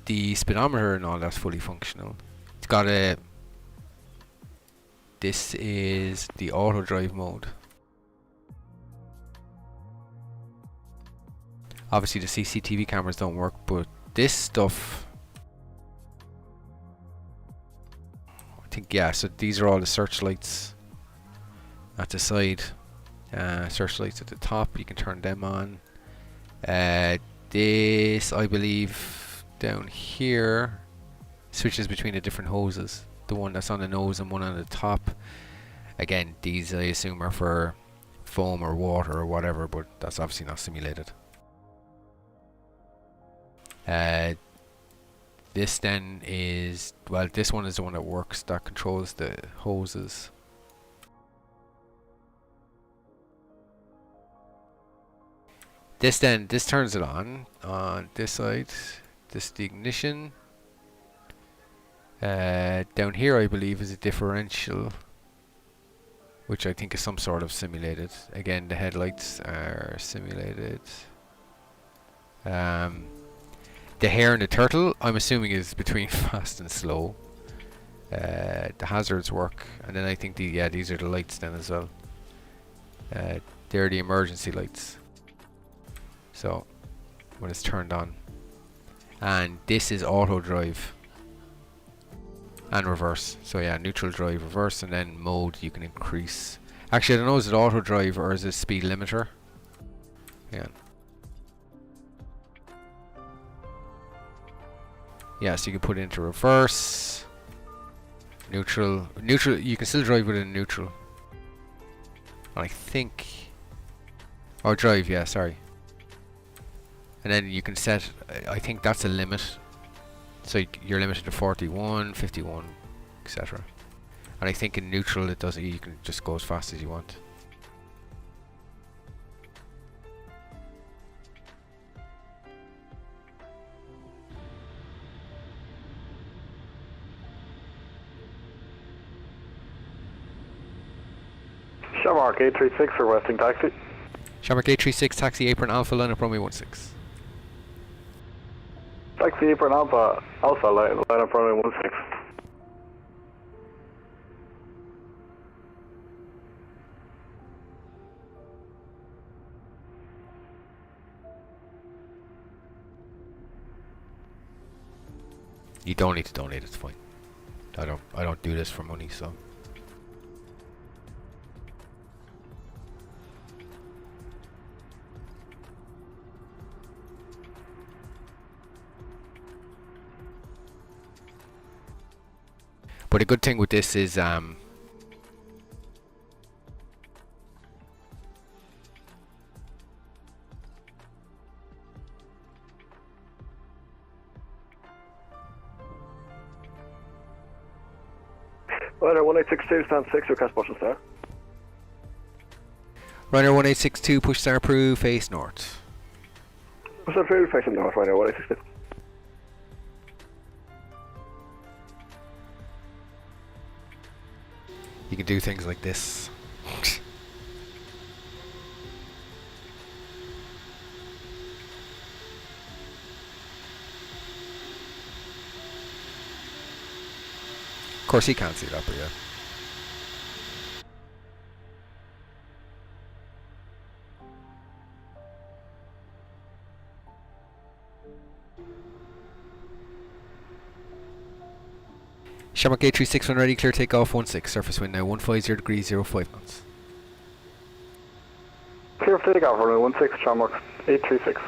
The speedometer and all that's fully functional. It's got a. This is the auto drive mode. Obviously the CCTV cameras don't work, but this stuff, I think, yeah, so these are all the searchlights at the side, searchlights at the top, you can turn them on. This, I believe, down here switches between the different hoses, the one that's on the nose and one on the top. Again, these I assume are for foam or water or whatever, but that's obviously not simulated. This then is, well, this one is the one that works, that controls the hoses. This then, this turns it on this side. This is the ignition. Down here I believe is a differential, which I think is some sort of simulated. Again, the headlights are simulated. The hare and the turtle, I'm assuming, is between fast and slow. The hazards work, and then I think these are the lights then as well. They're the emergency lights. So when it's turned on, and this is auto drive and reverse. So yeah, neutral drive, reverse, and then mode you can increase. Actually, I don't know, is it auto drive or is it speed limiter? Yeah. Yeah, so you can put it into reverse, neutral. Neutral, you can still drive within neutral. I think, or drive, yeah, sorry. And then you can set, I think that's a limit. So you're limited to 41, 51, etc. And I think in neutral it does, you can just go as fast as you want. Shamrock 836 requesting taxi. Shamrock 836 taxi apron Alpha line up runway 16. Taxi for an Alpha, line up runway 16. You don't need to donate, it's fine. I don't do this for money, so. But a good thing with this is Ryder 1862, stand 6, request push and start. Runner 1862, push star approved, face north. Push and approved, facing north, Ryder 1862. You can do things like this. Of course he can't see that, but yeah. Shamrock 8361 ready, clear takeoff 16, surface wind now 150 degrees 05 knots. Clear for takeoff, runway 16, Shamrock 836.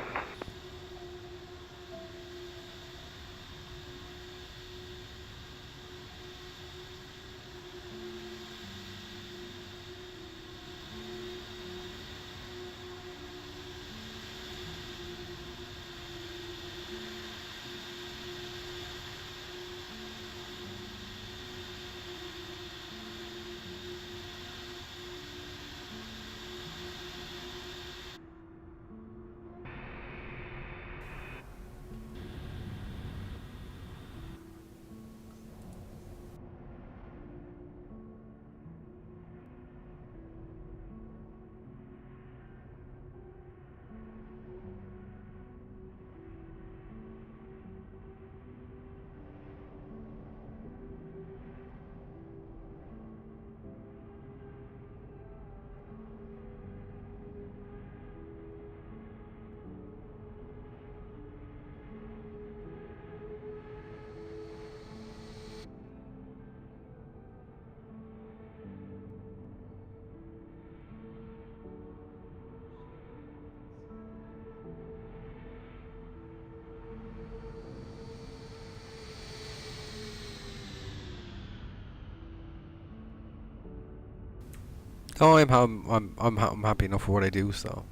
Oh, I'm happy enough with what I do, so.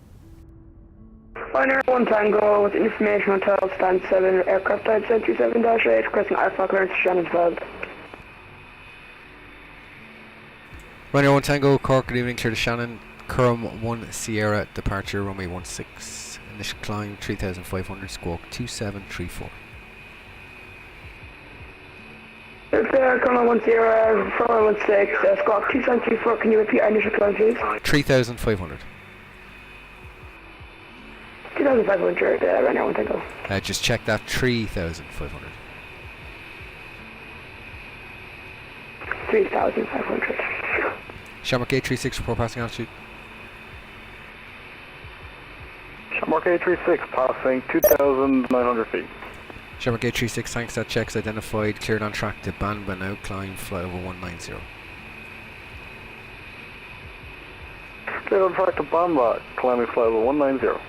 Ryder 1 Tango with information on hotel stand 7, aircraft type 727-8, requesting Alpha clearance to Shannonsville. Runner 1 Tango, Cork, good evening, clear to Shannon. Curram 1 Sierra, departure runway 16, initial climb 3500, squawk 2734. Colonel 10, Runway 16, squawk 2734, can you repeat our initial climb please? 3500. 2500, Ryder 1 Tango. Just check that, 3500. 3500. Shamrock 836, report passing altitude. Shamrock 836, passing 2,900 feet. Shamrock 836, thanks, that checks identified, cleared on track to Banba, now climb, fly over 190. Cleared on track to Banba, climbing flight over 190.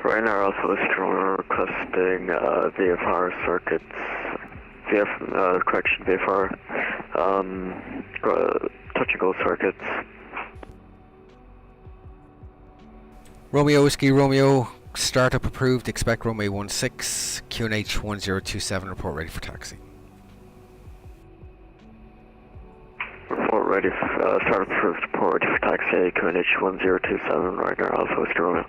Ryanair Alpha Whiskey Romeo requesting VFR circuits, VFR, touch and go circuits. Romeo Whiskey Romeo, startup approved, expect runway 16, QNH 1027, report ready for taxi. Report ready, startup approved, report ready for taxi, QNH 1027, Ryanair Alpha Whiskey Romeo.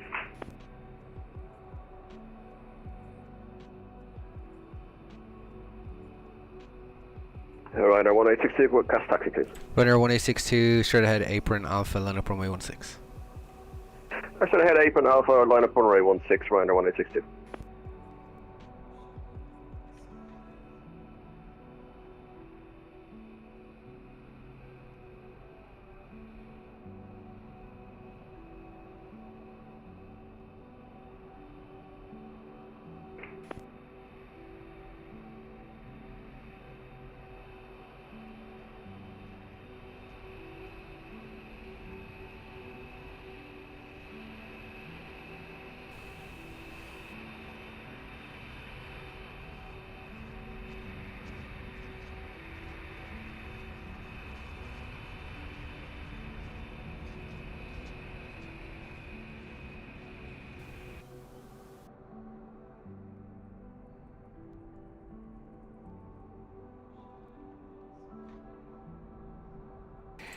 Ryanair 1862, what gas taxi please? Ryanair 1862, straight ahead, apron, Alpha, line up runway 16. Straight ahead, apron, Alpha, line up runway 16, Ryanair 1862.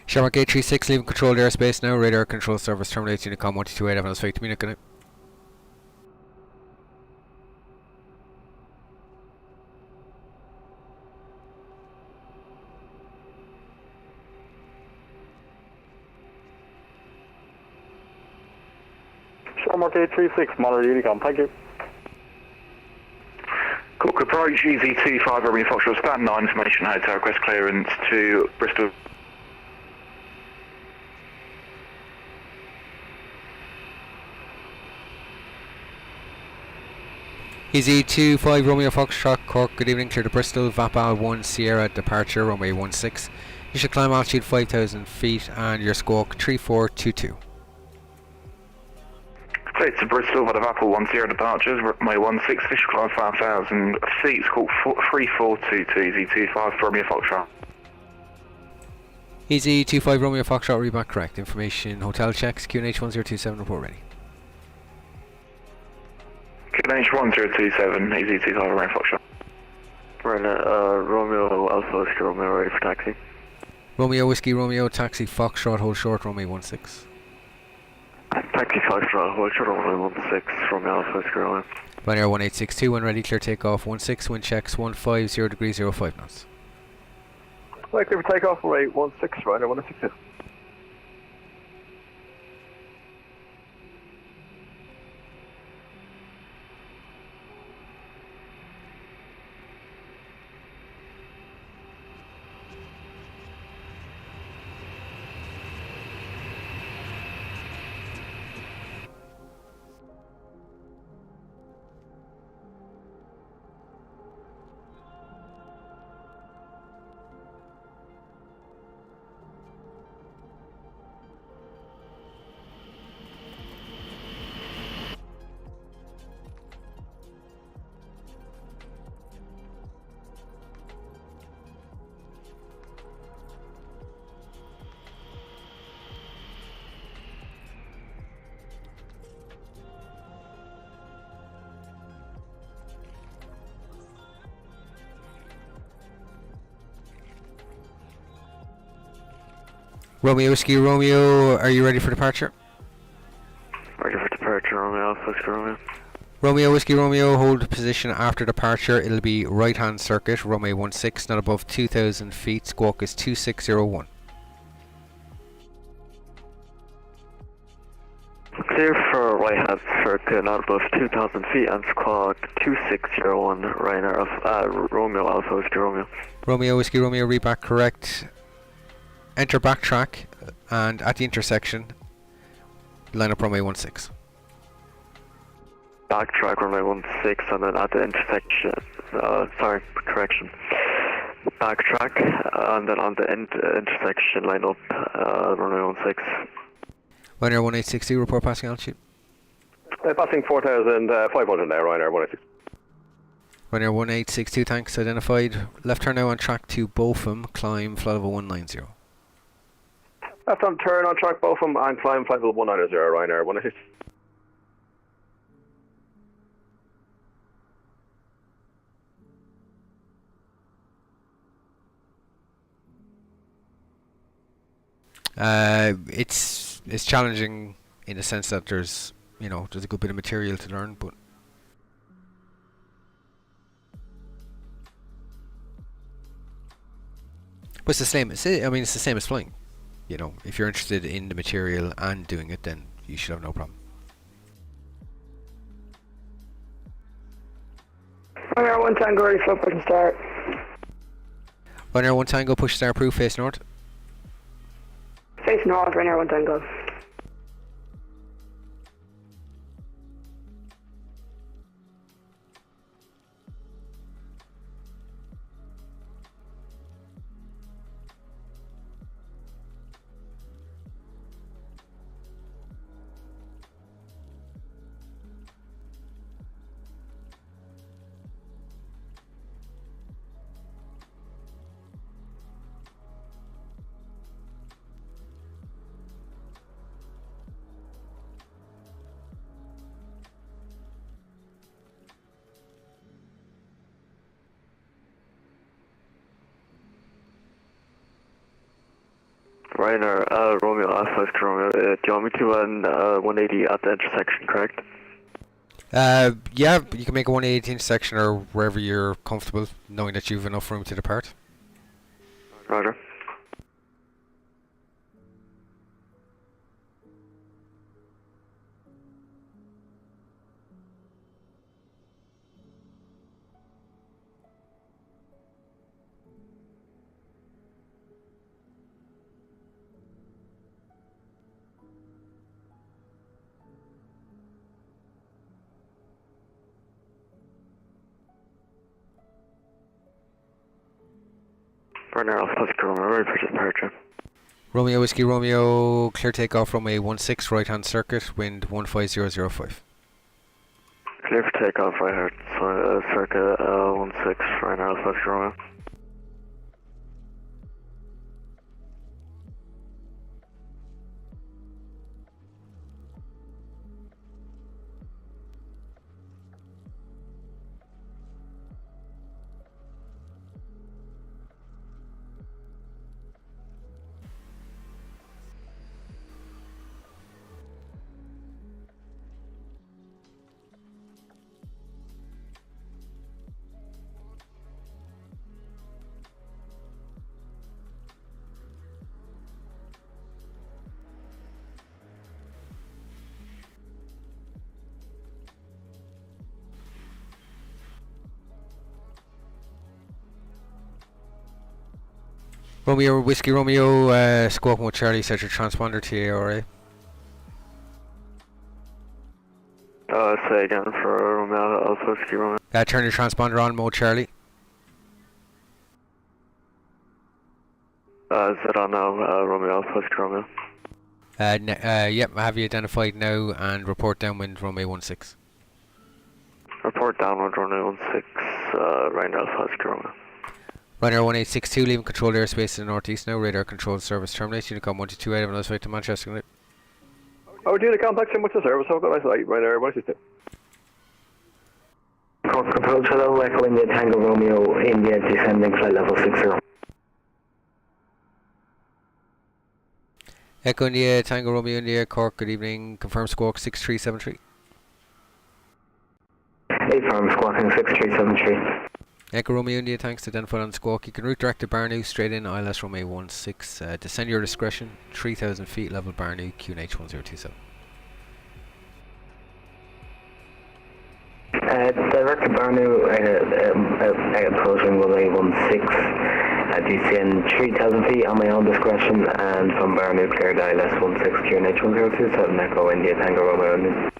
Shamrock 836, leaving controlled airspace now, radar control service terminates, Unicom 1228, having us fake to Munich, good night. Shamrock 836, monitor Unicom, thank you. Cork approach, EZ25, Romeo Foxtrot, stand 9, information, hotel request clearance to Bristol. EZ25 Romeo Foxtrot, Cork, good evening, clear to Bristol, Vapal 1 Sierra, departure, runway 16. You should climb altitude 5,000 feet and your squawk 3422. Clear to Bristol with a Vapal 1 Sierra departures, runway 16, official climb 5,000 feet, squawk 3422, EZ25 Romeo Foxtrot. EZ25 Romeo Foxtrot, read back correct, information, hotel checks, QNH 1027, report ready. QNH 1027, EZ25 Romeo Foxtrot. Romeo Alpha Whiskey Romeo ready for taxi. Romeo Whiskey Romeo, taxi Foxtrot, hold short, runway 16. Taxi Foxtrot, hold short runway 16, Romeo Alpha Whiskey Romeo. Ryanair 1862, when ready, clear takeoff 16, wind checks 150 degrees 05 knots. Right, clear for takeoff, runway 16, Ryanair 1862. Romeo Whiskey Romeo, are you ready for departure? Ready for departure, Romeo Alpha Whiskey Romeo. Romeo Whiskey Romeo, hold position after departure. It'll be right hand circuit, runway 16, not above 2,000 feet. Squawk is 2601. Clear for right hand circuit, not above 2,000 feet, and squawk 2601, Ryanair Romeo Alpha Whiskey Romeo. Romeo Whiskey Romeo, read back correct. Enter backtrack, and at the intersection, line up runway 16. Backtrack runway 16, and then at the intersection, correction. Backtrack, and then on the intersection, line up runway 16. Ryanair 1862, report passing altitude. Passing 4,500 now, Ryanair 186. Ryanair 1862, thanks. Identified. Left turn now on track to Botham, climb flight level 190. Left on turn on track Botham and climb flight level 190, Ryanair 186. It's challenging in the sense that there's a good bit of material to learn, but it's the same. It's the same as flying. If you're interested in the material and doing it, then you should have no problem. Ryanair 1 Tango, ready for push and start. Ryanair 1 Tango, push start, proof, face north. Face north, Ryanair 1 Tango. Ryanair, Romeo Alpha Romeo, do you want me to run 180 at the intersection, correct? Yeah, you can make a 180 intersection or wherever you're comfortable, knowing that you've enough room to depart. Roger. Ryanair Alpha Romeo, ready for departure. Romeo Whiskey Romeo, clear takeoff from a 16 right hand circuit, wind 15005. Clear for takeoff, right hand circuit 16, Ryanair Alpha Romeo. Romeo Whiskey Romeo, Squawk 1 Charlie, set your transponder to ARA. Say again for Romeo Alpha Whiskey Romeo. Turn your transponder on, mode Charlie. Is it on now, Romeo Alpha Whiskey Romeo? Yep, I have you identified now and report downwind runway 16. Report downwind runway 16, Ryanair Alpha Whiskey Romeo. Ryanair 1862, leaving controlled airspace in the northeast now. Radar controlled service terminates. Unicom 128, have another flight to Manchester. We're doing a complex in with the service, so I've got a nice light, Ryanair 162. Cork Control, hello, Echo India Tango Romeo, India descending flight level 60. Echo India Tango Romeo India, Cork, good evening. Confirm squawk 6373. Affirm squawking 6373. Echo Romeo India, thanks. Identified on squawk. You can route direct to Barnew, straight in ILS Romeo 16. Descend your discretion, 3,000 feet, level Barnew, QNH 1027. Direct to Barnew, approaching runway 16. Descend 3,000 feet on my own discretion, and from Barnew cleared ILS 16, QNH 1027, Echo India Tango Romeo India.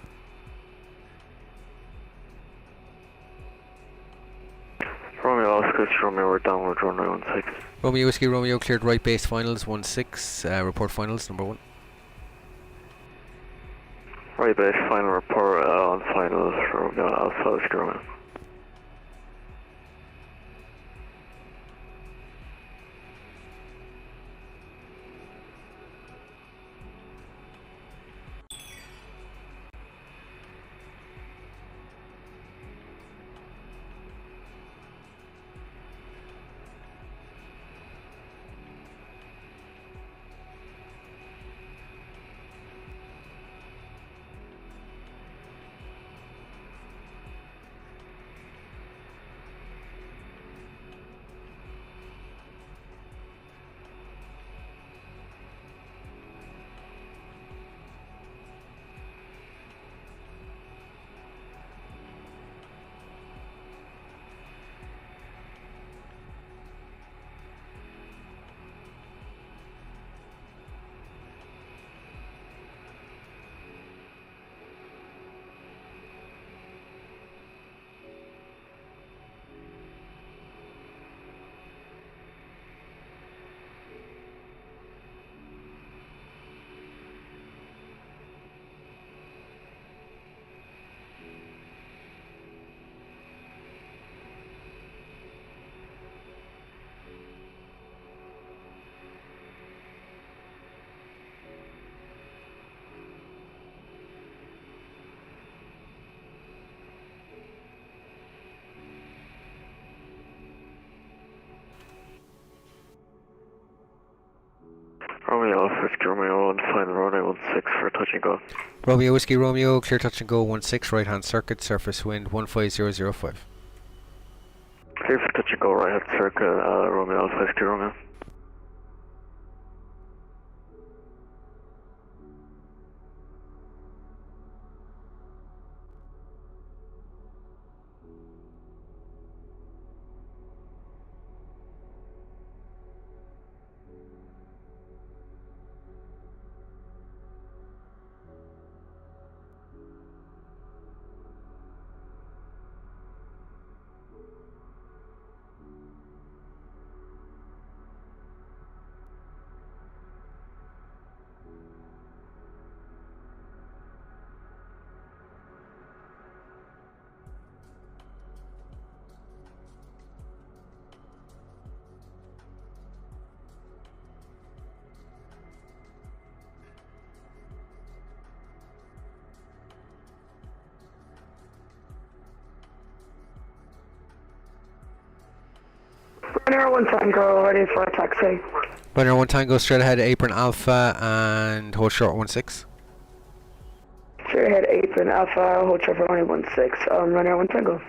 Romeo Oscar, Romeo, we're downward runway 16. Romeo Whiskey Romeo, cleared right base finals 16. Report finals number 1. Right base, final report on final Romeo Alpha Whiskey Romeo. Romeo Alpha Whiskey Romeo on final runway 16 for touch and go. Romeo Whiskey Romeo, clear touch and go 16, right hand circuit, surface wind 15005. Clear for touch and go, right hand circuit, Romeo Alpha Whiskey Romeo. Runner 1 Tango, ready for a taxi. Runner 1 Tango, straight ahead, apron Alpha, and hold short 16. Straight ahead, apron Alpha, hold short for runway 16, runner 1 Tango.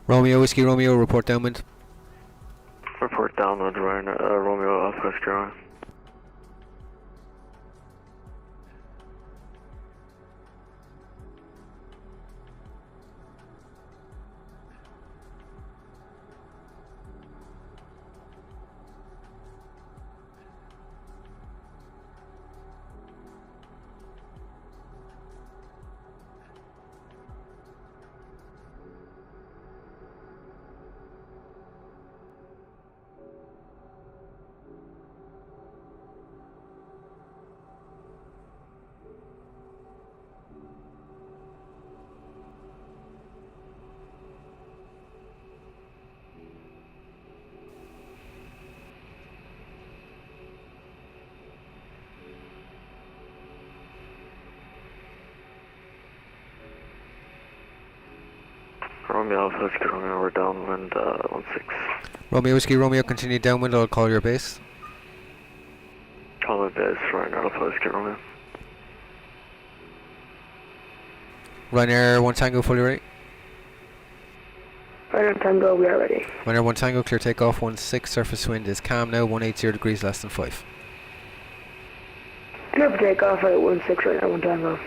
Romeo Whiskey Romeo, report downwind. Report downwind, Romeo Alpha Whiskey Romeo. Romeo Alpha Whiskey Romeo, we're downwind 16. Romeo Whiskey Romeo, continue downwind, I'll call your base. Call my base, Ryanair Alpha Whiskey Romeo. Ryanair 1 Tango, fully ready. Ryanair Tango, we are ready. Ryanair 1 Tango, clear takeoff 16, surface wind is calm now, 180 degrees less than 5. Clear for takeoff at 16 right now, 1 Tango.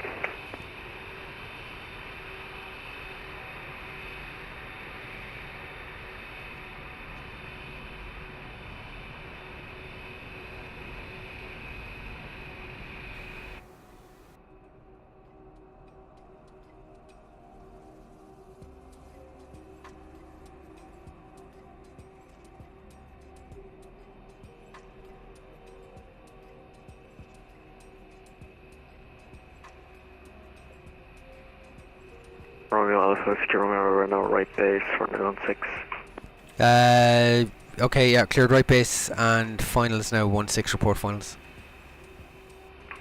Romeo Alpha, secure Romeo, we're now right base, runway 16. Okay, yeah, cleared right base and finals now, 16 report finals.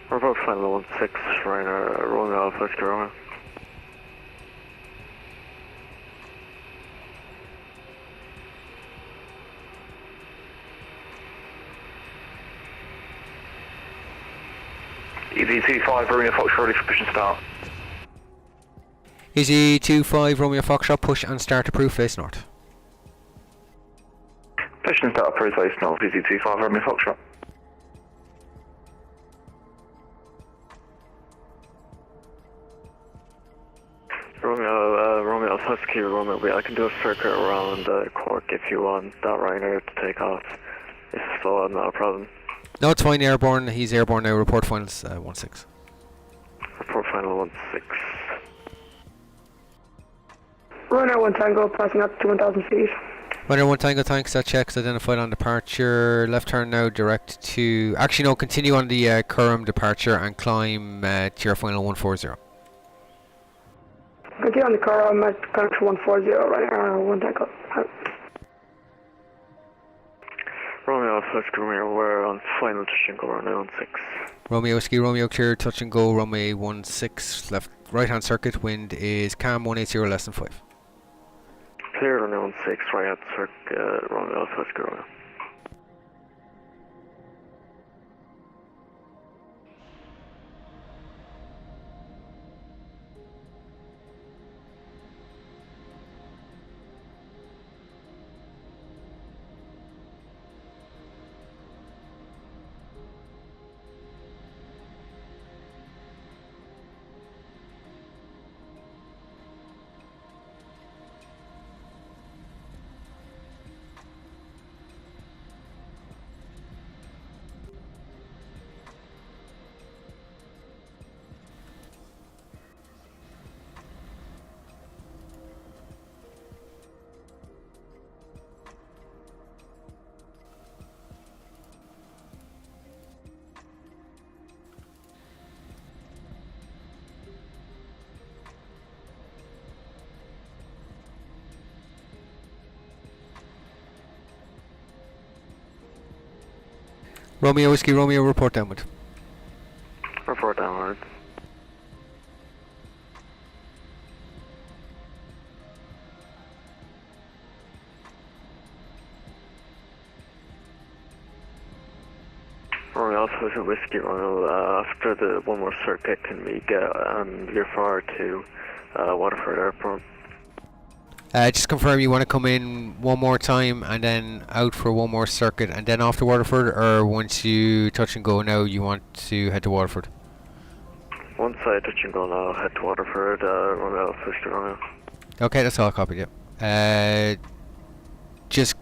Report final 16, Ryanair, Romeo Alpha, secure Romeo. EV25, Romeo Fox ready for push and start. Easy 25 Romeo Foxtrot, push and start approved face north. Push and start approved face north, EV25, Romeo Fox. Romeo Husky, Romeo, I can do a circuit around Cork if you want that Ryanair to take off. If so, not a problem. No, it's fine, airborne, he's airborne now, report finals 16. Report final 16. Runner 1 Tango, passing up to 1,000 feet. Runner 1 Tango, thanks, that check's identified on departure. Left turn now, direct to... Actually no, continue on the Curram departure and climb to your final 140. Continue on the car, I'm at connection 140, Runner 1 Tango. Romeo Husky, Romeo, we're on final touch and go runway 16. Romeo Whiskey, Romeo clear, touch and go, runway 16, left, right hand circuit, wind is calm, 180 less than 5. Clear runway 16, right hand circuit, Romeo Husky, Romeo. Romeo Whiskey, Romeo, report downward. Report downward. Romeo Alpha Whiskey, Romeo, after the one more circuit, can we get your far to Waterford Airport? Just confirm you want to come in one more time and then out for one more circuit and then off to Waterford, or once you touch and go now you want to head to Waterford? Once I touch and go now, head to Waterford, Romeo Alpha Whiskey, Romeo. Okay, that's all copied, yeah. Just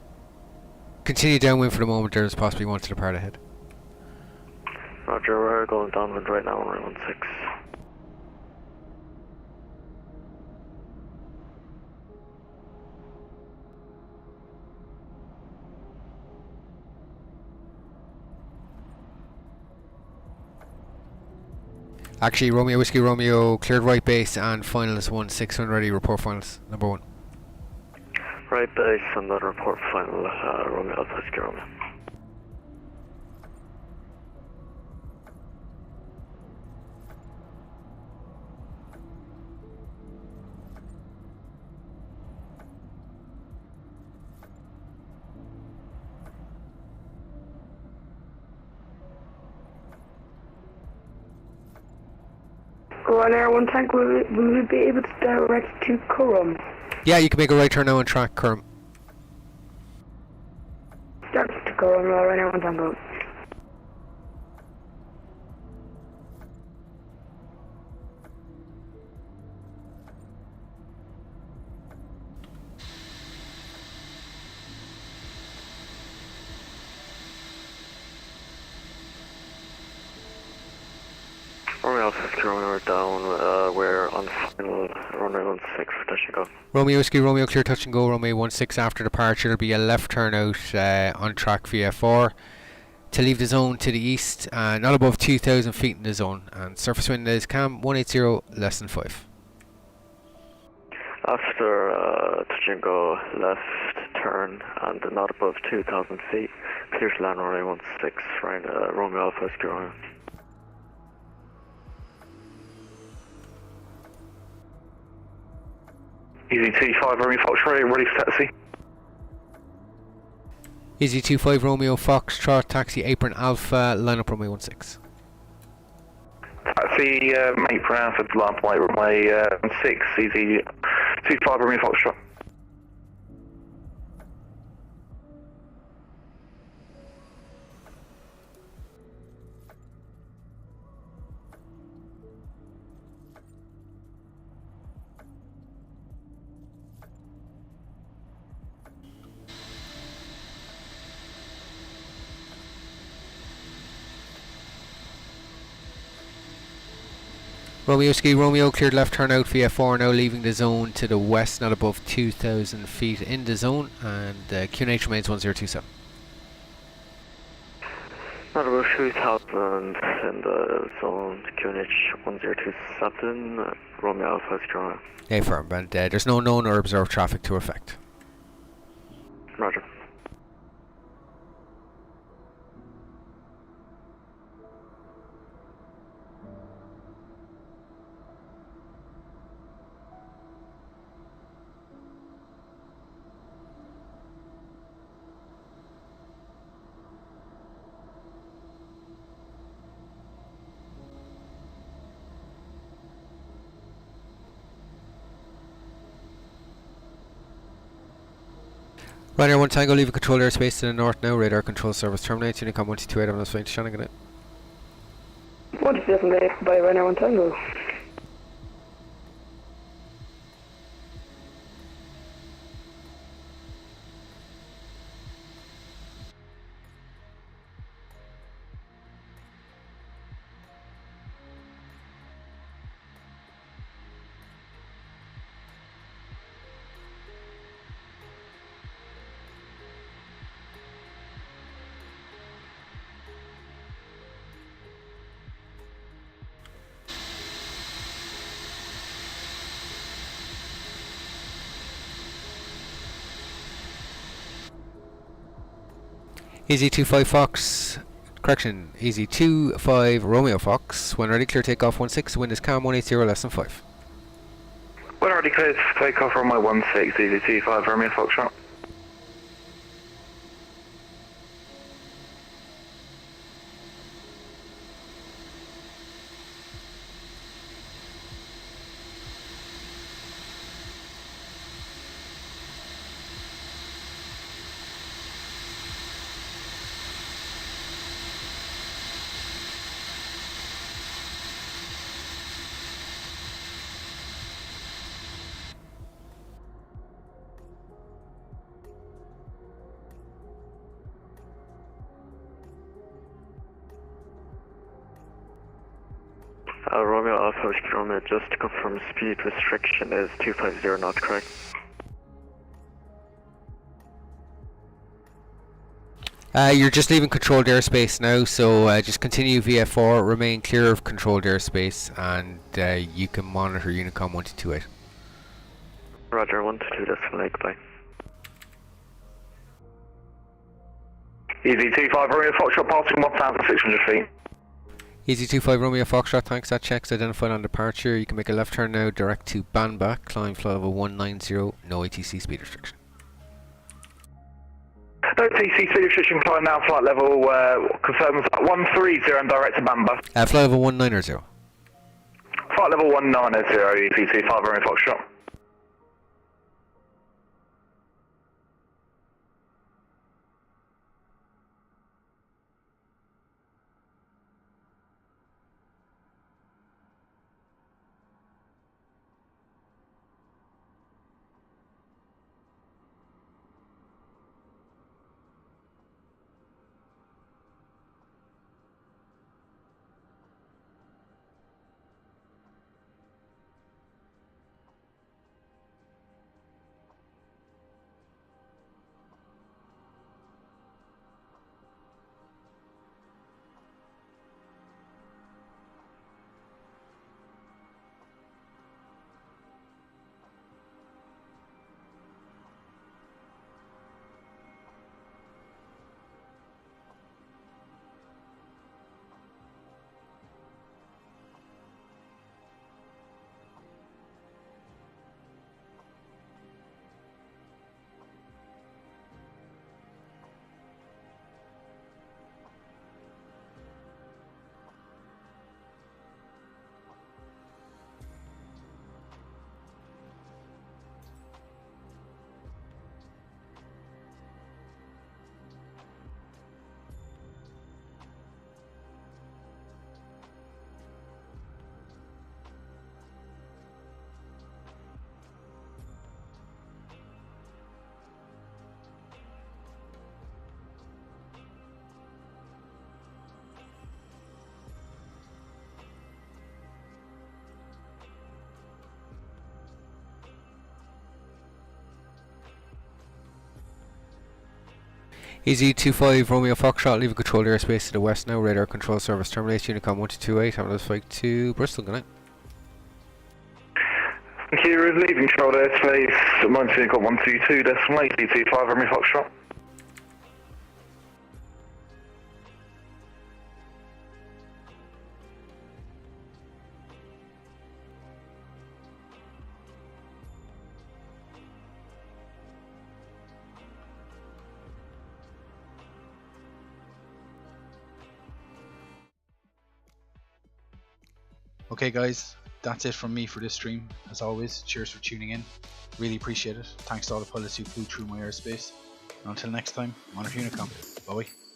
continue downwind for the moment, there's possibly one to depart ahead. Roger, we're going downwind right now, we're on 16. Actually, Romeo Whiskey, Romeo cleared right base and final is 16 ready, report finals, number 1. Right base and then report final, Romeo Alpha Whiskey, Romeo. Runner 1 Tank, will we be able to direct to Curram? Yeah, you can make a right turn now and track Curram. Direct to Curram, Runner 1 Tango. Echo. Romeo Whiskey Romeo, clear touch and go. Romeo 16 after departure. There'll be a left turn out on track VF4 to leave the zone to the east, not above 2,000 feet in the zone. And surface wind is cam 180, less than 5. After touch and go, left turn and not above 2,000 feet. Clear to land runway 16, right, Romeo Alpha Whiskey Romeo. Easy T5 Romeo Foxtrot, ready for taxi. Easy 25 Romeo Foxtrot, taxi apron Alpha, line up runway 16. Taxi, apron Alpha, line up runway 6, easy 25 Romeo Foxtrot. Romeo Ski Romeo, cleared left turn out VF4, now leaving the zone to the west, not above 2,000 feet in the zone, and QNH remains 1027. Not above 2,000 in the zone, QNH 1027, Romeo Alpha Whiskey Romeo. Yeah, firm, and there's no known or observed traffic to affect. Roger. Ryanair 1 Tango, leaving control airspace to the north now, radar control service terminates, Unicom 128, I'm not flying to Shannon. 128 by Ryanair 1 Tango. Easy 25 Fox, correction, Easy 25 Romeo Fox, when ready clear takeoff 16, wind is calm 180, less than 5. When already clear to take off runway 16, easy T5 Romeo Foxtrot. Romeo Alpha Whiskey Romeo, just to confirm speed restriction is 250 knots, correct? You're just leaving controlled airspace now, so just continue VF4, remain clear of controlled airspace, and you can monitor Unicom 1228. Roger, 122.8, goodbye. Easy T5 Romeo Foxtrot, passing 1,600 feet. Easy 25 Romeo Foxtrot, thanks, that check's identified on departure. You can make a left turn now direct to Banba, climb flight level 190, no ATC speed restriction. No TC speed restriction, climb now flight level, confirms 130 and direct to Bamba. Flight level 190. Flight level 190, easy T5 Romeo Foxtrot. EZ25 Romeo Foxtrot, leaving control airspace to the west now. Radar control service terminates. Unicom 1228. Having us flight to Bristol. Good night. Thank you. Leaving control airspace. Mine's vehicle 122.8 EZ25 Romeo Foxtrot. Okay guys, that's it from me for this stream. As always, cheers for tuning in. Really appreciate it. Thanks to all the pilots who flew through my airspace. And until next time, monitor Unicom. Bye bye.